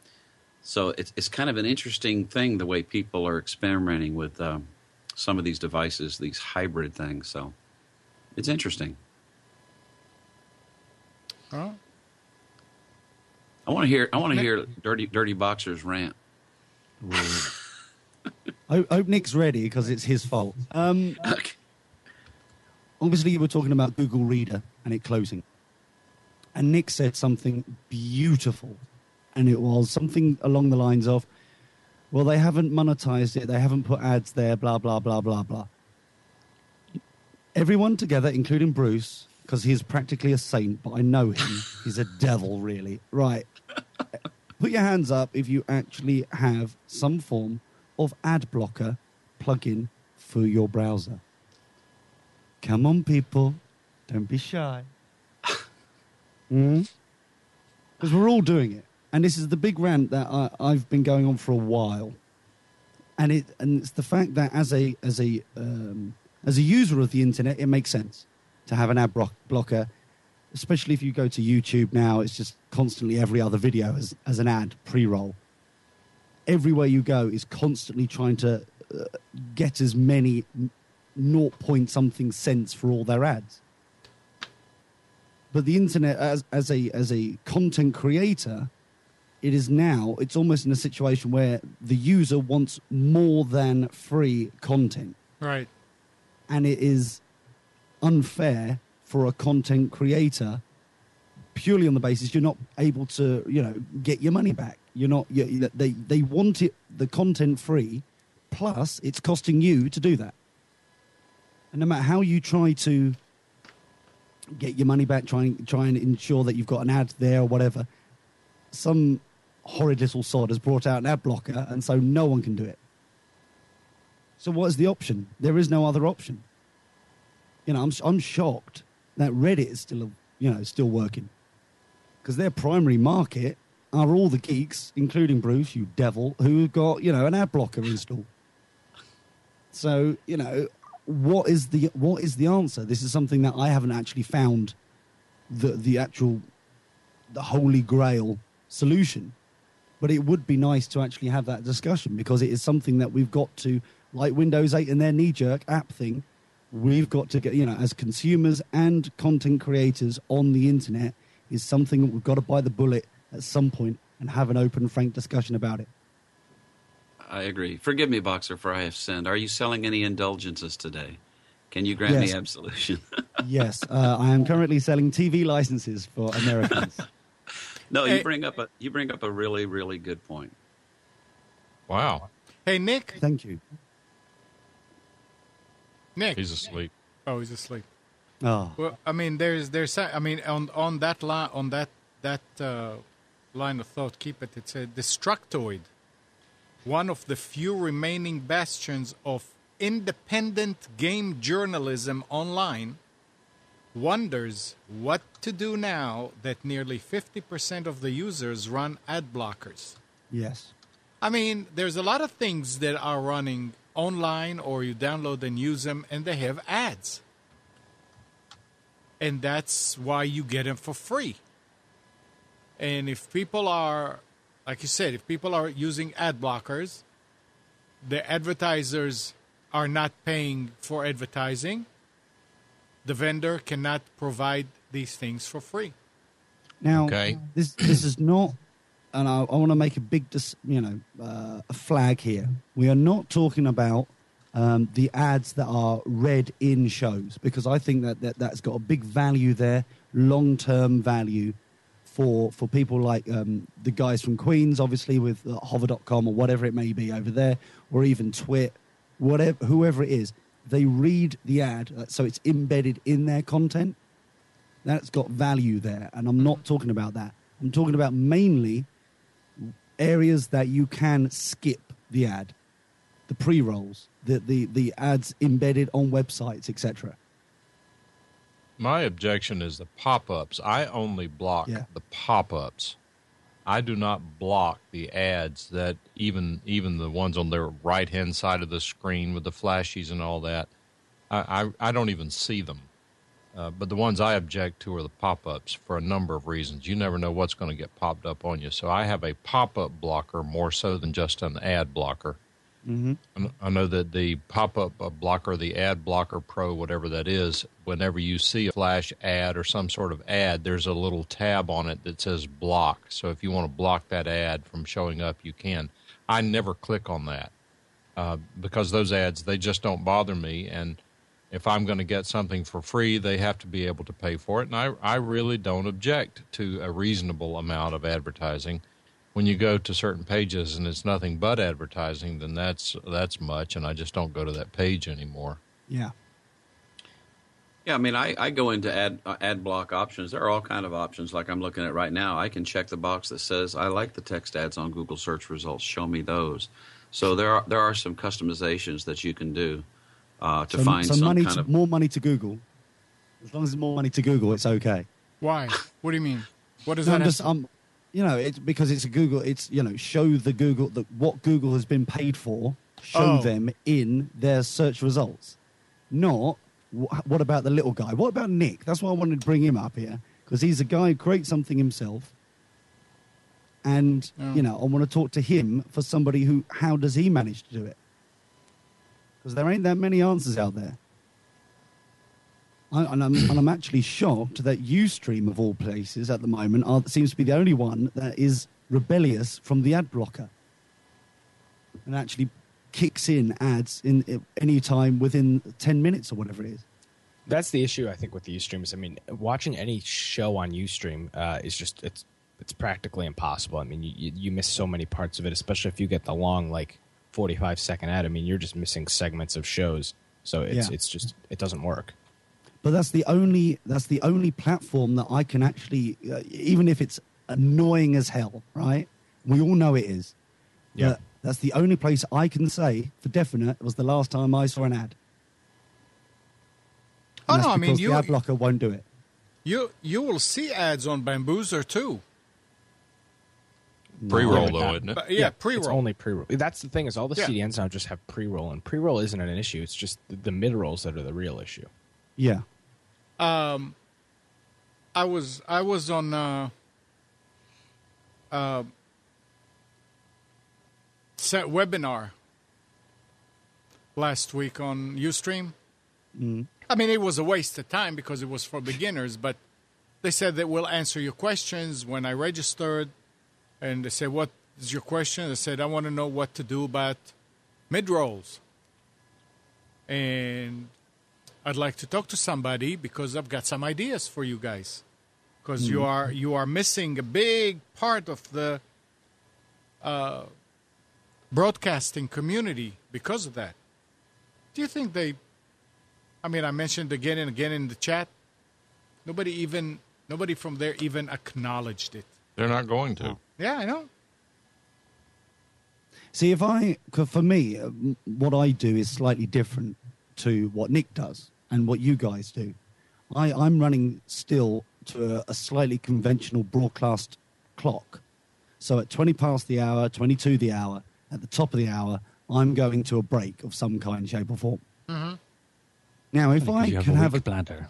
So it's kind of an interesting thing the way people are experimenting with some of these devices, these hybrid things. So it's interesting. Huh? I want to hear Dirty Boxer's rant. I hope Nick's ready because it's his fault. Obviously, you were talking about Google Reader and it closing. And Nick said something beautiful. And it was something along the lines of, well, they haven't monetized it. They haven't put ads there, blah, blah, blah, blah, blah. Everyone together, including Bruce, because he's practically a saint, but I know him. He's a devil, really. Right. Put your hands up if you actually have some form of ad blocker plugin for your browser. Come on, people. Don't be shy. Because we're all doing it. And this is the big rant that I've been going on for a while, and it's the fact that as a user of the internet, it makes sense to have an ad blocker, especially if you go to YouTube now. It's just constantly every other video as an ad pre-roll. everywhere you go is constantly trying to get as many 0 point something cents for all their ads. But the internet, as a content creator, it's almost in a situation where the user wants more than free content. Right. And it is unfair for a content creator purely on the basis you're not able to, get your money back. They want the content free, plus it's costing you to do that. And no matter how you try to get your money back, try and ensure that you've got an ad there or whatever, some horrid little sod has brought out an ad blocker, and so no one can do it. So what is the option? There is no other option. I'm shocked that Reddit is still working, because their primary market are all the geeks, including Bruce, you devil, who've got an ad blocker installed. So what is the answer? This is something that I haven't actually found the holy grail solution, but it would be nice to actually have that discussion, because it is something that we've got to, like Windows 8 and their knee-jerk app thing, we've got to get, as consumers and content creators on the internet, is something that we've got to bite the bullet at some point and have an open, frank discussion about it. I agree. Forgive me, Boxer, for I have sinned. Are you selling any indulgences today? Can you grant me absolution? Yes, I am currently selling TV licenses for Americans. No, you bring up a really, really good point. Wow. Hey, Nick. Thank you. Nick. He's asleep. Oh, he's asleep. Oh. Well, I mean, on that line of thought, keep it. It's a Destructoid, one of the few remaining bastions of independent game journalism online, wonders what to do now that nearly 50% of the users run ad blockers. Yes. I mean, there's a lot of things that are running online, or you download and use them, and they have ads. And that's why you get them for free. And if people are, like you said, if people are using ad blockers, the advertisers are not paying for advertising, the vendor cannot provide these things for free. Now, this is not, and I want to make a big, a flag here. We are not talking about the ads that are read in shows, because I think that's got a big value there, long-term value for people like the guys from Queens, obviously, with hover.com or whatever it may be over there, or even Twit, whoever it is. They read the ad, so it's embedded in their content. That's got value there, and I'm not talking about that. I'm talking about mainly areas that you can skip the ad, the pre-rolls, the ads embedded on websites, etc. My objection is the pop-ups. I only block the pop-ups. I do not block the ads that even the ones on the right-hand side of the screen with the flashies and all that. I don't even see them. But the ones I object to are the pop-ups for a number of reasons. You never know what's going to get popped up on you. So I have a pop-up blocker more so than just an ad blocker. Mm-hmm. I know that the pop-up blocker, the ad blocker pro, whatever that is, whenever you see a flash ad or some sort of ad, there's a little tab on it that says block. So if you want to block that ad from showing up, you can. I never click on that because those ads, they just don't bother me. And if I'm going to get something for free, they have to be able to pay for it. And I really don't object to a reasonable amount of advertising. When you go to certain pages and it's nothing but advertising, then that's much, and I just don't go to that page anymore. Yeah. Yeah, I mean, I go into ad block options. There are all kind of options like I'm looking at right now. I can check the box that says, I like the text ads on Google search results. Show me those. So there are some customizations that you can do to find some kind of... More money to Google. As long as there's more money to Google, it's okay. Why? What do you mean? What does that it's because it's a Google. It's show the Google what Google has been paid for. Show them in their search results. Not what about the little guy? What about Nick? That's why I wanted to bring him up here, because he's a guy who creates something himself. And, I want to talk to him for somebody who, how does he manage to do it? Because there ain't that many answers out there. I'm actually shocked that Ustream, of all places at the moment, seems to be the only one that is rebellious from the ad blocker and actually kicks in ads in any time within 10 minutes or whatever it is. That's the issue, I think, with the Ustream. I mean, watching any show on Ustream is just it's practically impossible. I mean, you miss so many parts of it, especially if you get the long 45-second ad. I mean, you're just missing segments of shows, so it's just it doesn't work. But that's the only platform that I can actually, even if it's annoying as hell, right? We all know it is. Yeah. That's the only place I can say for definite was the last time I saw an ad. And I mean, the ad blocker won't do it. You will see ads on Bamboozer too. Pre-roll, though, isn't it? Yeah, pre-roll. It's only pre-roll. That's the thing is all the CDNs now just have pre-roll, and pre-roll isn't an issue. It's just the mid-rolls that are the real issue. Yeah. I was on set webinar last week on Ustream. Mm. I mean, it was a waste of time because it was for beginners, but they said that we'll answer your questions when I registered. And they said, what is your question? I said, I want to know what to do about mid-rolls. And I'd like to talk to somebody because I've got some ideas for you guys. Because you are missing a big part of the broadcasting community because of that. Do you think I mentioned again and again in the chat, nobody from there even acknowledged it. They're not going to. Yeah, I know. See, for me, what I do is slightly different to what Nick does and what you guys do. I'm running still to a slightly conventional broadcast clock. So at 20 past the hour, 22 the hour, at the top of the hour, I'm going to a break of some kind, shape or form. Mm-hmm. Now, if I can have a bladder.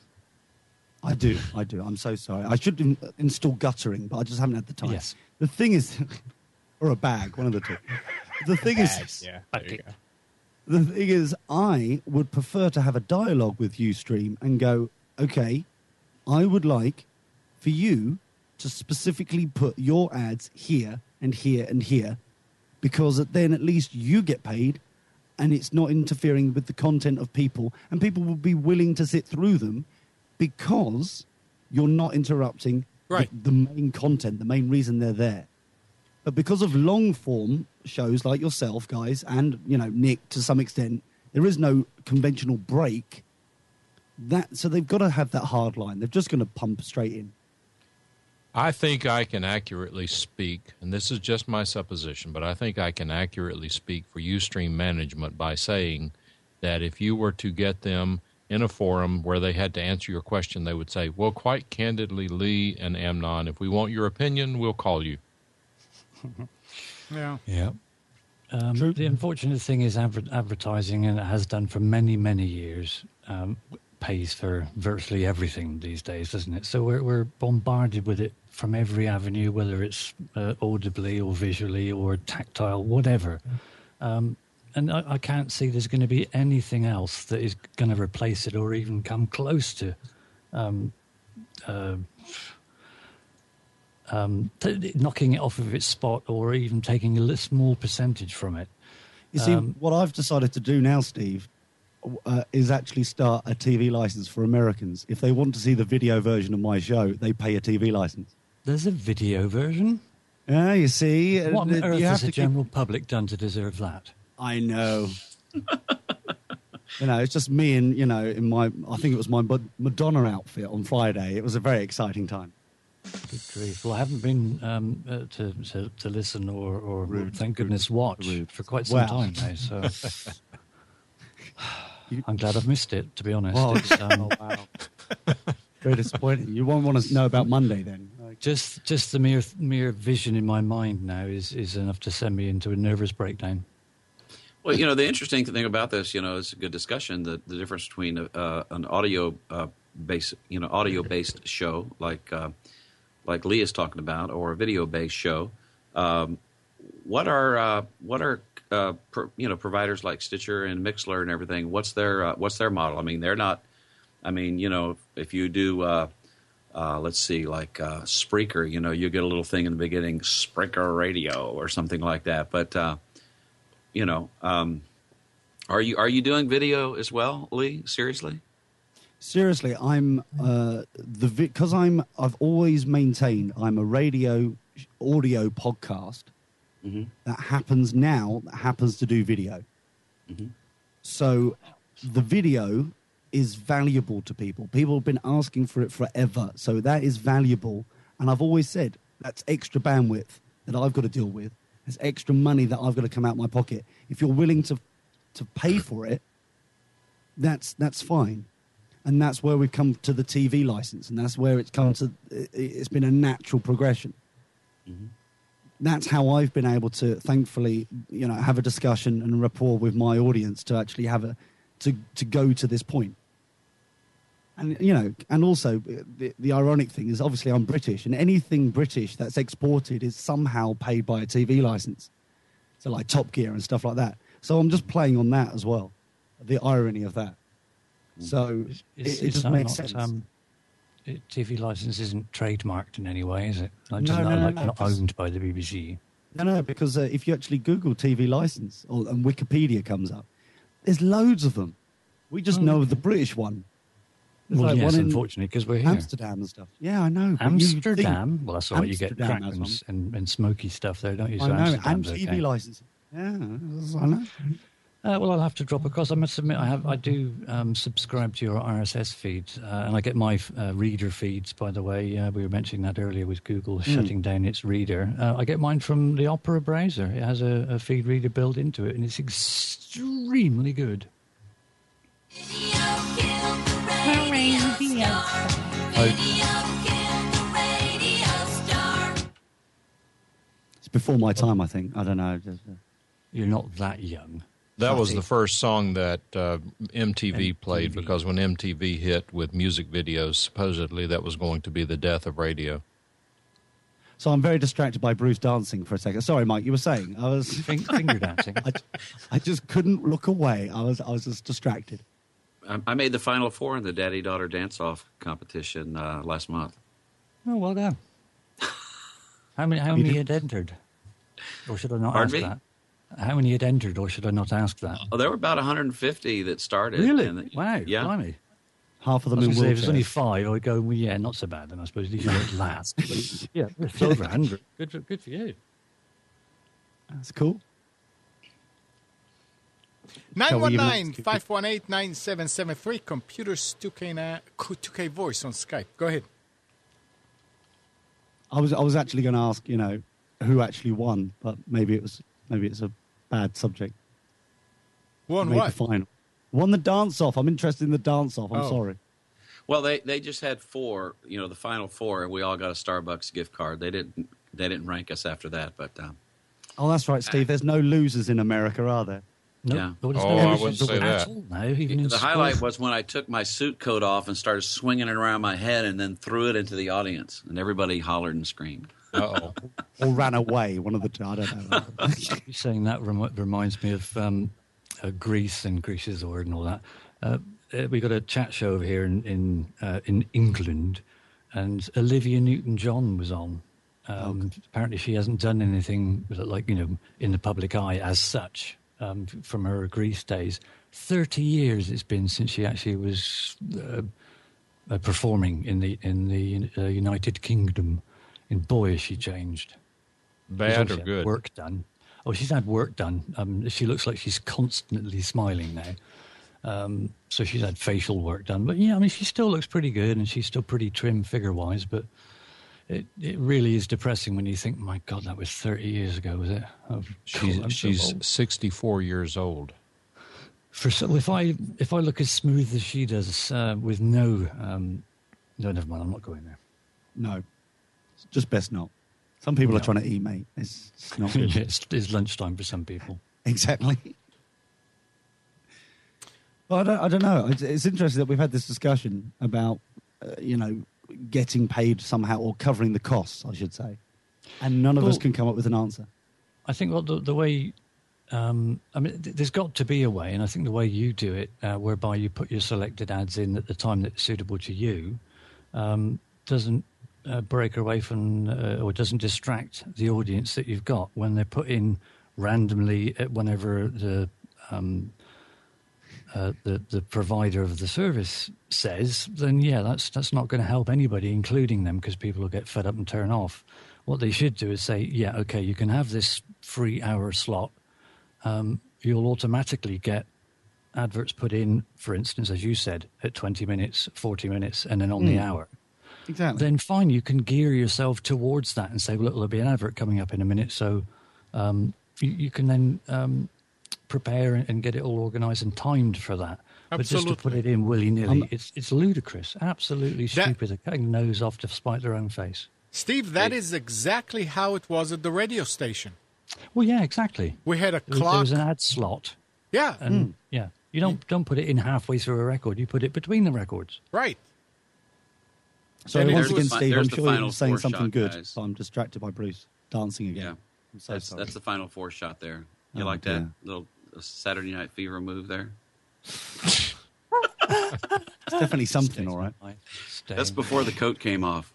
I do. I'm so sorry. I should install guttering, but I just haven't had the time. Yes. The thing is, or a bag, one of the two. The thing is, Yeah, there you go. the thing is, I would prefer to have a dialogue with Ustream and go, okay, I would like for you to specifically put your ads here and here and here, because then at least you get paid and it's not interfering with the content of people, and people will be willing to sit through them because you're not interrupting the main content, the main reason they're there. But because of long-form shows like yourself, guys, and, Nick, to some extent, there is no conventional break. So they've got to have that hard line. They're just going to pump straight in. I think I can accurately speak, and this is just my supposition, but I think I can accurately speak for Ustream management by saying that if you were to get them in a forum where they had to answer your question, they would say, well, quite candidly, Lee and Amnon, if we want your opinion, we'll call you. Yeah. Yeah. The unfortunate thing is advertising, and it has done for many, many years, pays for virtually everything these days, doesn't it? So we're bombarded with it from every avenue, whether it's audibly or visually or tactile, whatever. And I can't see there's going to be anything else that is going to replace it or even come close to knocking it off of its spot or even taking a small percentage from it. You see, what I've decided to do now, Steve, is actually start a TV license for Americans. If they want to see the video version of my show, they pay a TV license. There's a video version? Yeah, you see. What on earth has the general public done to deserve that? I know. It's just me and, in my, I think it was my Madonna outfit on Friday. It was a very exciting time. Good grief. Well, I haven't been to listen or thank goodness, watch for quite some time now. So I'm glad I've missed it, to be honest. Wow. Wow. Very disappointing. You won't want to know about Monday then. Just the mere vision in my mind now is enough to send me into a nervous breakdown. Well, the interesting thing about this, it's a good discussion. The difference between an audio based show like Lee is talking about, or a video based show, What are providers like Stitcher and Mixlr and everything? What's their model? I mean, they're not. I mean, if you do, let's see, like Spreaker, you get a little thing in the beginning, Spreaker Radio or something like that. But are you doing video as well, Lee? Seriously? Seriously, I'm because I've always maintained I'm a radio audio podcast that happens to do video. So the video is valuable to people. People have been asking for it forever, so that is valuable. And I've always said that's extra bandwidth that I've got to deal with. It's extra money that I've got to come out of my pocket. If you're willing to pay for it, that's fine. And that's where we've come to the TV license, and that's where it's come to. It's been a natural progression. That's how I've been able to, thankfully, have a discussion and a rapport with my audience to actually have to go to this point. And and also the ironic thing is, obviously, I'm British, and anything British that's exported is somehow paid by a TV license. So like Top Gear and stuff like that. So I'm just playing on that as well. The irony of that. So it just makes sense. TV license isn't trademarked in any way, is it? Like, No, not owned by the BBC. No, because if you actually Google TV license and Wikipedia comes up, there's loads of them. We just know the British one. There's Well, like yes, one in unfortunately, because we're here. Amsterdam and stuff. Yeah, I know. but Amsterdam? Well, that's all right. You get Amsterdam crack has and smoky stuff there, don't you? I So know. And Amsterdam's TV okay. license. Yeah, I know. Well, I'll have to drop across. I must admit, I do subscribe to your RSS feed, and I get my reader feeds. By the way, we were mentioning that earlier with Google shutting down its reader. I get mine from the Opera browser. It has a feed reader built into it, and it's extremely good. It's before my time, I think. I don't know. You're not that young. That was the first song that MTV played, because when MTV hit with music videos, supposedly that was going to be the death of radio. So I'm very distracted by Bruce dancing for a second. Sorry, Mike, you were saying. I was finger dancing. I just couldn't look away. I was just distracted. I made the Final Four in the Daddy-Daughter Dance-Off competition last month. Oh, well done. How many had entered? Or should I not ask that? How many had entered, or should I not ask that? Oh, there were about 150 that started. Really? Wow. Yeah. Blimey. Half of them in wheelchairs. If there's only 5, I would go, well, yeah, not so bad then, I suppose. At least you went last. But, yeah, it's over 100. Good for you. That's cool. 919-518-9773, Computers 2K Voice on Skype. Go ahead. I was actually going to ask, who actually won, but maybe it's a bad subject. Won what? The final. Won the dance-off. I'm interested in the dance-off. I'm sorry. Well, they just had 4, the Final Four, and we all got a Starbucks gift card. They didn't rank us after that, but. Oh, that's right, Steve. There's no losers in America, are there? No. Yeah. I wouldn't say that. The highlight was when I took my suit coat off and started swinging it around my head, and then threw it into the audience, and everybody hollered and screamed. Uh-oh. Or ran away. One of the two. I don't know. Saying that reminds me of Greece and Greece's Lord and all that. We got a chat show over here in England, and Olivia Newton-John was on. Apparently, she hasn't done anything in the public eye as such from her Greece days. 30 years it's been since she actually was performing in the United Kingdom. And boy, has she changed. Bad or good? Work done. Oh, she's had work done. She looks like she's constantly smiling now. So she's had facial work done. But, yeah, I mean, she still looks pretty good, and she's still pretty trim figure-wise. But it really is depressing when you think, my God, that was 30 years ago, was it? Oh, she's 64 years old. If I look as smooth as she does with no, never mind, I'm not going there. No. Just best not. Some people are trying to eat, mate. It's not good. It's lunchtime for some people. Exactly. Well, I don't know. It's interesting that we've had this discussion about, getting paid somehow, or covering the costs, I should say. And none of us can come up with an answer. I think the way, there's got to be a way, and I think the way you do it, whereby you put your selected ads in at the time that's suitable to you, doesn't break away from or doesn't distract the audience that you've got when they're put in randomly whenever the provider of the service says. Then that's not going to help anybody, including them, because people will get fed up and turn off. What they should do is say, yeah, okay, you can have this free hour slot. You'll automatically get adverts put in, for instance, as you said, at 20 minutes, 40 minutes, and then on the hour. Exactly. Then fine, you can gear yourself towards that and say, well, look, there'll be an advert coming up in a minute. So you can then prepare and get it all organised and timed for that. Absolutely. But just to put it in willy-nilly, it's ludicrous, absolutely stupid. They're cutting nose off to spite their own face. Steve, that is exactly how it was at the radio station. Well, yeah, exactly. We had a clock. There was an ad slot. Yeah. And you don't put it in halfway through a record. You put it between the records. Right. So And once it again, was- Steve, there's I'm the sure final you're saying four something shot, good. guys. So I'm distracted by Bruce dancing again. Yeah. I'm so sorry. That's the final 4 shot there. You Oh, like dear. that little Saturday Night Fever move there? It's definitely something, all right. That's before the coat came off.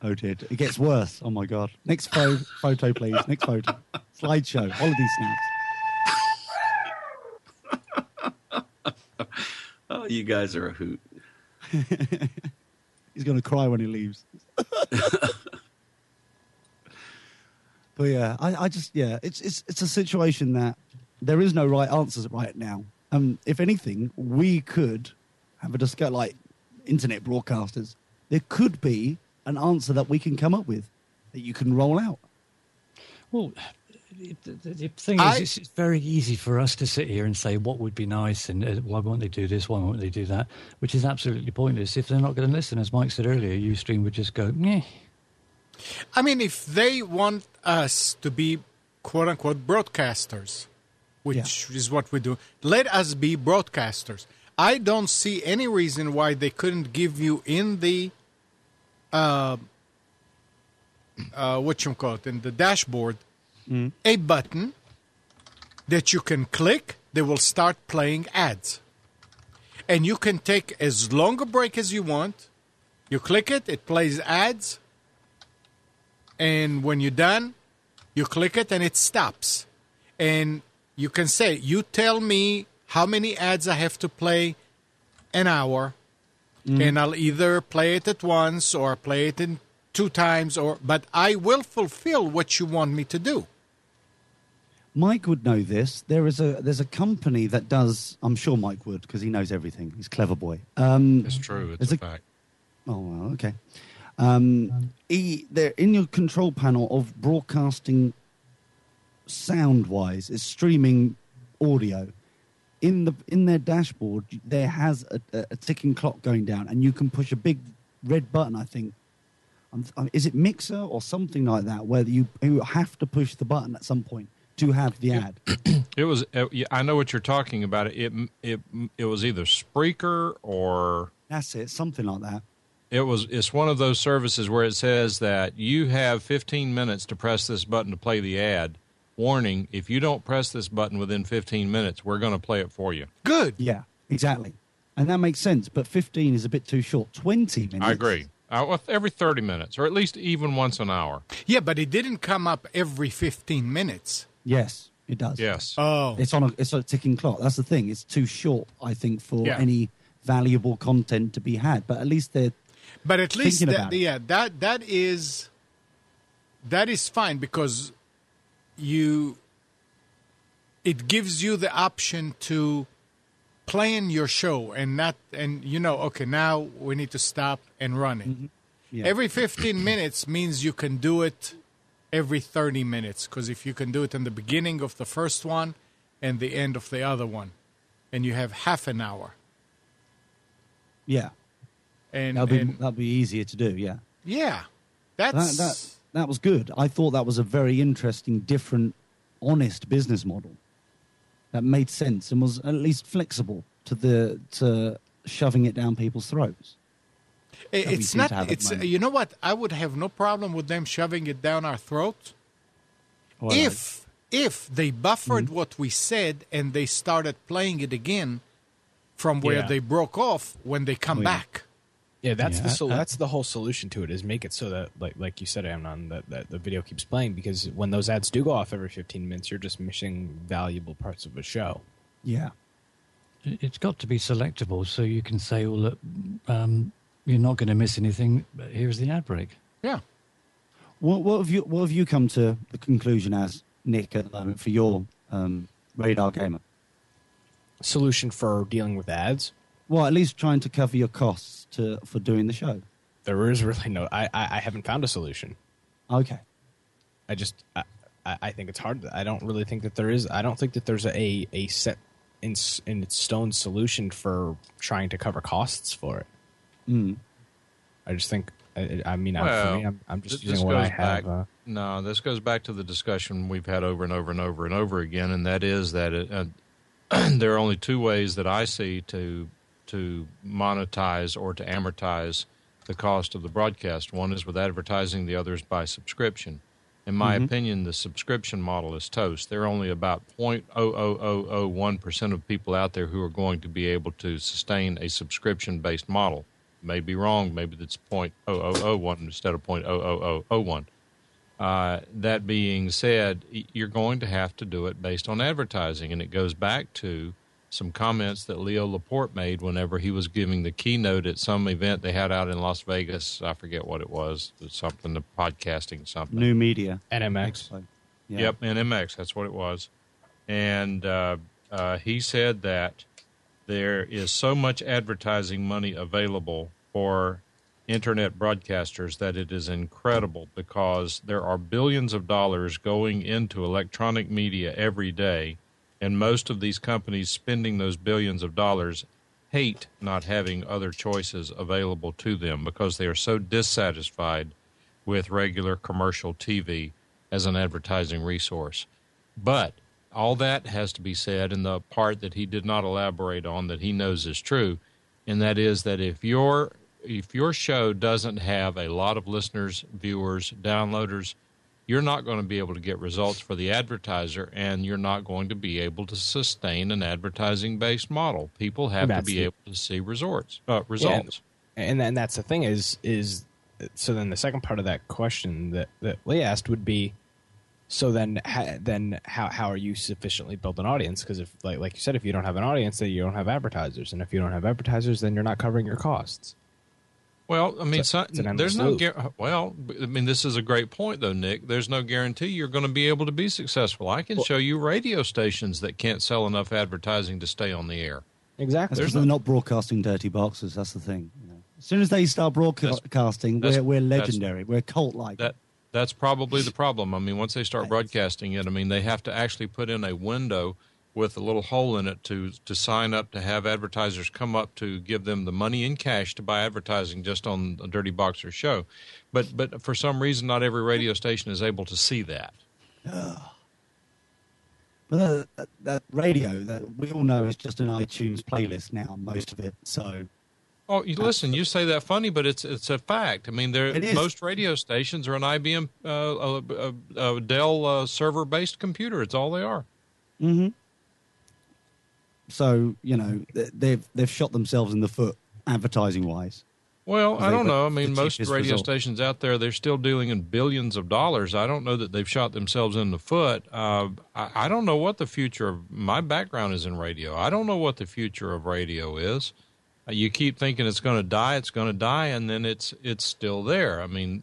Oh dear, it gets worse. Oh my god. Next photo, please. Next photo. Slideshow. Holiday snaps. Oh, you guys are a hoot. He's going to cry when he leaves. But yeah, I just it's a situation that there is no right answers right now. If anything, we could have a discussion like internet broadcasters. There could be an answer that we can come up with that you can roll out. Well, the thing is, it's very easy for us to sit here and say what would be nice and why won't they do this, why won't they do that, which is absolutely pointless. If they're not going to listen, as Mike said earlier, Ustream would just go, meh. I mean, if they want us to be quote-unquote broadcasters, which is what we do, let us be broadcasters. I don't see any reason why they couldn't give you in the in the dashboard, a button that you can click that will start playing ads. And you can take as long a break as you want. You click it, it plays ads. And when you're done, you click it and it stops. And you can say, you tell me how many ads I have to play an hour. And I'll either play it at once or play it in 2 times, but I will fulfill what you want me to do. Mike would know this. There's a company that does. I'm sure Mike would because he knows everything. He's a clever boy. It's true. It's a fact. Oh well, okay. They're in your control panel of broadcasting sound-wise. It's streaming audio. In their dashboard, there has a ticking clock going down, and you can push a big red button. I think, is it Mixer or something like that, where you have to push the button at some point to have the ad. It was. I know what you're talking about. It was either Spreaker or that's it, something like that. It's one of those services where it says that you have 15 minutes to press this button to play the ad. Warning, if you don't press this button within 15 minutes, we're going to play it for you. Good. Yeah, exactly. And that makes sense, but 15 is a bit too short. 20 minutes. I agree. Every 30 minutes, or at least even once an hour. Yeah, but it didn't come up every 15 minutes. Yes, it does. Yes. Oh. It's on a ticking clock. That's the thing. It's too short, I think, for any valuable content to be had. But at least they're But at least about it. yeah, that is fine because it gives you the option to plan your show and okay, now we need to stop and run it. Mm-hmm. Yeah. Every 15 minutes means you can do it every 30 minutes because if you can do it in the beginning of the first one and the end of the other one, and you have half an hour. Yeah. And that'll be easier to do, yeah. Yeah. That was good. I thought that was a very interesting, different, honest business model that made sense and was at least flexible to shoving it down people's throats. It's not. It's you know what? I would have no problem with them shoving it down our throats if they buffered what we said and they started playing it again from where they broke off when they come back. Yeah, that's that's the whole solution to it, is make it so that, like you said, Amnon, that the video keeps playing, because when those ads do go off every 15 minutes, you're just missing valuable parts of a show. Yeah. It's got to be selectable, so you can say, well, look, you're not going to miss anything, but here's the ad break. Yeah. What have you come to the conclusion as, Nick, at the moment for your Radar Gamer? Solution for dealing with ads? Well, at least trying to cover your costs for doing the show. There is really no... I haven't found a solution. Okay. I think it's hard. I don't really think that there is... I don't think that there's a set in its stone solution for trying to cover costs for it. Mm. I just think... I mean, for me, I'm just using what I have. No, this goes back to the discussion we've had over and over and over and over again, and that is that there are only two ways that I see to monetize or to amortize the cost of the broadcast. One is with advertising, the other is by subscription. In my opinion, the subscription model is toast. There are only about 0.00001% of people out there who are going to be able to sustain a subscription-based model. May be wrong. Maybe it's 0.0001 instead of 0.00001. That being said, you're going to have to do it based on advertising, and it goes back to some comments that Leo Laporte made whenever he was giving the keynote at some event they had out in Las Vegas. I forget what it was. Something, the podcasting something. New Media. NMX. Yeah. Yep, NMX. That's what it was. And he said that there is so much advertising money available for internet broadcasters that it is incredible, because there are billions of dollars going into electronic media every day, and most of these companies spending those billions of dollars hate not having other choices available to them because they are so dissatisfied with regular commercial TV as an advertising resource. But all that has to be said, and the part that he did not elaborate on that he knows is true, and that is that if your show doesn't have a lot of listeners, viewers, downloaders, you're not going to be able to get results for the advertiser, and you're not going to be able to sustain an advertising-based model. People have to be able to see results. Yeah, and that's the thing is so then the second part of that question that Lee asked would be, so then how are you sufficiently build an audience? Because if like you said, if you don't have an audience, then you don't have advertisers, and if you don't have advertisers, then you're not covering your costs. Well, I mean, there's no loop. this is a great point, though, Nick. There's no guarantee you're going to be able to be successful. I can show you radio stations that can't sell enough advertising to stay on the air. Exactly. Because they're not broadcasting dirty boxes. That's the thing. You know. As soon as they start broadcasting, we're legendary. We're cult-like. That's probably the problem. I mean, once they start broadcasting it, I mean, they have to actually put in a window with a little hole in it to sign up to have advertisers come up to give them the money in cash to buy advertising just on a Dirty Boxer show. But for some reason, not every radio station is able to see that. But that radio, that we all know, is just an iTunes playlist now, most of it. So, listen, you say that funny, but it's a fact. I mean, most radio stations are an IBM, Dell server-based computer. It's all they are. Mm-hmm. So, you know, they've shot themselves in the foot advertising-wise. Well, I don't know. I mean, most radio stations out there, they're still dealing in billions of dollars. I don't know that they've shot themselves in the foot. I don't know what the future of my background is in radio. I don't know what the future of radio is. You keep thinking it's going to die, and then it's still there. I mean,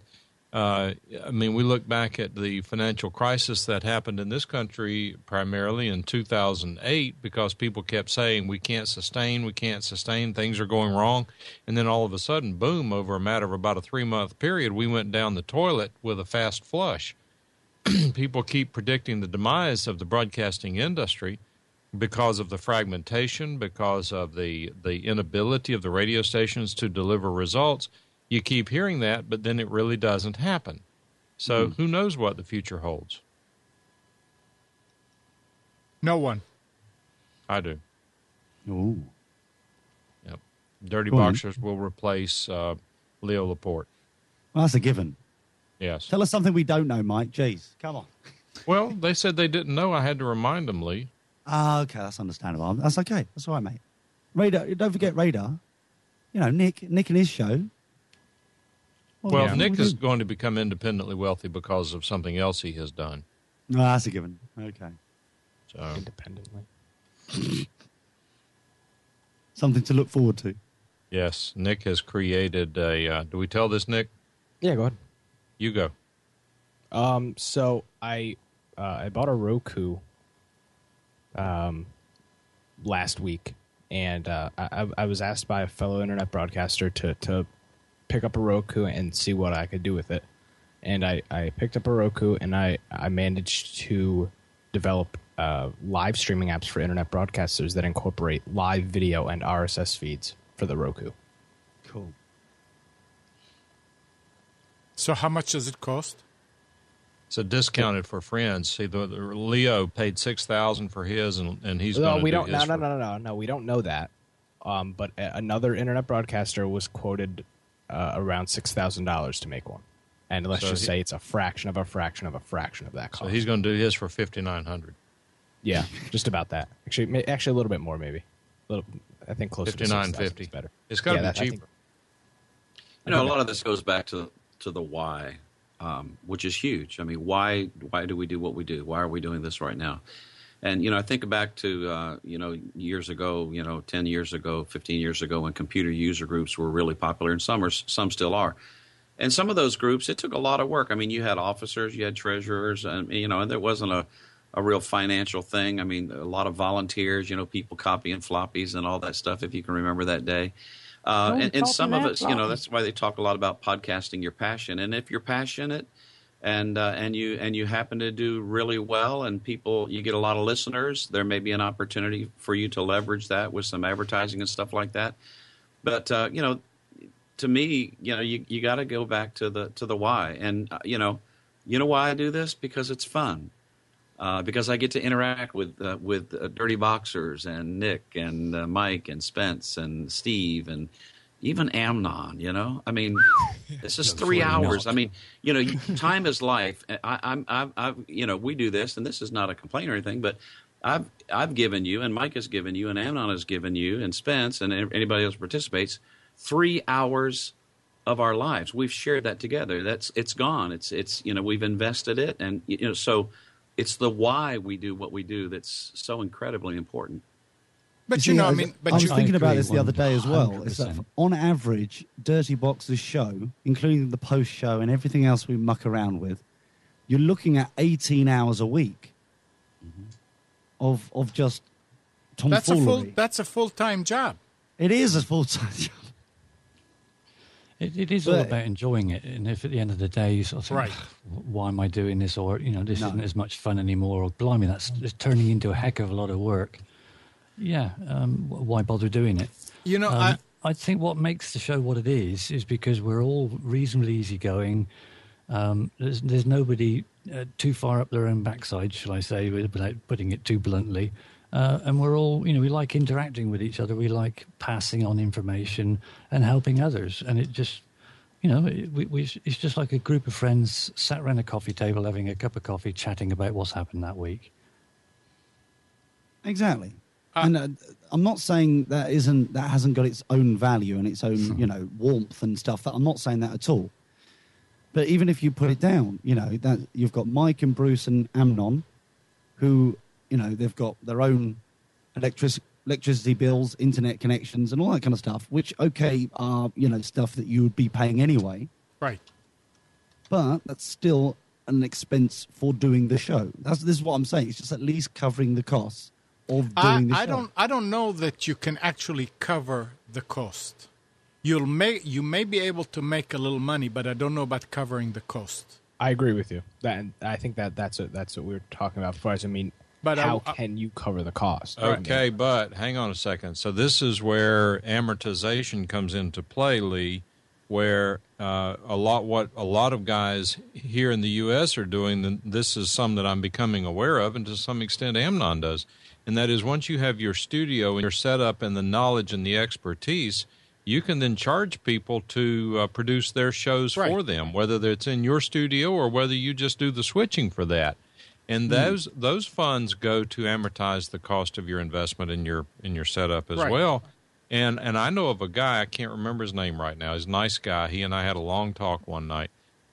we look back at the financial crisis that happened in this country primarily in 2008 because people kept saying we can't sustain, things are going wrong. And then all of a sudden, boom, over a matter of about a 3-month period, we went down the toilet with a fast flush. People keep predicting the demise of the broadcasting industry because of the fragmentation, because of the inability of the radio stations to deliver results. You keep hearing that, but then it really doesn't happen. So who knows what the future holds? No one. I do. Ooh. Yep. Dirty Boxers will replace Leo Laporte. Well, that's a given. Yes. Tell us something we don't know, Mike. Jeez, come on. Well, they said they didn't know. I had to remind them, Lee. Okay, that's understandable. That's okay. That's all right, mate. Radar, don't forget Radar. You know, Nick and his show. Well, Nick is going to become independently wealthy because of something else he has done. No, that's a given. Okay. So Independently. Something to look forward to. yes, Nick has created a. Do we tell this, Nick? Yeah, go ahead. You go. So I bought a Roku last week, and I was asked by a fellow internet broadcaster to pick up a Roku and see what I could do with it. And I picked up a Roku, and I managed to develop live streaming apps for internet broadcasters that incorporate live video and RSS feeds for the Roku. Cool. So how much does it cost? So discounted for friends. See, the Leo paid $6,000 for his, and he's going to do his. No, we don't know that. But another internet broadcaster was quoted around $6,000 to make one, and let's just say it's a fraction of a fraction of a fraction of that cost. So he's going to do his for $5,900. Yeah, just about that. Actually, a little bit more, maybe. I think closer to $5,950 is better. It's got to be cheaper. You know, a lot of this goes back to the why, which is huge. I mean, why do we do what we do? Why are we doing this right now? And, I think back to, years ago, 10 years ago, 15 years ago, when computer user groups were really popular, and some still are. And some of those groups, it took a lot of work. I mean, you had officers, you had treasurers, and, and there wasn't a real financial thing. I mean, a lot of volunteers, people copying floppies and all that stuff, if you can remember that day. And some of us, that's why they talk a lot about podcasting your passion. And if you're passionate and you happen to do really well and you get a lot of listeners, there may be an opportunity for you to leverage that with some advertising and stuff like that. But, to me, you got to go back to the why. And, why I do this? Because it's fun. Because I get to interact with Dirty Boxers and Nick and Mike and Spence and Steve and even Amnon. I mean, this is 3 hours. I mean, time is life. We do this, and this is not a complaint or anything, but I've given you, and Mike has given you, and Amnon has given you, and Spence and anybody else who participates 3 hours of our lives. We've shared that together. It's gone. It's we've invested it, and so. It's the why we do what we do that's so incredibly important. But I was thinking about this the other day as well. Is that on average, Dirty Box's show, including the post show and everything else we muck around with, you're looking at 18 hours a week of just tomfoolery. That's a full-time job. It is a full-time job. It is all about enjoying it, and if at the end of the day you sort of think, right, why am I doing this, or this isn't as much fun anymore, or blimey, it's turning into a heck of a lot of work. Yeah, why bother doing it? I think what makes the show what it is because we're all reasonably easygoing. There's nobody too far up their own backside, shall I say, without putting it too bluntly. And we're all, we like interacting with each other. We like passing on information and helping others. And it just, it's just like a group of friends sat around a coffee table having a cup of coffee, chatting about what's happened that week. Exactly. And I'm not saying that hasn't got its own value and its own, warmth and stuff. I'm not saying that at all. But even if you put it down, that you've got Mike and Bruce and Amnon, who, they've got their own electricity bills, internet connections, and all that kind of stuff, which, are, stuff that you would be paying anyway. Right. But that's still an expense for doing the show. This is what I'm saying. It's just at least covering the costs of doing the show. I don't know that you can actually cover the cost. You may be able to make a little money, but I don't know about covering the cost. I agree with you. I think that's what we were talking about before. But how can you cover the cost? Okay, but hang on a second. So this is where amortization comes into play, Lee, where a lot of guys here in the U.S. are doing. This is some that I'm becoming aware of, and to some extent Amnon does. And that is once you have your studio and your setup and the knowledge and the expertise, you can then charge people to produce their shows for them, whether it's in your studio or whether you just do the switching for that. And those funds go to amortize the cost of your investment in your setup as well. And I know of a guy, I can't remember his name right now. He's a nice guy. He and I had a long talk one night.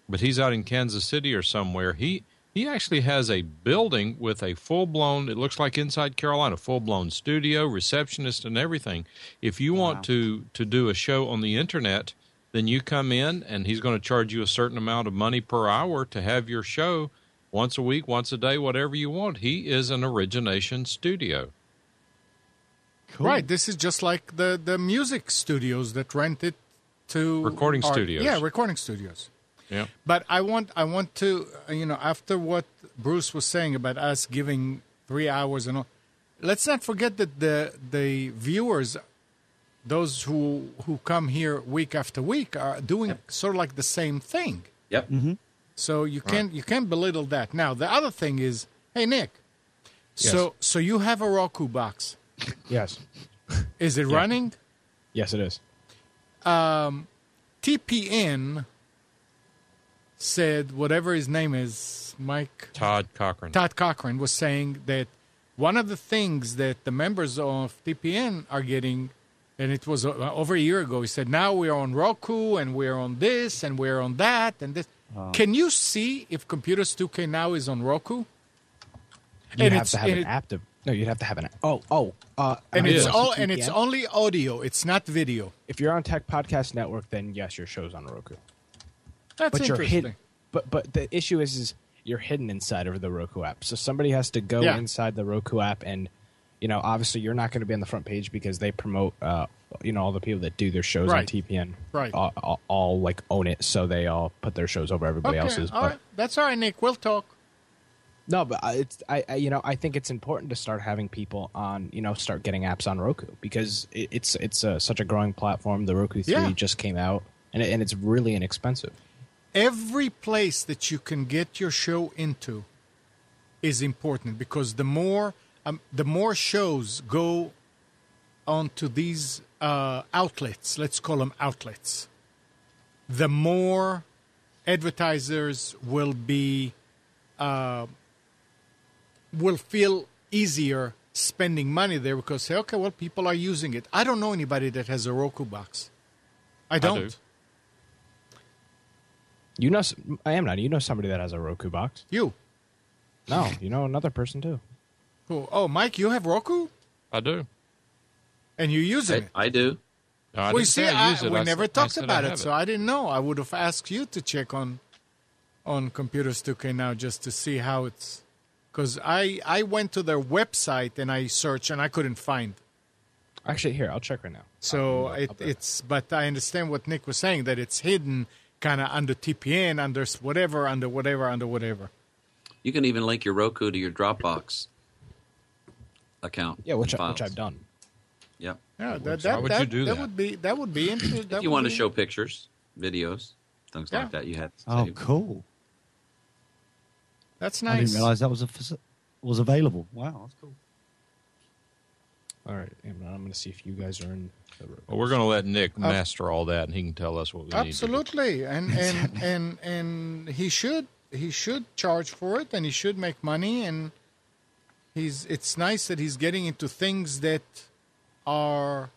But he's out in Kansas City or somewhere. He actually has a building with a full-blown, it looks like inside Carolina, full-blown studio, receptionist, and everything. If you want to do a show on the Internet, then you come in, and he's going to charge you a certain amount of money per hour to have your show once a week, once a day, whatever you want. He is an origination studio. Cool. Right. This is just like the music studios that rent it to recording studios. Yeah, recording studios. Yeah. But I want to, after what Bruce was saying about us giving 3 hours and all, let's not forget that the viewers, those who come here week after week, are doing sort of like the same thing. Yep. Mm-hmm. So you can't belittle that. Now the other thing is, hey Nick, Yes. so you have a Roku box. Yes. Is it running? Yes, it is. TPN said, whatever his name is, Todd Cochran was saying that one of the things that the members of TPN are getting, and it was over a year ago, he said, now we are on Roku and we're on this and we're on that and this. Can you see if Computers 2K Now is on Roku? You'd have to have an app to. No, you'd have to have an. It's only audio. It's not video. If you're on Tech Podcast Network, then yes, your show's on Roku. That's but interesting. You're hidden, but the issue is you're hidden inside of the Roku app. So somebody has to go inside the Roku app, and obviously you're not going to be on the front page because they promote all the people that do their shows on TPN. Right. All like own it, so they all put their shows over everybody else's. All right. That's all right, Nick. We'll talk. No, but I think it's important to start having people on, start getting apps on Roku because it's such a growing platform. The Roku 3 just came out, and it's really inexpensive. Every place that you can get your show into is important because the more shows go onto these outlets, let's call them outlets, the more advertisers will feel easier spending money there because say, okay, well, people are using it. I don't know anybody that has a Roku box. I don't. I am not. You know somebody that has a Roku box? You? No, you know another person too. Who? Oh, Mike, you have Roku? I do. And you're using it? I do. No, we never talked about it, so I didn't know. I would have asked you to check on Computers 2K Now just to see how it's. Because I went to their website and I searched and I couldn't find. Actually, here, I'll check right now. So it's, but I understand what Nick was saying, that it's hidden kind of under TPN, under whatever. You can even link your Roku to your Dropbox account. Yeah, which I've done. Yeah. Yeah, Why would you do that? That would be interesting. If you want to show pictures, videos, things like that, you had. Oh, cool. That's nice. I didn't realize that was available. Wow, that's cool. All right, I'm going to see if you guys are in. Well, we're going to let Nick master all that, and he can tell us what we need. Absolutely, and he should charge for it, and he should make money, and it's nice that he's getting into things that are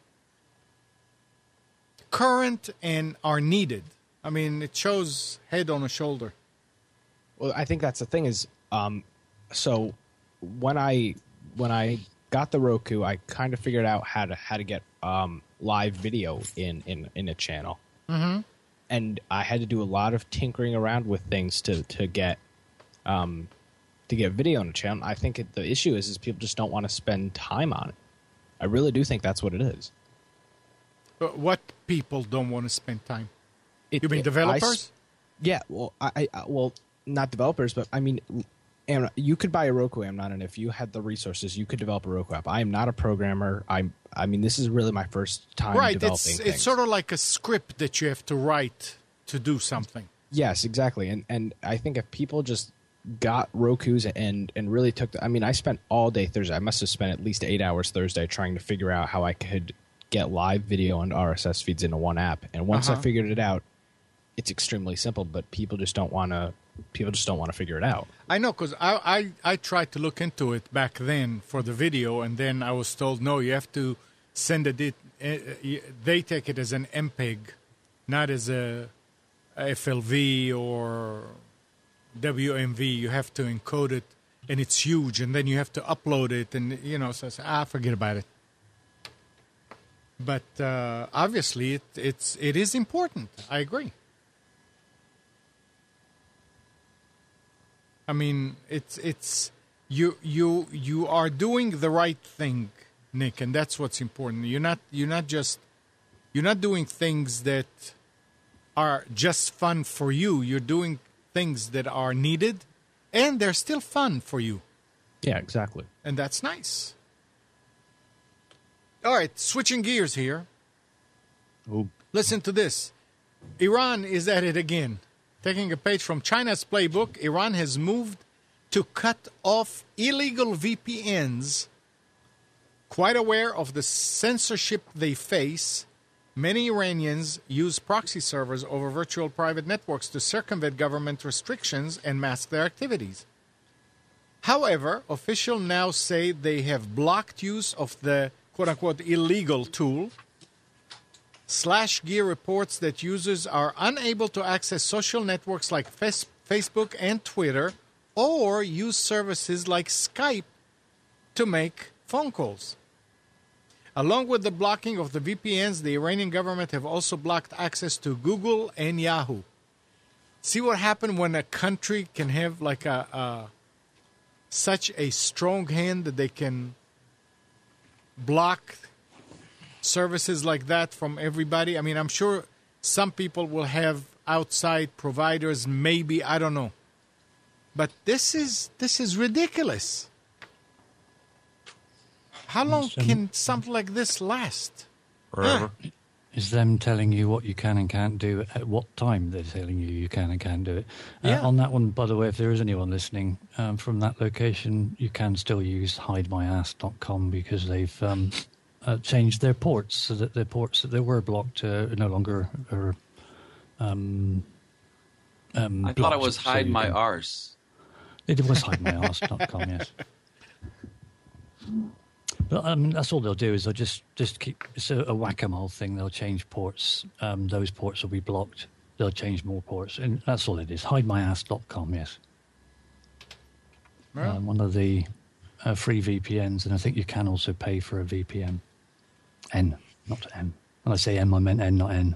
current and are needed. I mean, it shows head on a shoulder. Well, I think that's the thing is, so when I got the Roku, I kind of figured out how to get live video in a channel, and I had to do a lot of tinkering around with things to get video on a channel. I think the issue is people just don't want to spend time on it. I really do think that's what it is. But what people don't want to spend time? You mean developers? Yeah. Well, well. Not developers, but I mean, you could buy a Roku, Amnon, and if you had the resources, you could develop a Roku app. I am not a programmer. I mean, this is really my first time developing things. It's sort of like a script that you have to write to do something. Yes, exactly. And I think if people just got Rokus and really took I spent all day Thursday. I must have spent at least 8 hours Thursday trying to figure out how I could get live video and RSS feeds into one app. And once I figured it out, it's extremely simple, but people just don't want to figure it out. I know, because I tried to look into it back then for the video, and then I was told, no, you have to send it. They take it as an MPEG, not as a FLV or WMV. You have to encode it, and it's huge, and then you have to upload it, and so I said, forget about it. But obviously, it is important. I agree. I mean, it's you are doing the right thing, Nick, and that's what's important. You're not doing things that are just fun for you. You're doing things that are needed, and they're still fun for you. Yeah, exactly. And that's nice. All right, switching gears here. Oh. Listen to this. Iran is at it again. Taking a page from China's playbook, Iran has moved to cut off illegal VPNs. Quite aware of the censorship they face, many Iranians use proxy servers over virtual private networks to circumvent government restrictions and mask their activities. However, officials now say they have blocked use of the quote-unquote illegal tool. SlashGear reports that users are unable to access social networks like Facebook and Twitter or use services like Skype to make phone calls. Along with the blocking of the VPNs, the Iranian government have also blocked access to Google and Yahoo. See what happened when a country can have like such a strong hand that they can block services like that from everybody. I mean, I'm sure some people will have outside providers, maybe, I don't know. But this is ridiculous. How long can something like this last? Forever. Is them telling you what you can and can't do at what time they're telling you can and can't do it. On that one, by the way, if there is anyone listening from that location, you can still use hidemyass.com because they've changed their ports so that the ports that they were blocked no longer are I thought it was hide my arse. It was hidemyass.com, yes. But I mean, that's all they'll do is they'll just keep. It's a whack-a-mole thing. They'll change ports. Those ports will be blocked. They'll change more ports, and that's all it is. Hidemyass.com, yes. Well. One of the free VPNs, and I think you can also pay for a VPN. N, not M. When I say M, I meant N, not N.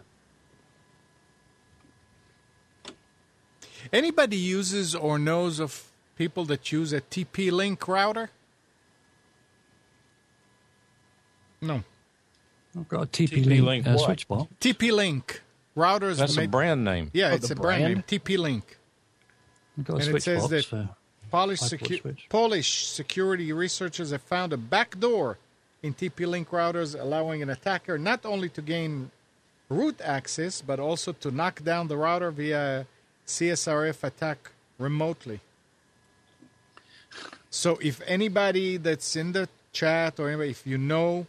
Anybody uses or knows of people that use a TP-Link router? No. I've got a TP-Link switch box. TP-Link routers. That's a brand name. Yeah, it's a brand name. TP-Link. I've got a And switch it says box that Polish security researchers have found a backdoor in TP-Link routers, allowing an attacker not only to gain root access, but also to knock down the router via CSRF attack remotely. So if anybody that's in the chat or anybody, if you know,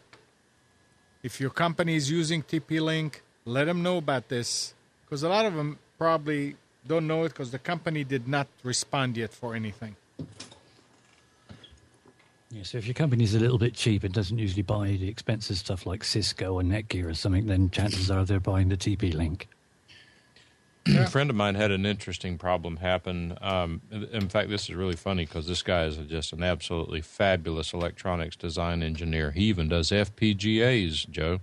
if your company is using TP-Link, let them know about this. Because a lot of them probably don't know it because the company did not respond yet for anything. Yeah, so if your company's a little bit cheap and doesn't usually buy the expensive stuff like Cisco or Netgear or something, then chances are they're buying the TP-Link. A friend of mine had an interesting problem happen. In fact, this is really funny because this guy is just an absolutely fabulous electronics design engineer. He even does FPGAs, Joe.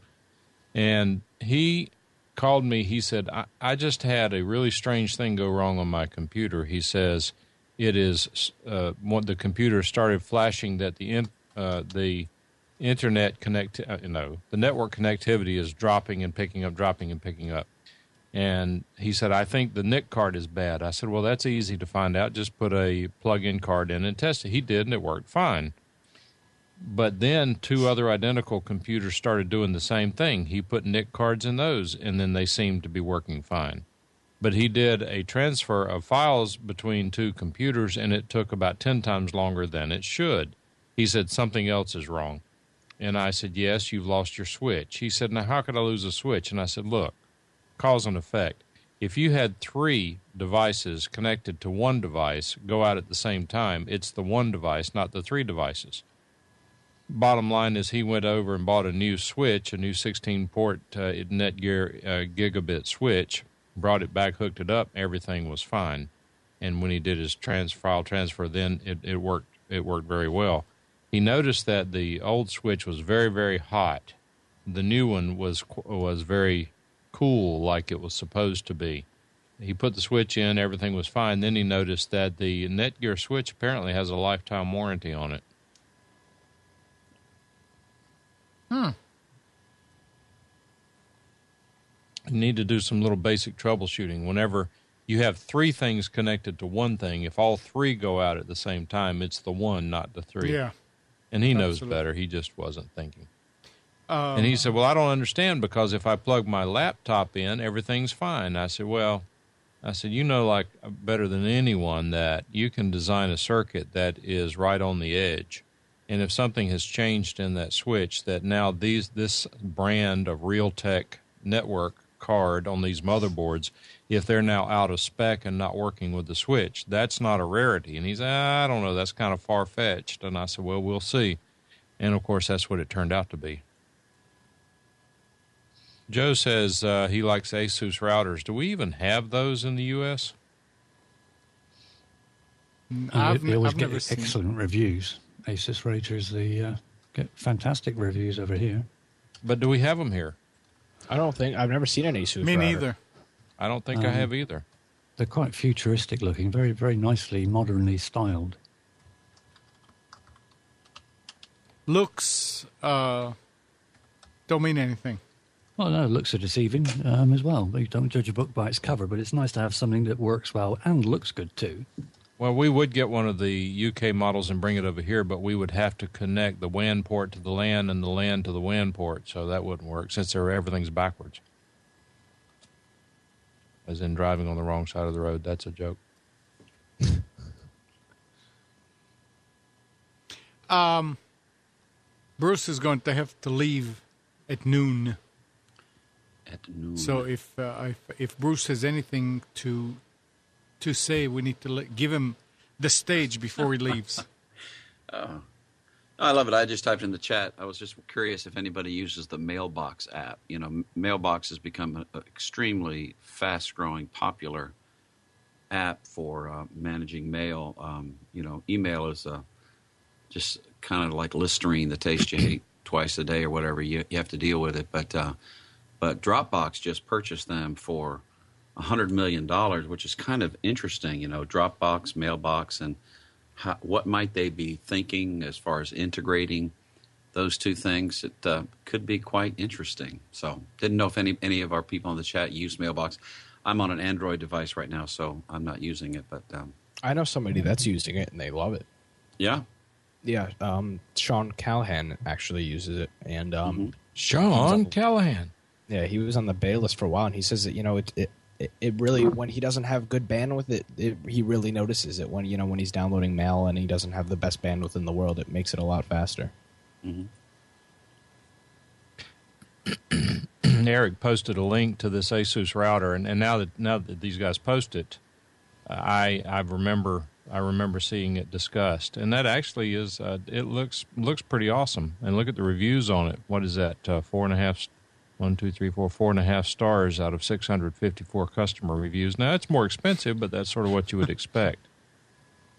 And he called me. He said, I just had a really strange thing go wrong on my computer. He says it is when the computer started flashing that the internet the network connectivity is dropping and picking up, dropping and picking up. And he said, I think the NIC card is bad. I said, well, that's easy to find out. Just put a plug-in card in and test it. He did, and it worked fine. But then two other identical computers started doing the same thing. He put NIC cards in those, and then they seemed to be working fine. But he did a transfer of files between two computers, and it took about 10 times longer than it should. He said something else is wrong. And I said, yes, you've lost your switch. He said, now how could I lose a switch? And I said, look, cause and effect. If you had 3 devices connected to one device go out at the same time, it's the one device, not the 3 devices. Bottom line is he went over and bought a new switch, a new 16-port Netgear gigabit switch, brought it back, hooked it up, everything was fine. And when he did his file transfer, then it worked very well. He noticed that the old switch was very, very hot. The new one was very cool, like it was supposed to be. He put the switch in, everything was fine. Then he noticed that the Netgear switch apparently has a lifetime warranty on it. You need to do some little basic troubleshooting. Whenever you have 3 things connected to one thing, if all 3 go out at the same time, it's the one, not the 3. Yeah. And he knows better. He just wasn't thinking. And he said, well, I don't understand, because if I plug my laptop in, everything's fine. I said, you know, like better than anyone, that you can design a circuit that is right on the edge. And if something has changed in that switch, that now this brand of Realtek network card on these motherboards, if they're now out of spec and not working with the switch, that's not a rarity. And he said, I don't know, that's kind of far-fetched. And I said, well, we'll see. And, of course, that's what it turned out to be. Joe says he likes ASUS routers. Do we even have those in the U.S.? They always get excellent reviews. ASUS routers, they get fantastic reviews over here. But do we have them here? I've never seen an ASUS Me router. neither. I don't think I have either. They're quite futuristic looking, very, very nicely, modernly styled. Looks don't mean anything. Well, no, looks are deceiving as well. You don't judge a book by its cover, but it's nice to have something that works well and looks good too. Well, we would get one of the UK models and bring it over here, but we would have to connect the WAN port to the LAN and the LAN to the WAN port, so that wouldn't work since everything's backwards. As in driving on the wrong side of the road. That's a joke. Bruce is going to have to leave at noon. At noon. So if Bruce has anything to say, we need to give him the stage before he leaves. I love it. I just typed in the chat. I was just curious if anybody uses the Mailbox app. You know, Mailbox has become an extremely fast-growing, popular app for managing mail. You know, email is just kind of like Listerine, the taste you hate twice a day or whatever. You have to deal with it. But Dropbox just purchased them for $100 million, which is kind of interesting. You know, Dropbox, Mailbox, and what might they be thinking as far as integrating those two things? It could be quite interesting. So didn't know if any of our people in the chat use Mailbox. I'm on an Android device right now, so I'm not using it. But I know somebody that's using it, and they love it. Yeah? Yeah, Sean Callahan actually uses it. And Sean Callahan. Yeah, he was on the Bay list for a while, and he says that, you know, it really, when he doesn't have good bandwidth, he really notices it when, you know, when he's downloading mail and he doesn't have the best bandwidth in the world. It makes it a lot faster. Mm-hmm. Eric posted a link to this ASUS router, and now that these guys post it, I remember seeing it discussed, and that actually is it looks pretty awesome. And look at the reviews on it. What is that? 4.5 stars out of 654 customer reviews. Now it's more expensive, but that's sort of what you would expect.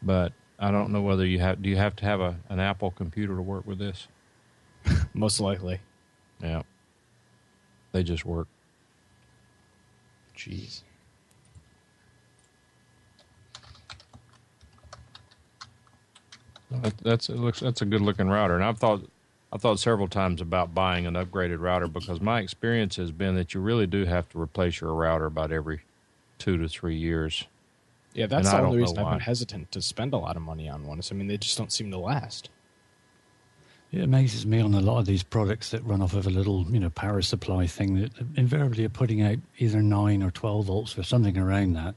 But I don't know whether do you have to have an Apple computer to work with this? Most likely. Yeah. They just work. Jeez. That's a good looking router, and I've thought several times about buying an upgraded router, because my experience has been that you really do have to replace your router about every 2 to 3 years. Yeah, that's the only reason I've been hesitant to spend a lot of money on one. I mean, they just don't seem to last. It amazes me on a lot of these products that run off of a little, power supply thing that invariably are putting out either 9 or 12 volts or something around that.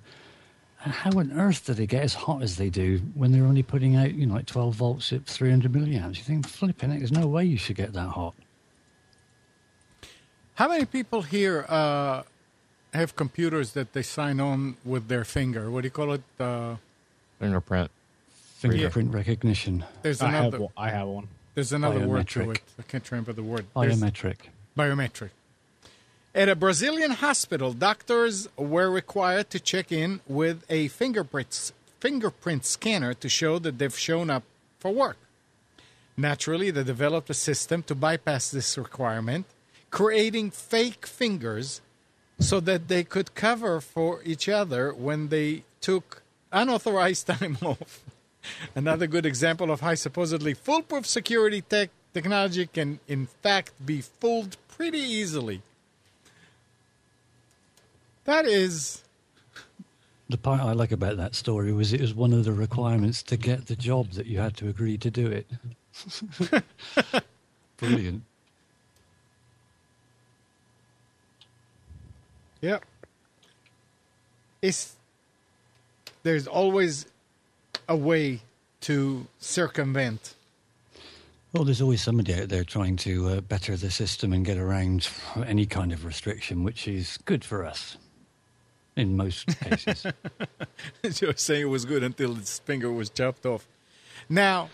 How on earth do they get as hot as they do when they're only putting out, like 12 volts at 300 milliamps? You think, flipping it, there's no way you should get that hot. How many people here have computers that they sign on with their finger? What do you call it? Fingerprint. Fingerprint recognition. There's I another. have one. There's another word to Biometric. it. I can't remember the word. Biometric. Biometric. At a Brazilian hospital, doctors were required to check in with a fingerprint scanner to show that they've shown up for work. Naturally, they developed a system to bypass this requirement, creating fake fingers so that they could cover for each other when they took unauthorized time off. Another good example of how supposedly foolproof security technology can, in fact, be fooled pretty easily. That is... The part I like about that story was it was one of the requirements to get the job that you had to agree to do it. Brilliant. Yeah. There's always a way to circumvent. Well, there's always somebody out there trying to better the system and get around any kind of restriction, which is good for us in most cases. You were saying it was good until its finger was chopped off. Now,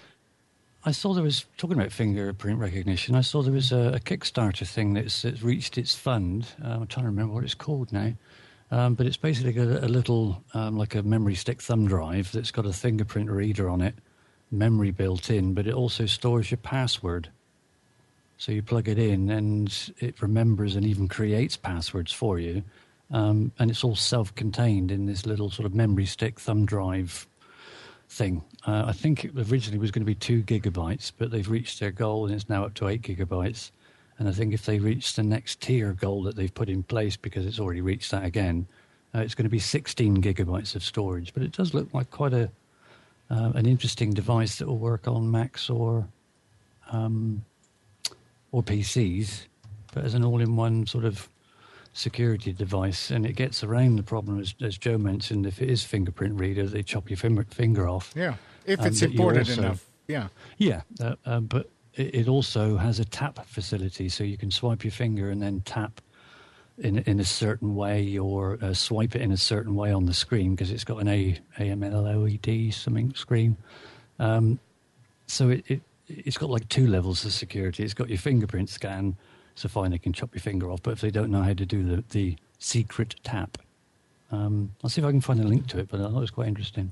I saw there was, talking about fingerprint recognition, I saw there was a Kickstarter thing that's reached its fund. I'm trying to remember what it's called now. But it's basically got a little, like a memory stick thumb drive that's got a fingerprint reader on it, memory built in, but it also stores your password. So you plug it in and it remembers and even creates passwords for you. And it's all self-contained in this little sort of memory stick thumb drive thing. I think it originally was going to be 2 gigabytes, but they've reached their goal and it's now up to 8 gigabytes. And I think if they reach the next tier goal that they've put in place, because it's already reached that again, it's going to be 16 gigabytes of storage. But it does look like quite an interesting device that will work on Macs or PCs, but as an all-in-one sort of security device. And it gets around the problem, as Joe mentioned, if it is fingerprint reader, they chop your finger off. Yeah, if it's important enough. Yeah. Yeah, but it also has a tap facility, so you can swipe your finger and then tap in a certain way, or swipe it in a certain way on the screen, because it's got an AMLOED something screen. So it's got like 2 levels of security. It's got your fingerprint scan, so fine, they can chop your finger off. But if they don't know how to do the secret tap, I'll see if I can find a link to it. But I thought it was quite interesting.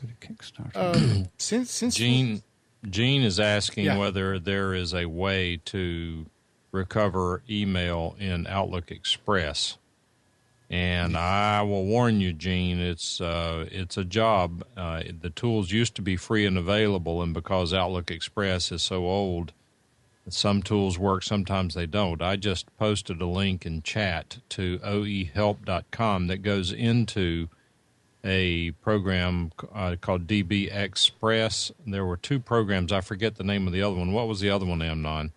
Go to Kickstarter. Since Gene is asking whether there is a way to recover email in Outlook Express, and I will warn you, Gene, it's a job. The tools used to be free and available, and because Outlook Express is so old, some tools work, sometimes they don't. I just posted a link in chat to oehelp.com that goes into a program called DB Express. There were 2 programs. I forget the name of the other one. What was the other one, Amnon?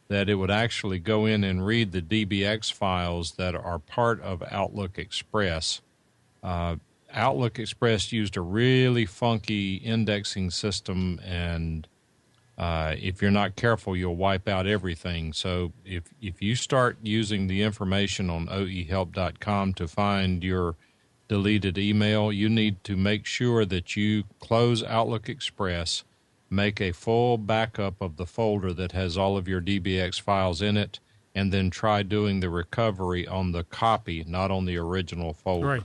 That it would actually go in and read the DBX files that are part of Outlook Express. Outlook Express used a really funky indexing system, and if you're not careful, you'll wipe out everything. So if you start using the information on oehelp.com to find your deleted email, you need to make sure that you close Outlook Express, make a full backup of the folder that has all of your DBX files in it, and then try doing the recovery on the copy, not on the original folder.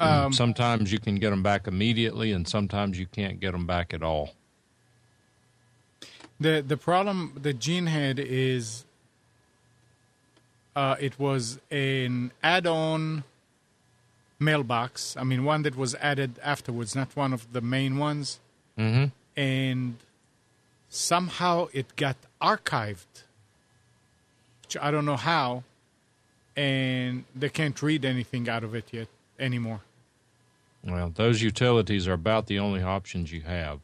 Right. Sometimes you can get them back immediately, and sometimes you can't get them back at all. The problem that Gene had is it was an add-on mailbox. I mean, one that was added afterwards, not one of the main ones. Mm-hmm. And somehow it got archived, which I don't know how, and they can't read anything out of it yet anymore. Well, those utilities are about the only options you have.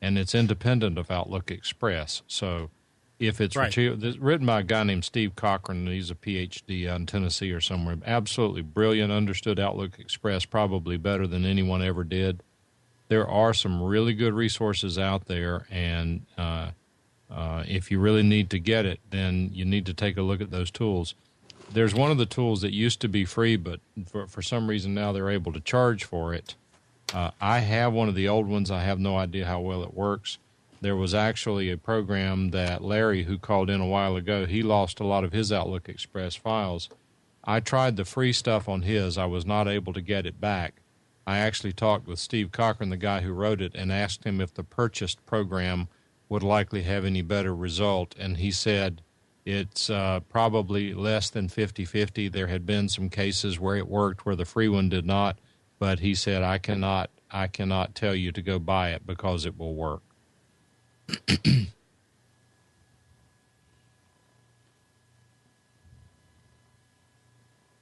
and it's independent of Outlook Express. So if it's written by a guy named Steve Cochran, he's a PhD out in Tennessee or somewhere, absolutely brilliant, understood Outlook Express probably better than anyone ever did. There are some really good resources out there, and if you really need to get it, then you need to take a look at those tools. There's one of the tools that used to be free, but for some reason now they're able to charge for it. I have one of the old ones. I have no idea how well it works. There was actually a program that Larry, who called in a while ago, he lost a lot of his Outlook Express files. I tried the free stuff on his. I was not able to get it back. I actually talked with Steve Cochran, the guy who wrote it, and asked him if the purchased program would likely have any better result, and he said it's probably less than 50-50. There had been some cases where it worked where the free one did not, but he said, I cannot tell you to go buy it because it will work.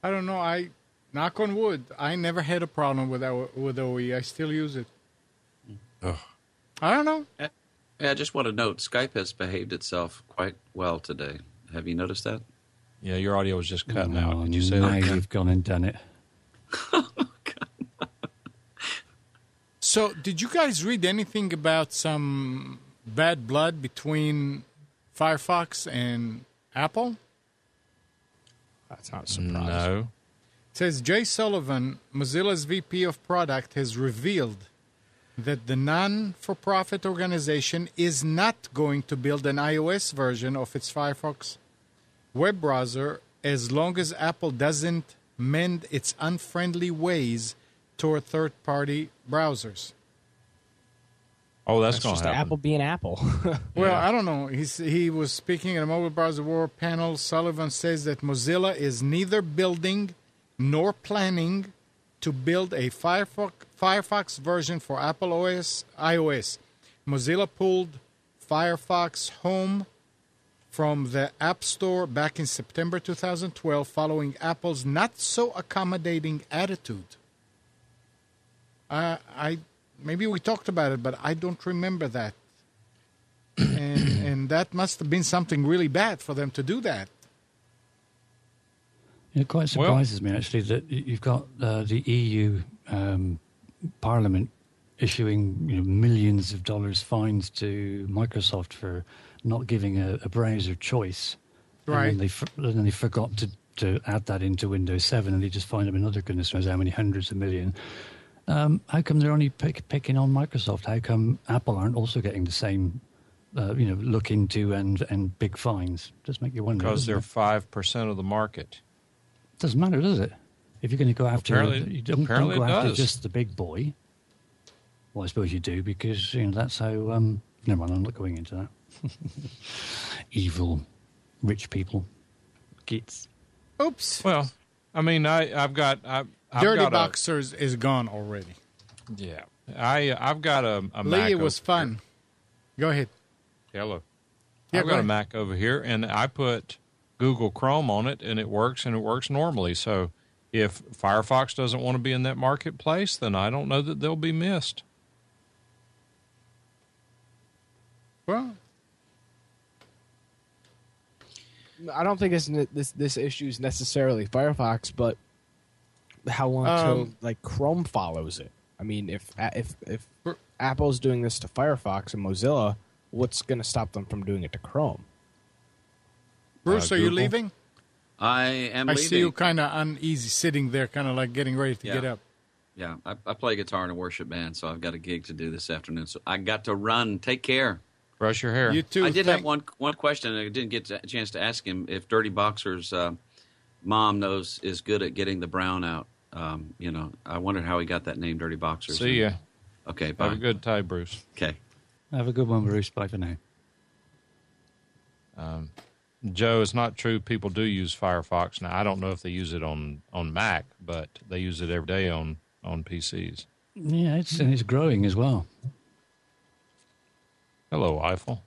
I don't know. I knock on wood. I never had a problem with OE. I still use it. Ugh. I don't know. Yeah, I just want to note, Skype has behaved itself quite well today. Have you noticed that? Yeah, your audio was just cutting out. Did you say that? You've gone and done it. So, did you guys read anything about some bad blood between Firefox and Apple? That's not surprising. No. It says Jay Sullivan, Mozilla's VP of Product, has revealed that the non-for-profit organization is not going to build an iOS version of its Firefox web browser as long as Apple doesn't mend its unfriendly ways toward third-party browsers. Oh, that's going just to happen. Apple being Apple. Well, I don't know. He was speaking at a Mobile Browser World panel. Sullivan says that Mozilla is neither building nor planning to build a Firefox version for Apple iOS. Mozilla pulled Firefox Home from the App Store back in September 2012 following Apple's not-so-accommodating attitude. Maybe we talked about it, but I don't remember that. And that must have been something really bad for them to do that. It quite surprises me, actually, that you've got the EU Parliament issuing millions of dollars fines to Microsoft for not giving a browser choice. Right. And then they forgot to add that into Windows 7, and they just fined them another goodness knows how many hundreds of million. How come they're only picking on Microsoft? How come Apple aren't also getting the same, look into and big fines? Just make you wonder. Because they're 5% of the market. Doesn't matter, does it? If you're going to go after, you don't go after does. just the big boy. Well, I suppose you do because that's how. Never mind, I'm not going into that. Evil, rich people, gits. Oops. Well, I mean, I've got Dirty Boxers is gone already. Yeah, I've got a Lee, Mac. it was fun. Go ahead. Hello. Yeah, I've got a Mac over here, and I put Google Chrome on it, and it works normally. So if Firefox doesn't want to be in that marketplace, then I don't know that they'll be missed. Well, I don't think this issue is necessarily Firefox, but how long till Chrome follows it. I mean, if Apple's doing this to Firefox and Mozilla, what's going to stop them from doing it to Chrome? Bruce, are you leaving? I am leaving. I see you kind of uneasy sitting there, kind of like getting ready to get up. Yeah, I play guitar in a worship band, so I've got a gig to do this afternoon. So I got to run. Take care. Brush your hair. You too. I did have one question, and I didn't get a chance to ask him if Dirty Boxer's mom is good at getting the brown out. I wondered how he got that name, Dirty Boxers. See ya. Okay, bye. Have a good time, Bruce. Okay. Have a good one, Bruce. Bye for now. Joe, it's not true. People do use Firefox. Now, I don't know if they use it on Mac, but they use it every day on PCs. Yeah, it's growing as well. Hello, Eiffel.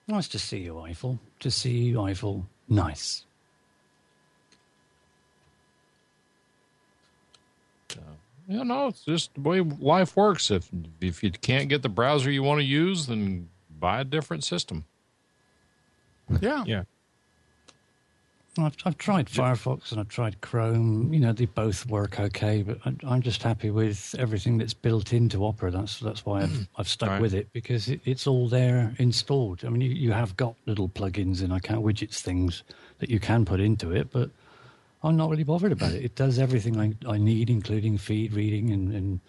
Nice to see you, Eiffel. To see you, Eiffel. Nice. You know, it's just the way life works. If you can't get the browser you want to use, then buy a different system. Yeah. Yeah. I've tried Firefox and I've tried Chrome. You know, they both work okay, but I'm just happy with everything that's built into Opera. That's why I've stuck with it, because it's all there installed. I mean, you have got little plugins and widgets things that you can put into it, but I'm not really bothered about it. It does everything I need, including feed reading and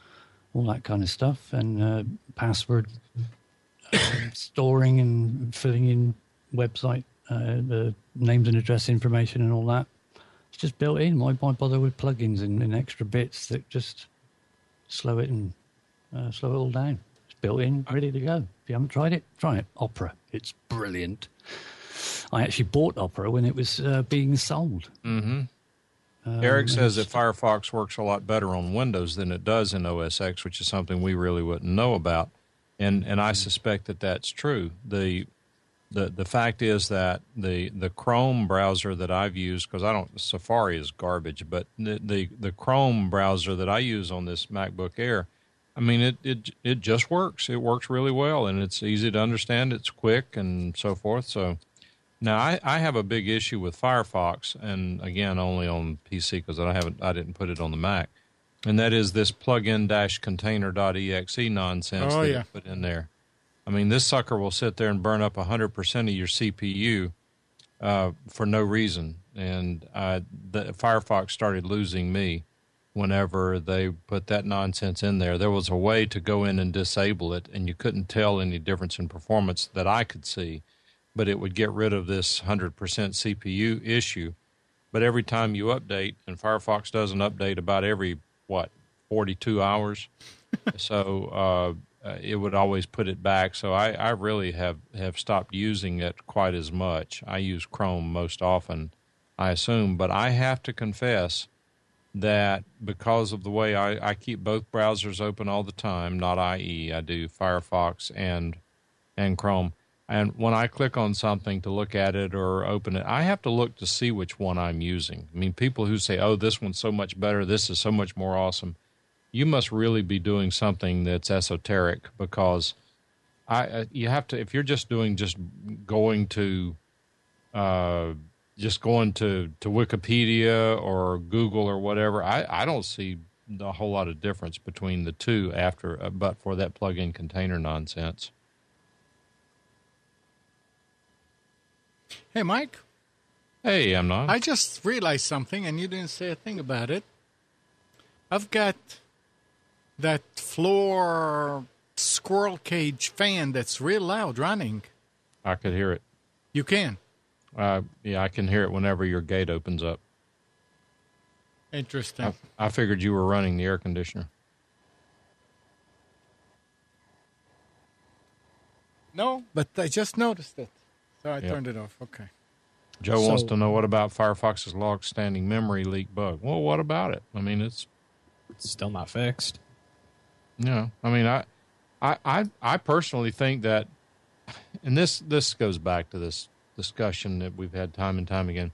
all that kind of stuff, and password storing and filling in website the names and address information and all that. It's just built in. Why bother with plugins and extra bits that just slow it all down? It's built in, ready to go. If you haven't tried it, try it. Opera. It's brilliant. I actually bought Opera when it was being sold. Mm-hmm. Eric says that Firefox works a lot better on Windows than it does in OS X, which is something we really wouldn't know about. And I suspect that that's true. The fact is that the Chrome browser that I've used, because Safari is garbage, but the Chrome browser that I use on this MacBook Air, I mean, it just works. It works really well, and it's easy to understand. It's quick and so forth. So now I have a big issue with Firefox, and again, only on PC because I didn't put it on the Mac, and that is this plugin-container.exe nonsense that you put in there. I mean, this sucker will sit there and burn up 100% of your CPU for no reason. And Firefox started losing me whenever they put that nonsense in there. There was a way to go in and disable it, and you couldn't tell any difference in performance that I could see, but it would get rid of this 100% CPU issue. But every time you update, and Firefox doesn't update about every, 42 hours? So it would always put it back. So I really have stopped using it quite as much. I use Chrome most often, I assume. But I have to confess that because of the way I keep both browsers open all the time, not IE, I do Firefox and Chrome. And when I click on something to look at it or open it, I have to look to see which one I'm using. I mean, people who say, oh, this one's so much better, this is so much more awesome, you must really be doing something that's esoteric, because you have to, if you're just going to Wikipedia or Google or whatever, I don't see a whole lot of difference between the two but for that plug-in container nonsense. Hey, Mike. Hey, Amnon. I just realized something, and you didn't say a thing about it. I've got that floor squirrel cage fan that's real loud running. I could hear it. You can? Yeah, I can hear it whenever your gate opens up. Interesting. I figured you were running the air conditioner. No, but I just noticed it. So I turned it off. Okay. Joe wants to know, what about Firefox's long-standing memory leak bug? Well, what about it? I mean, it's still not fixed. Yeah, I mean, I personally think that, and this goes back to this discussion that we've had time and time again.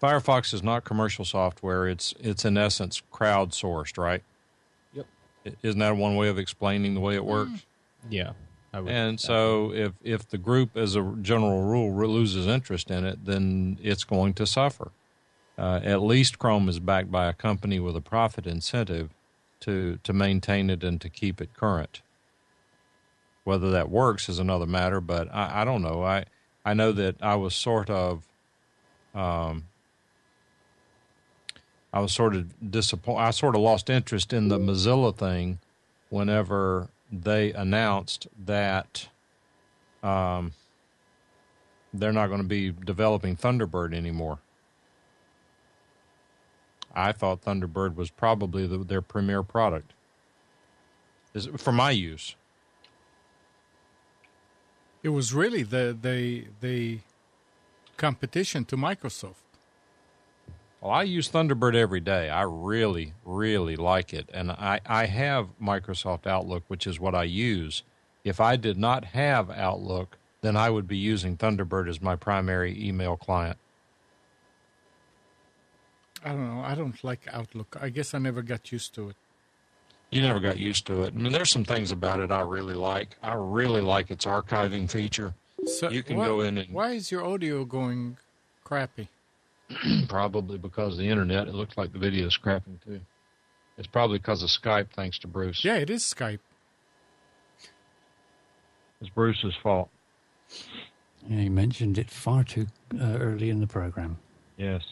Firefox is not commercial software. It's in essence crowdsourced, right? Yep. Isn't that one way of explaining the way it works? Yeah. And so if the group, as a general rule, loses interest in it, then it's going to suffer. At least Chrome is backed by a company with a profit incentive to maintain it and to keep it current. Whether that works is another matter, but I don't know. I know that I was sort of disappointed. I sort of lost interest in the Mozilla thing whenever they announced that they're not going to be developing Thunderbird anymore. I thought Thunderbird was probably their premier product for my use. It was really the competition to Microsoft. Well, I use Thunderbird every day. I really, really like it. And I have Microsoft Outlook, which is what I use. If I did not have Outlook, then I would be using Thunderbird as my primary email client. I don't know. I don't like Outlook. I guess I never got used to it. You never got used to it. I mean, there's some things about it I really like. I really like its archiving feature. So You can go in and why is your audio going crappy? probably because of the internet, it looks like the video is crapping too. It's probably because of Skype, thanks to Bruce. Yeah, it is Skype. It's Bruce's fault. Yeah, you mentioned it far too early in the program. Yes.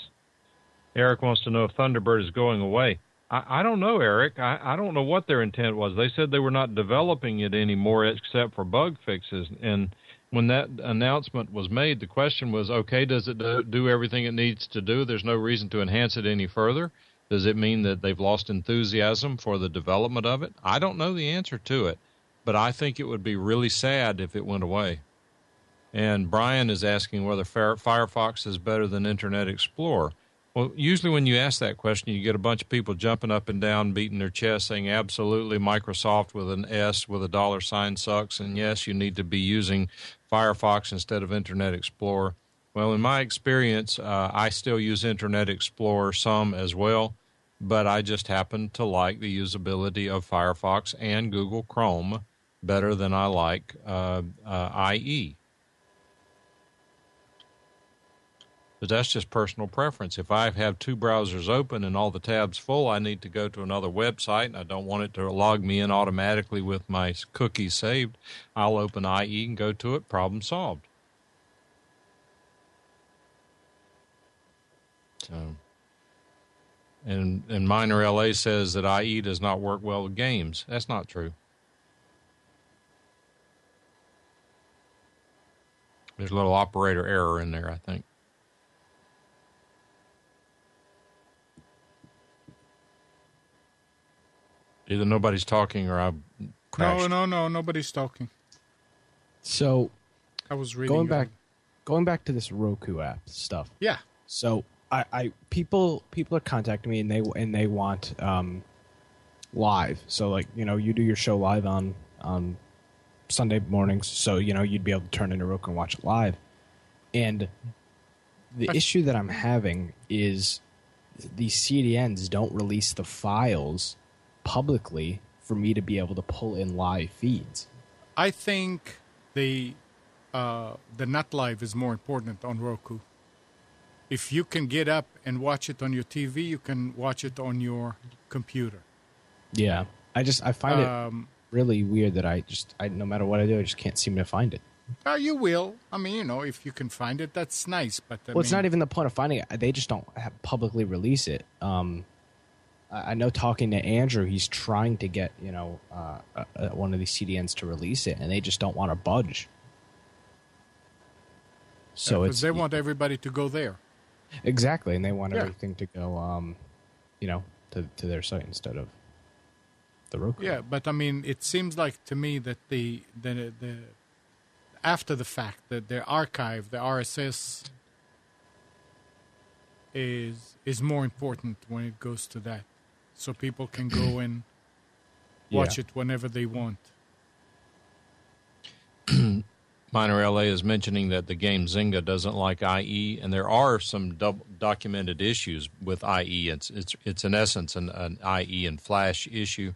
Eric wants to know if Thunderbird is going away. I don't know, Eric. I don't know what their intent was. They said they were not developing it anymore except for bug fixes. And when that announcement was made, the question was, okay, does it do everything it needs to do? There's no reason to enhance it any further. Does it mean that they've lost enthusiasm for the development of it? I don't know the answer to it, but I think it would be really sad if it went away. And Brian is asking whether Firefox is better than Internet Explorer. Well, usually when you ask that question, you get a bunch of people jumping up and down, beating their chest, saying absolutely Microsoft with an S with a $sign sucks, and yes, you need to be using Firefox instead of Internet Explorer. Well, in my experience, I still use Internet Explorer some as well, but I just happen to like the usability of Firefox and Google Chrome better than I like IE. But that's just personal preference. If I have two browsers open and all the tabs full, I need to go to another website, and I don't want it to log me in automatically with my cookies saved. I'll open IE and go to it. Problem solved. So, and Miner LA says that IE does not work well with games. That's not true. There's a little operator error in there, I think. Either nobody's talking or I've crashed. No, nobody's talking. So I was reading. Going back to this Roku app stuff. Yeah. So people are contacting me and they want live. So like, you do your show live on Sunday mornings, so you'd be able to turn in a Roku and watch it live. And the issue that I'm having is these CDNs don't release the files publicly for me to be able to pull in live feeds. I think the not live is more important on Roku. If you can get up and watch it on your TV, you can watch it on your computer. Yeah, I find it really weird that I no matter what I do, I just can't seem to find it. You will. I mean, if you can find it, that's nice. But it's not even the point of finding it. They just don't publicly release it. I know talking to Andrew, he's trying to get one of these CDNs to release it, and they just don't want to budge. So because they want everybody to go there. Exactly, and they want everything to go, to their site instead of the Roku. Yeah, but I mean, it seems like to me that the after the fact that their archive, the RSS, is more important when it goes to that, so people can go and watch it whenever they want. Miner LA is mentioning that the game Zynga doesn't like IE, and there are some documented issues with IE. It's in essence an IE and Flash issue,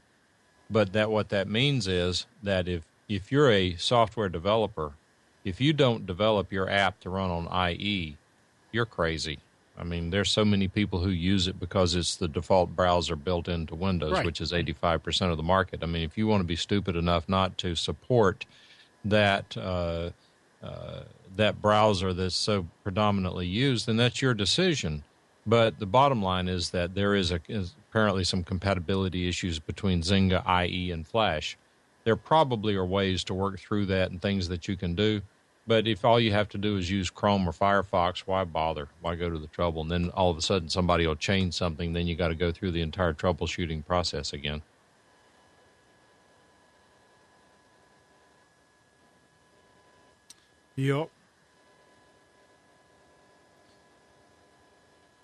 but what that means is that if you're a software developer, if you don't develop your app to run on IE, you're crazy. I mean, there's so many people who use it because it's the default browser built into Windows, right, which is 85% of the market. I mean, if you want to be stupid enough not to support that browser that's so predominantly used, then that's your decision. But the bottom line is that there is apparently some compatibility issues between Zynga, IE, and Flash. There probably are ways to work through that and things that you can do. But if all you have to do is use Chrome or Firefox, why bother? Why go to the trouble? And then all of a sudden somebody will change something, then you got to go through the entire troubleshooting process again. Yep.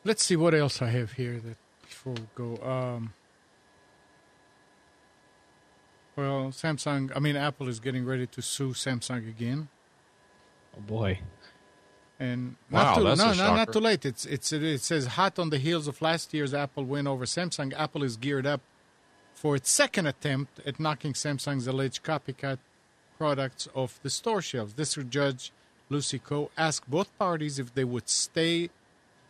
Let's see what else I have here before we go. Well, Apple is getting ready to sue Samsung again. Oh boy. And Wow, that's a shocker. not too late. It says hot on the heels of last year's Apple win over Samsung. Apple is geared up for its second attempt at knocking Samsung's alleged copycat products off the store shelves. District Judge Lucy Coe asked both parties if they could stay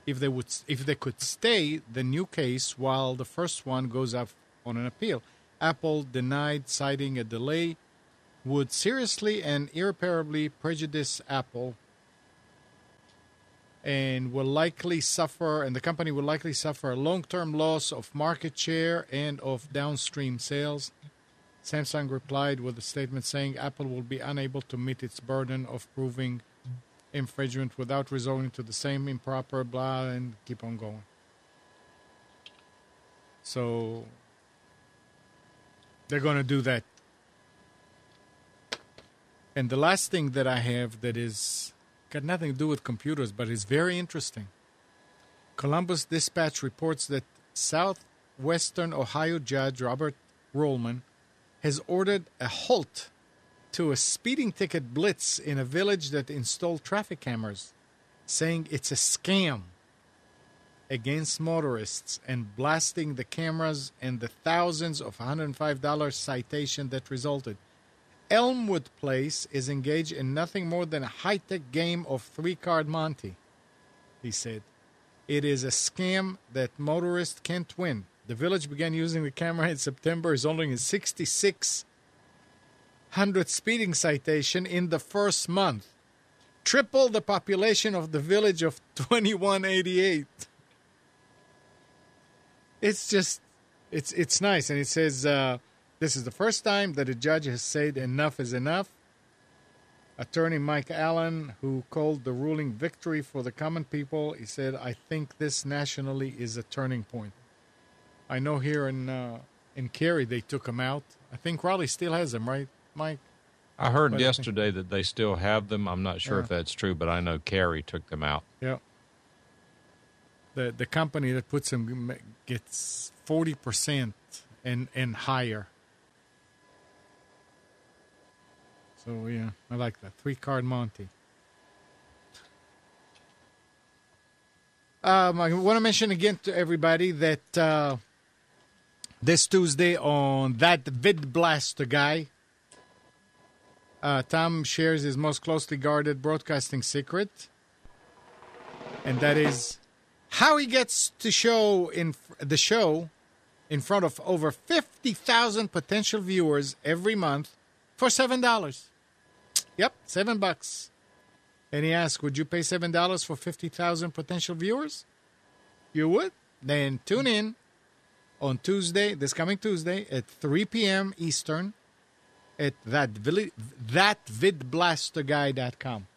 the new case while the first one goes up on an appeal. Apple denied, citing a delay would seriously and irreparably prejudice Apple and the company will likely suffer a long-term loss of market share and of downstream sales. Samsung replied with a statement saying Apple will be unable to meet its burden of proving infringement without resorting to the same improper blah and keep on going. So they're going to do that. And the last thing that I have that is got nothing to do with computers, but is very interesting. Columbus Dispatch reports that Southwestern Ohio Judge Robert Rollman has ordered a halt to a speeding ticket blitz in a village that installed traffic cameras, saying it's a scam against motorists and blasting the cameras and the thousands of $105 citation that resulted. Elmwood Place is engaged in nothing more than a high-tech game of three-card Monte, he said. It is a scam that motorists can't win. The village began using the camera in September, resulting in 6,600 speeding citation in the first month. Triple the population of the village of 2188. It's just, it's nice. And it says, this is the first time that a judge has said enough is enough. Attorney Mike Allen, who called the ruling victory for the common people, he said, I think this nationally is a turning point. I know here in Cary they took them out. I think Raleigh still has them, right, Mike? I heard yesterday that they still have them. I'm not sure if that's true, but I know Cary took them out. Yeah. The company that puts them gets 40% and higher. So, yeah, I like that. Three-card Monte. I want to mention again to everybody that this Tuesday on That Vid Blaster Guy, Tom shares his most closely guarded broadcasting secret, and that is how he gets to show in front of over 50,000 potential viewers every month for $7. Yep, $7. And he asked, would you pay $7 for 50,000 potential viewers? You would? Then tune in on Tuesday, this coming Tuesday, at 3 p.m. Eastern at thatvidblasterguy.com.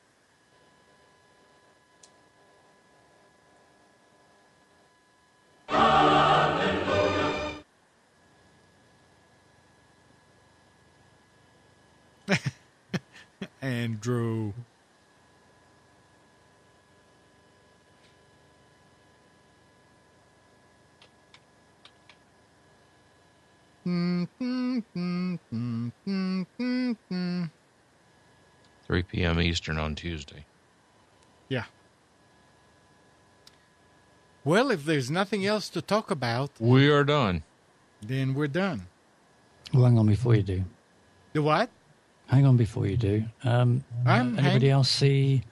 Andrew. Mm, 3 p.m. Eastern on Tuesday. Yeah. Well, if there's nothing else to talk about, we are done. Then we're done. Well, hang on before you do. The what? Hang on before you do. Anybody else see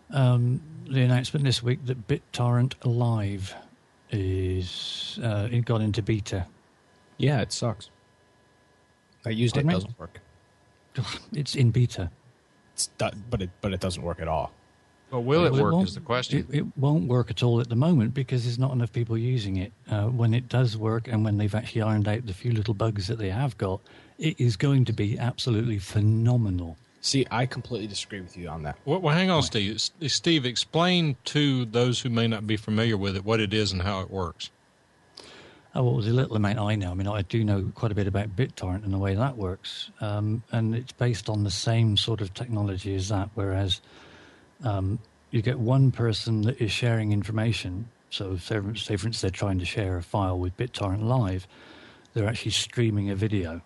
the announcement this week that BitTorrent Live is it got into beta? Yeah, it sucks. I used it. It doesn't work. It's in beta. But it doesn't work at all. Well, will it work is the question. It won't work at all at the moment because there's not enough people using it. When it does work and when they've actually ironed out the few little bugs that they have got, it is going to be absolutely phenomenal. See, I completely disagree with you on that. Well, hang on, Steve. Steve, explain to those who may not be familiar with it what it is and how it works. Oh, well, the little amount I know. I mean, I do know quite a bit about BitTorrent and the way that works. And it's based on the same sort of technology as that, whereas you get one person that is sharing information. So say, for instance, they're trying to share a file with BitTorrent Live. They're actually streaming a video.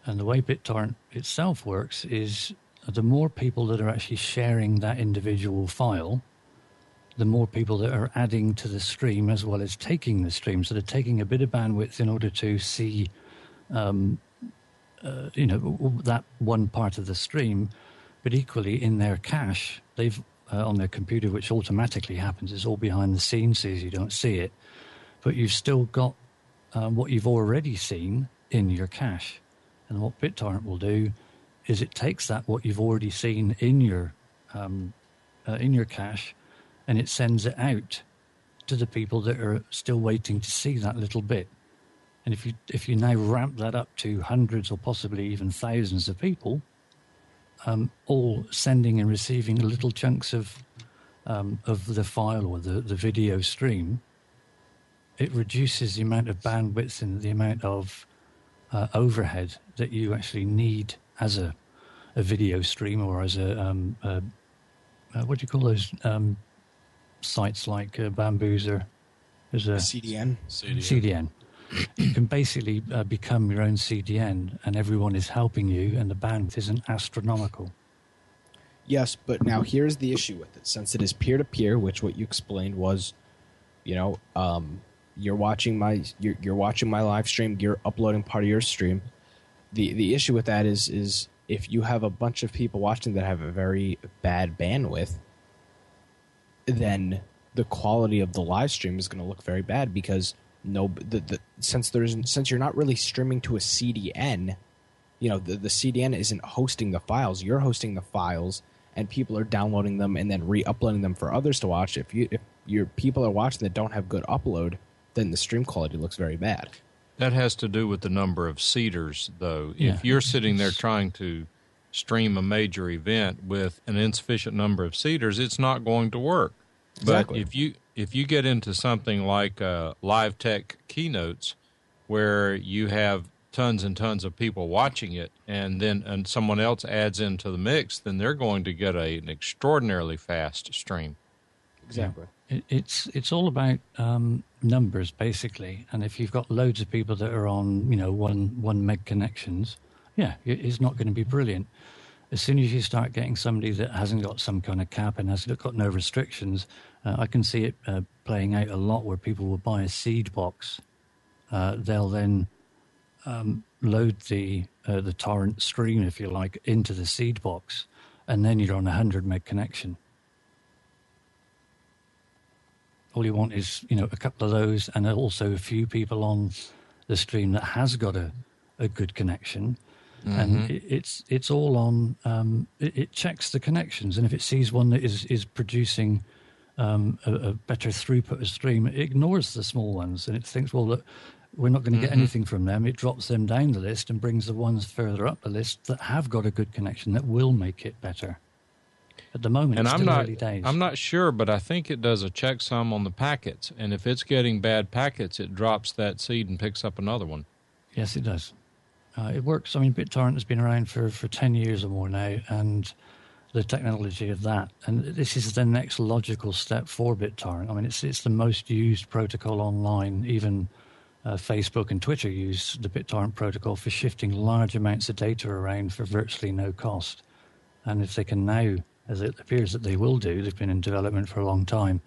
And the way BitTorrent itself works is the more people that are actually sharing that individual file, the more people that are adding to the stream as well as taking the stream. So they're taking a bit of bandwidth in order to see, that one part of the stream. But equally, in their cache, they've on their computer, which automatically happens, it's all behind the scenes, so you don't see it. But you've still got what you've already seen in your cache. And what BitTorrent will do is it takes that, what you've already seen in your cache, and it sends it out to the people that are still waiting to see that little bit. And if you now ramp that up to hundreds or possibly even thousands of people, all sending and receiving little chunks of the file or the video stream, it reduces the amount of bandwidth and the amount of overhead that you actually need as a video stream or as a what do you call those sites like Bamboos or as a CDN. You can basically become your own CDN, and everyone is helping you, and the bandwidth isn't astronomical. Yes, but now here's the issue with it. Since it is peer-to-peer, which what you explained was, you're watching my live stream, you're uploading part of your stream. The issue with that is if you have a bunch of people watching that have a very bad bandwidth, then the quality of the live stream is going to look very bad because since you're not really streaming to a CDN, the CDN isn't hosting the files. You're hosting the files, and people are downloading them and then re-uploading them for others to watch. If your people are watching that don't have good upload, then the stream quality looks very bad. That has to do with the number of seeders, though. Yeah. If you're sitting there trying to stream a major event with an insufficient number of seeders, it's not going to work. Exactly. But if you get into something like live tech keynotes, where you have tons and tons of people watching it, and someone else adds into the mix, then they're going to get an extraordinarily fast stream. Exactly. Yeah. It's all about numbers, basically. And if you've got loads of people that are on, 1 meg connections, it's not going to be brilliant. As soon as you start getting somebody that hasn't got some kind of cap and has got no restrictions, I can see it playing out a lot where people will buy a seed box. They'll then load the torrent stream, if you like, into the seed box, and then you're on a 100 meg connection. All you want is, a couple of those, and also a few people on the stream that has got a good connection. Mm-hmm. And it's all on. It checks the connections, and if it sees one that is producing a better throughput of stream, it ignores the small ones, and it thinks, well, look, we're not going to get anything from them. It drops them down the list and brings the ones further up the list that have got a good connection that will make it better. At the moment, it's still early days. I'm not sure, but I think it does a checksum on the packets, and if it's getting bad packets, it drops that seed and picks up another one. Yes, it does. It works. I mean, BitTorrent has been around for 10 years or more now, and the technology of that, and this is the next logical step for BitTorrent. I mean, it's the most used protocol online. Even Facebook and Twitter use the BitTorrent protocol for shifting large amounts of data around for virtually no cost. And if they can now, as it appears that they will do, they've been in development for a long time,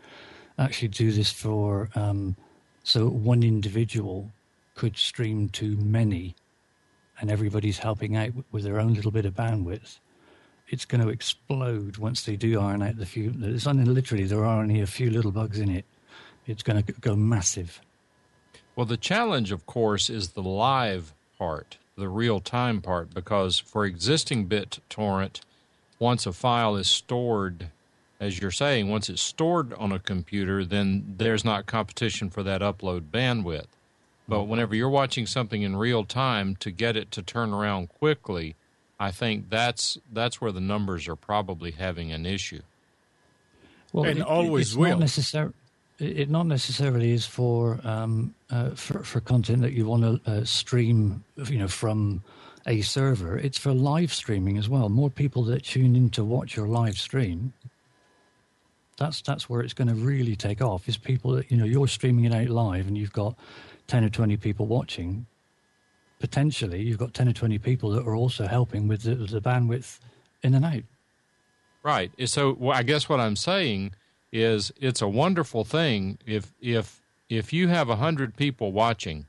actually do this for so one individual could stream to many, and everybody's helping out with their own little bit of bandwidth, it's going to explode once they do iron out the few. It's only literally, there are only a few little bugs in it. It's going to go massive. Well, the challenge, of course, is the live part, the real-time part, because for existing BitTorrent, once a file is stored, as you're saying, once it's stored on a computer, then there's not competition for that upload bandwidth. But whenever you're watching something in real time, to get it to turn around quickly, I think that's where the numbers are probably having an issue. Well, and always will. It not necessarily is for content that you want to stream, from a server. It's for live streaming as well. More people that tune in to watch your live stream. That's where it's going to really take off. Is people that you're streaming it out live and you've got 10 or 20 people watching. Potentially, you've got 10 or 20 people that are also helping with the bandwidth in and out. Right. So I guess what I'm saying is it's a wonderful thing. If you have 100 people watching,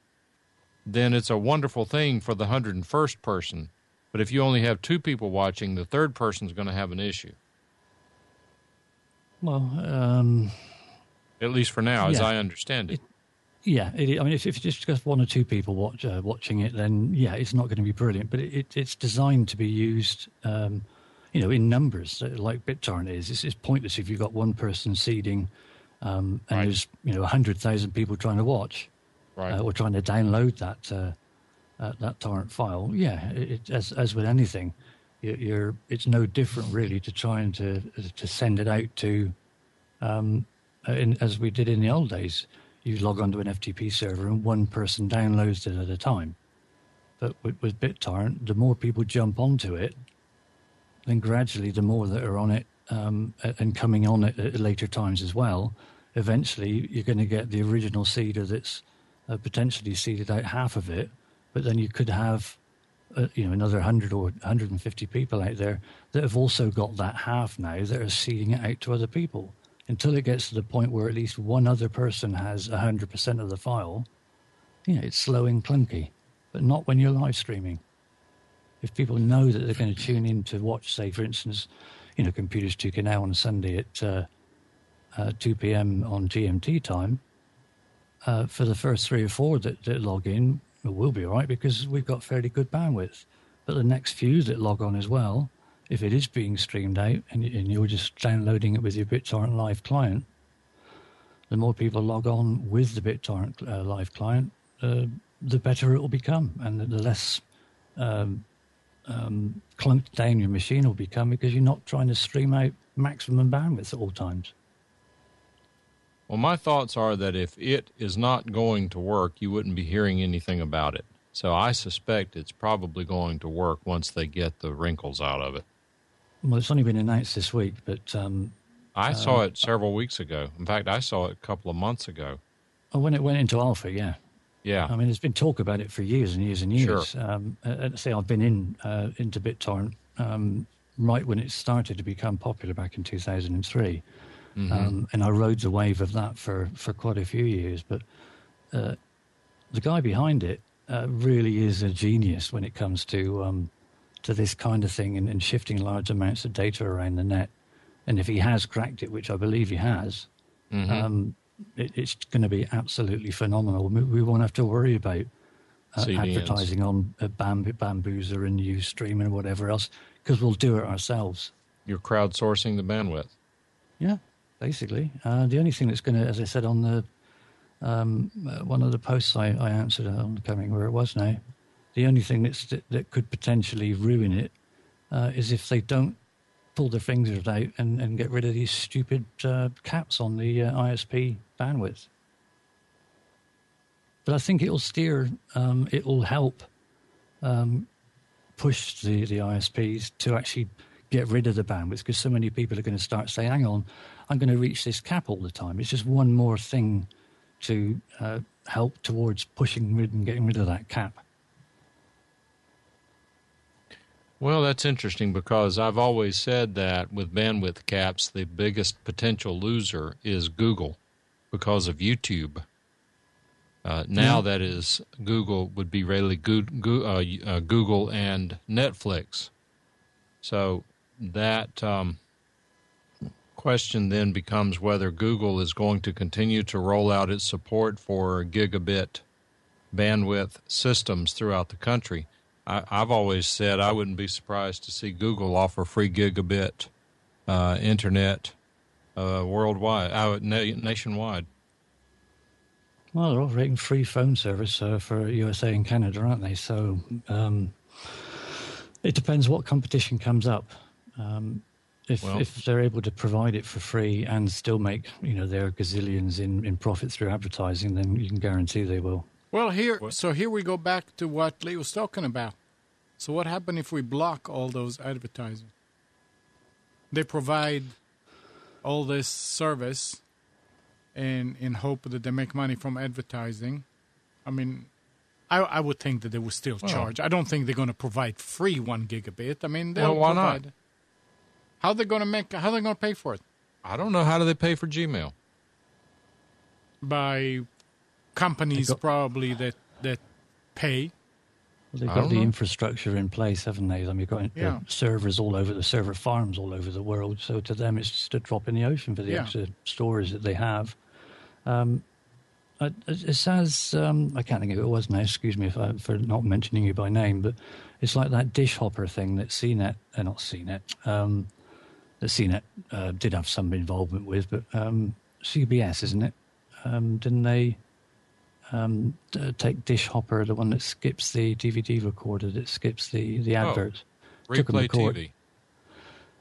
then it's a wonderful thing for the 101st person. But if you only have 2 people watching, the third person's going to have an issue. Well, at least for now, as I understand it. I mean, if it's just 1 or 2 people watching it, then it's not going to be brilliant. But it's designed to be used, in numbers, like BitTorrent is. It's pointless if you've got one person seeding, and there's 100,000 people trying to watch, or trying to download that torrent file. As with anything, it's no different really to trying to send it out to, as we did in the old days. You log onto an FTP server and one person downloads it at a time. But with BitTorrent, the more people jump onto it, then gradually the more that are on it and coming on it at later times as well, eventually you're going to get the original seeder that's potentially seeded out half of it, but then you could have another 100 or 150 people out there that have also got that half now that are seeding it out to other people. Until it gets to the point where at least one other person has 100% of the file, it's slow and clunky, but not when you're live streaming. If people know that they're going to tune in to watch, say, for instance, Computers 2K Now on Sunday at 2 p.m. on GMT time, for the first 3 or 4 that log in, we'll be all right because we've got fairly good bandwidth. But the next few that log on as well, if it is being streamed out and you're just downloading it with your BitTorrent Live client, the more people log on with the BitTorrent Live client, the better it will become, and the less clunked down your machine will become because you're not trying to stream out maximum bandwidth at all times. Well, my thoughts are that if it is not going to work, you wouldn't be hearing anything about it. So I suspect it's probably going to work once they get the wrinkles out of it. Well, it's only been announced this week, but... I saw it several weeks ago. In fact, I saw it a couple of months ago. Oh, when it went into alpha, yeah. Yeah. I mean, there's been talk about it for years and years and years. Sure. I've been into BitTorrent right when it started to become popular back in 2003. Mm-hmm. And I rode the wave of that for quite a few years. But the guy behind it really is a genius when it comes to this kind of thing and shifting large amounts of data around the net. And if he has cracked it, which I believe he has, it's going to be absolutely phenomenal. We won't have to worry about advertising on Bamboozer and Ustream and whatever else, because we'll do it ourselves. You're crowdsourcing the bandwidth. Yeah, basically. The only thing that's going to, as I said on the one of the posts I answered on the coming where it was now, the only thing that could potentially ruin it is if they don't pull their fingers out and get rid of these stupid caps on the ISP bandwidth. But I think it'll steer, it will help push the ISPs to actually get rid of the bandwidth, because so many people are going to start saying, hang on, I'm going to reach this cap all the time. It's just one more thing to help towards pushing rid and getting rid of that cap. Well, that's interesting because I've always said that with bandwidth caps, the biggest potential loser is Google because of YouTube. Now that is Google would be really Google and Netflix. So that question then becomes whether Google is going to continue to roll out its support for gigabit bandwidth systems throughout the country. I've always said I wouldn't be surprised to see Google offer free gigabit internet worldwide, nationwide. Well, they're offering free phone service for USA and Canada, aren't they? So it depends what competition comes up. If they're able to provide it for free and still make their gazillions in profit through advertising, then you can guarantee they will. Well, here we go back to what Lee was talking about. So what happens if we block all those advertising? They provide all this service in hope that they make money from advertising. I mean, I would think that they will still charge. I don't think they're going to provide free 1 gigabit. I mean, they'll why provide. not? How they going to pay for it? I don't know. How do they pay for Gmail? By companies probably that pay. Well, they've got the infrastructure in place, haven't they? I mean, you've got servers all over the server farms all over the world. So to them, it's just a drop in the ocean for the extra storage that they have. It says, I can't think of who it was now, excuse me for not mentioning you by name, but it's like that dish hopper thing that CNET, not CNET, that CNET did have some involvement with, but CBS, isn't it? Didn't they take Dish Hopper, the one that skips the DVD recorder, that skips the adverts? Replay TV.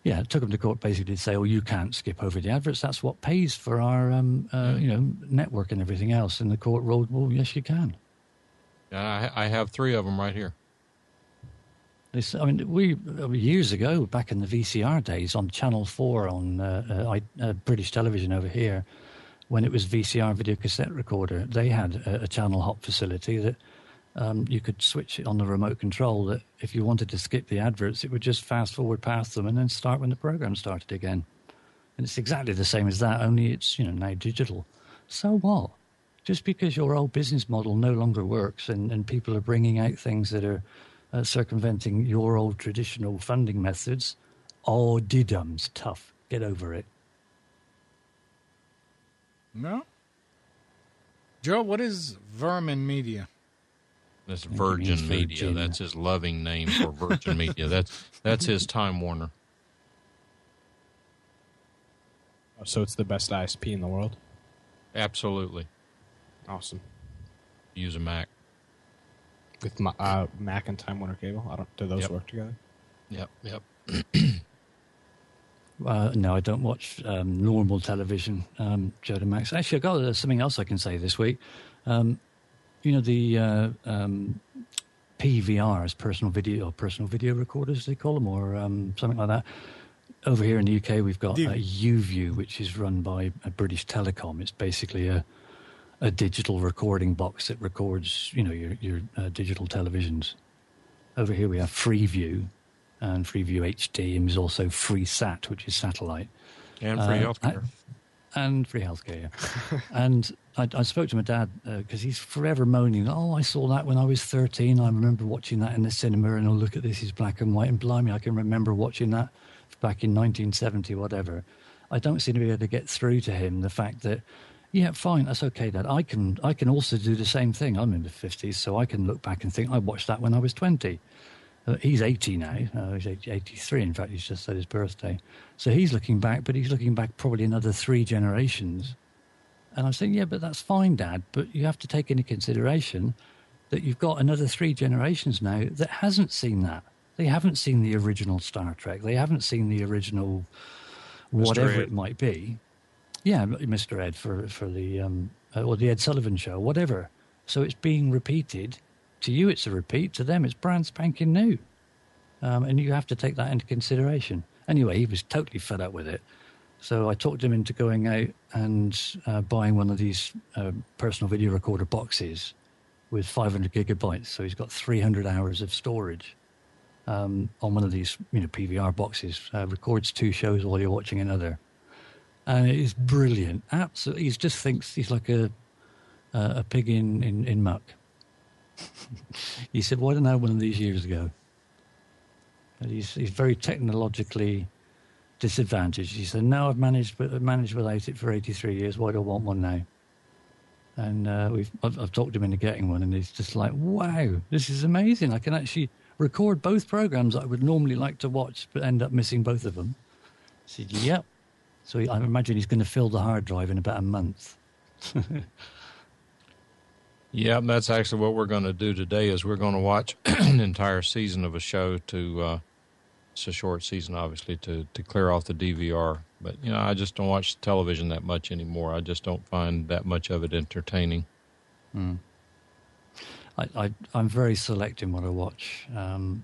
Yeah, it took them to court basically to say, oh, you can't skip over the adverts. That's what pays for our network and everything else. And the court ruled, well, yes, you can. I have 3 of them right here. Years ago, back in the VCR days, on Channel 4 on British television over here, when it was VCR video cassette recorder, they had a channel hop facility that you could switch it on the remote control, that if you wanted to skip the adverts, it would just fast forward past them and then start when the program started again. And it's exactly the same as that, only it's now digital. So what? Just because your old business model no longer works and people are bringing out things that are circumventing your old traditional funding methods, diddums, tough. Get over it. No. Joe, what is Vermin Media? That's Virgin Media. That's his loving name for Virgin Media. That's his Time Warner. Oh, so it's the best ISP in the world? Absolutely. Awesome. Use a Mac. With Mac and Time Warner Cable? Do those work together? Yep. No, I don't watch normal television, Joe to Max. Actually, I've got something else I can say this week. The PVRs, personal video recorders, they call them, or something like that. Over here in the UK, we've got UView, which is run by British Telecom. It's basically a digital recording box that records, your digital televisions. Over here we have Freeview, and Freeview HD, and there's also FreeSat, which is satellite. And free healthcare. And free healthcare, yeah. And I spoke to my dad, because he's forever moaning, I saw that when I was 13. I remember watching that in the cinema, and look at this, it's black and white, and blimey, I can remember watching that back in 1970, whatever. I don't seem to be able to get through to him the fact that, yeah, fine, that's okay, Dad. I can also do the same thing. I'm in the 50s, so I can look back and think, I watched that when I was 20. He's 80 now. He's 83, in fact. He's just had his birthday. So he's looking back, but he's looking back probably another 3 generations. And I'm saying, yeah, but that's fine, Dad. But you have to take into consideration that you've got another 3 generations now that hasn't seen that. They haven't seen the original Star Trek. They haven't seen the original whatever it might be. Yeah, Mr. Ed for the or the Ed Sullivan Show, whatever. So it's being repeated. To you, it's a repeat. To them, it's brand spanking new. And you have to take that into consideration. Anyway, he was totally fed up with it. So I talked him into going out and buying one of these personal video recorder boxes with 500 gigabytes. So he's got 300 hours of storage on one of these PVR boxes. Records 2 shows while you're watching another. And it is brilliant. Absolutely. He just thinks he's like a pig in muck. He said, why didn't I have one of these years ago? And he's very technologically disadvantaged. He said, no, I've managed without it for 83 years. Why do I want one now? And I've talked him into getting one, and he's just like, wow, this is amazing. I can actually record both programs that I would normally like to watch, but end up missing both of them. I said, yep. So I imagine he's going to fill the hard drive in about a month. Yeah, that's actually what we're going to do today. Is we're going to watch an entire season of a show to. It's a short season, obviously, to clear off the DVR. But I just don't watch television that much anymore. I just don't find that much of it entertaining. I'm very select in what I watch, and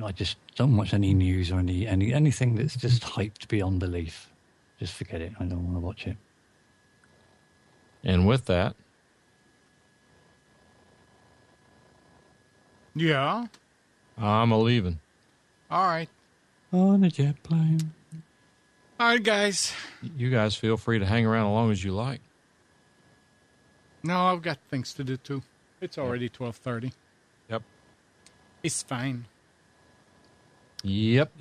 I just don't watch any news or anything that's just hyped beyond belief. Just forget it. I don't want to watch it. And with that. Yeah. I'm a leaving. All right. On a jet plane. All right, guys. You guys feel free to hang around as long as you like. No, I've got things to do, too. It's already 12:30. Yep. It's fine. Yep.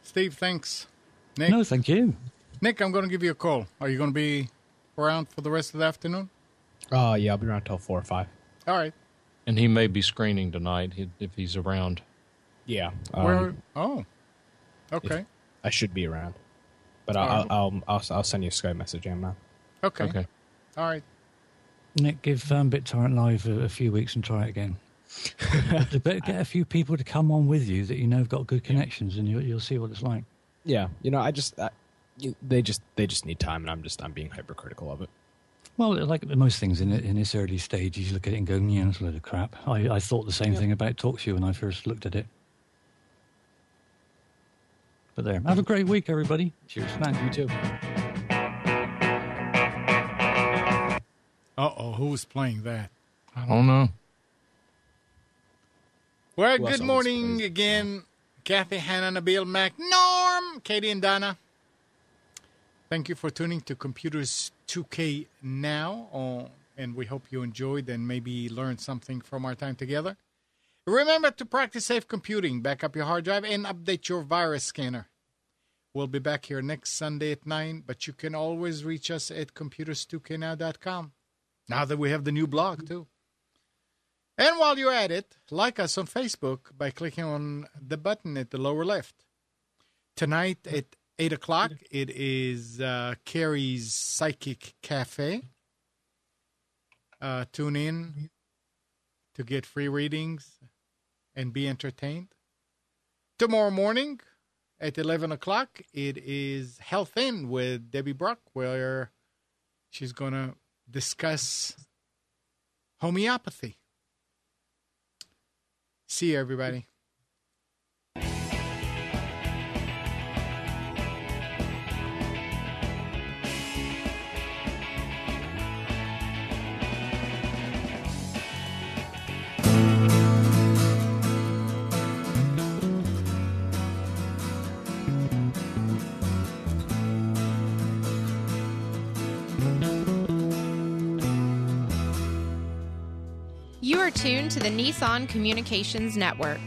Steve, thanks. Nick? No, thank you. Nick, I'm going to give you a call. Are you going to be around for the rest of the afternoon? Yeah, I'll be around till 4 or 5. All right. And he may be screening tonight if he's around. Yeah. Oh. Okay. I should be around, but I'll send you a Skype message, man. Okay. All right. Nick, give BitTorrent Live a few weeks and try it again. Get a few people to come on with you that you know have got good connections, and you'll see what it's like. Yeah, they just need time, and I'm being hypercritical of it. Well, like most things in this early stage, you look at it and go, "Yeah, that's a load of crap." I thought the same thing about TalkShoe when I first looked at it. But there, have a great week, everybody. Cheers, man. You too. Uh-oh, who's playing that? I don't know. Well, Who else good on morning this again, Kathy, Hannah, Nabil, Mac, Norm, Katie, and Donna. Thank you for tuning to Computers 2K Now, and we hope you enjoyed and maybe learned something from our time together. Remember to practice safe computing, back up your hard drive, and update your virus scanner. We'll be back here next Sunday at 9, but you can always reach us at computers2know.com. Now that we have the new blog, too. And while you're at it, like us on Facebook by clicking on the button at the lower left. Tonight at 8 o'clock, it is Carrie's Psychic Cafe. Tune in to get free readings and be entertained. Tomorrow morning at 11 o'clock, it is Health In with Debbie Brock, where she's going to discuss homeopathy. See you, everybody. You are tuned to the Nissan Communications Network.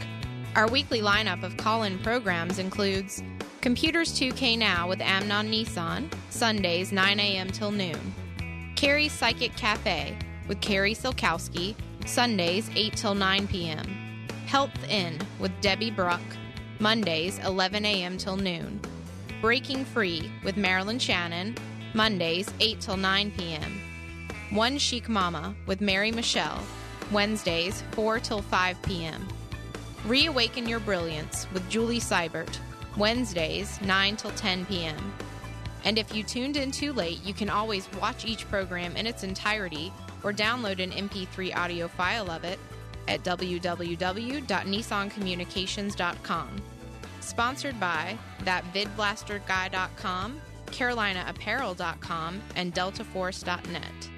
Our weekly lineup of call-in programs includes Computers 2K Now with Amnon Nissan, Sundays 9 a.m. till noon. Carrie's Psychic Cafe with Carrie Silkowski, Sundays 8 till 9 p.m. Health In with Debbie Bruck, Mondays 11 a.m. till noon. Breaking Free with Marilyn Shannon, Mondays 8 till 9 p.m. One Chic Mama with Mary Michelle, Wednesdays 4 till 5 p.m. Reawaken Your Brilliance with Julie Seibert, Wednesdays 9 till 10 p.m. And if you tuned in too late, you can always watch each program in its entirety or download an MP3 audio file of it at www.nissancommunications.com. Sponsored by ThatVidBlasterGuy.com, CarolinaApparel.com, and DeltaForce.net.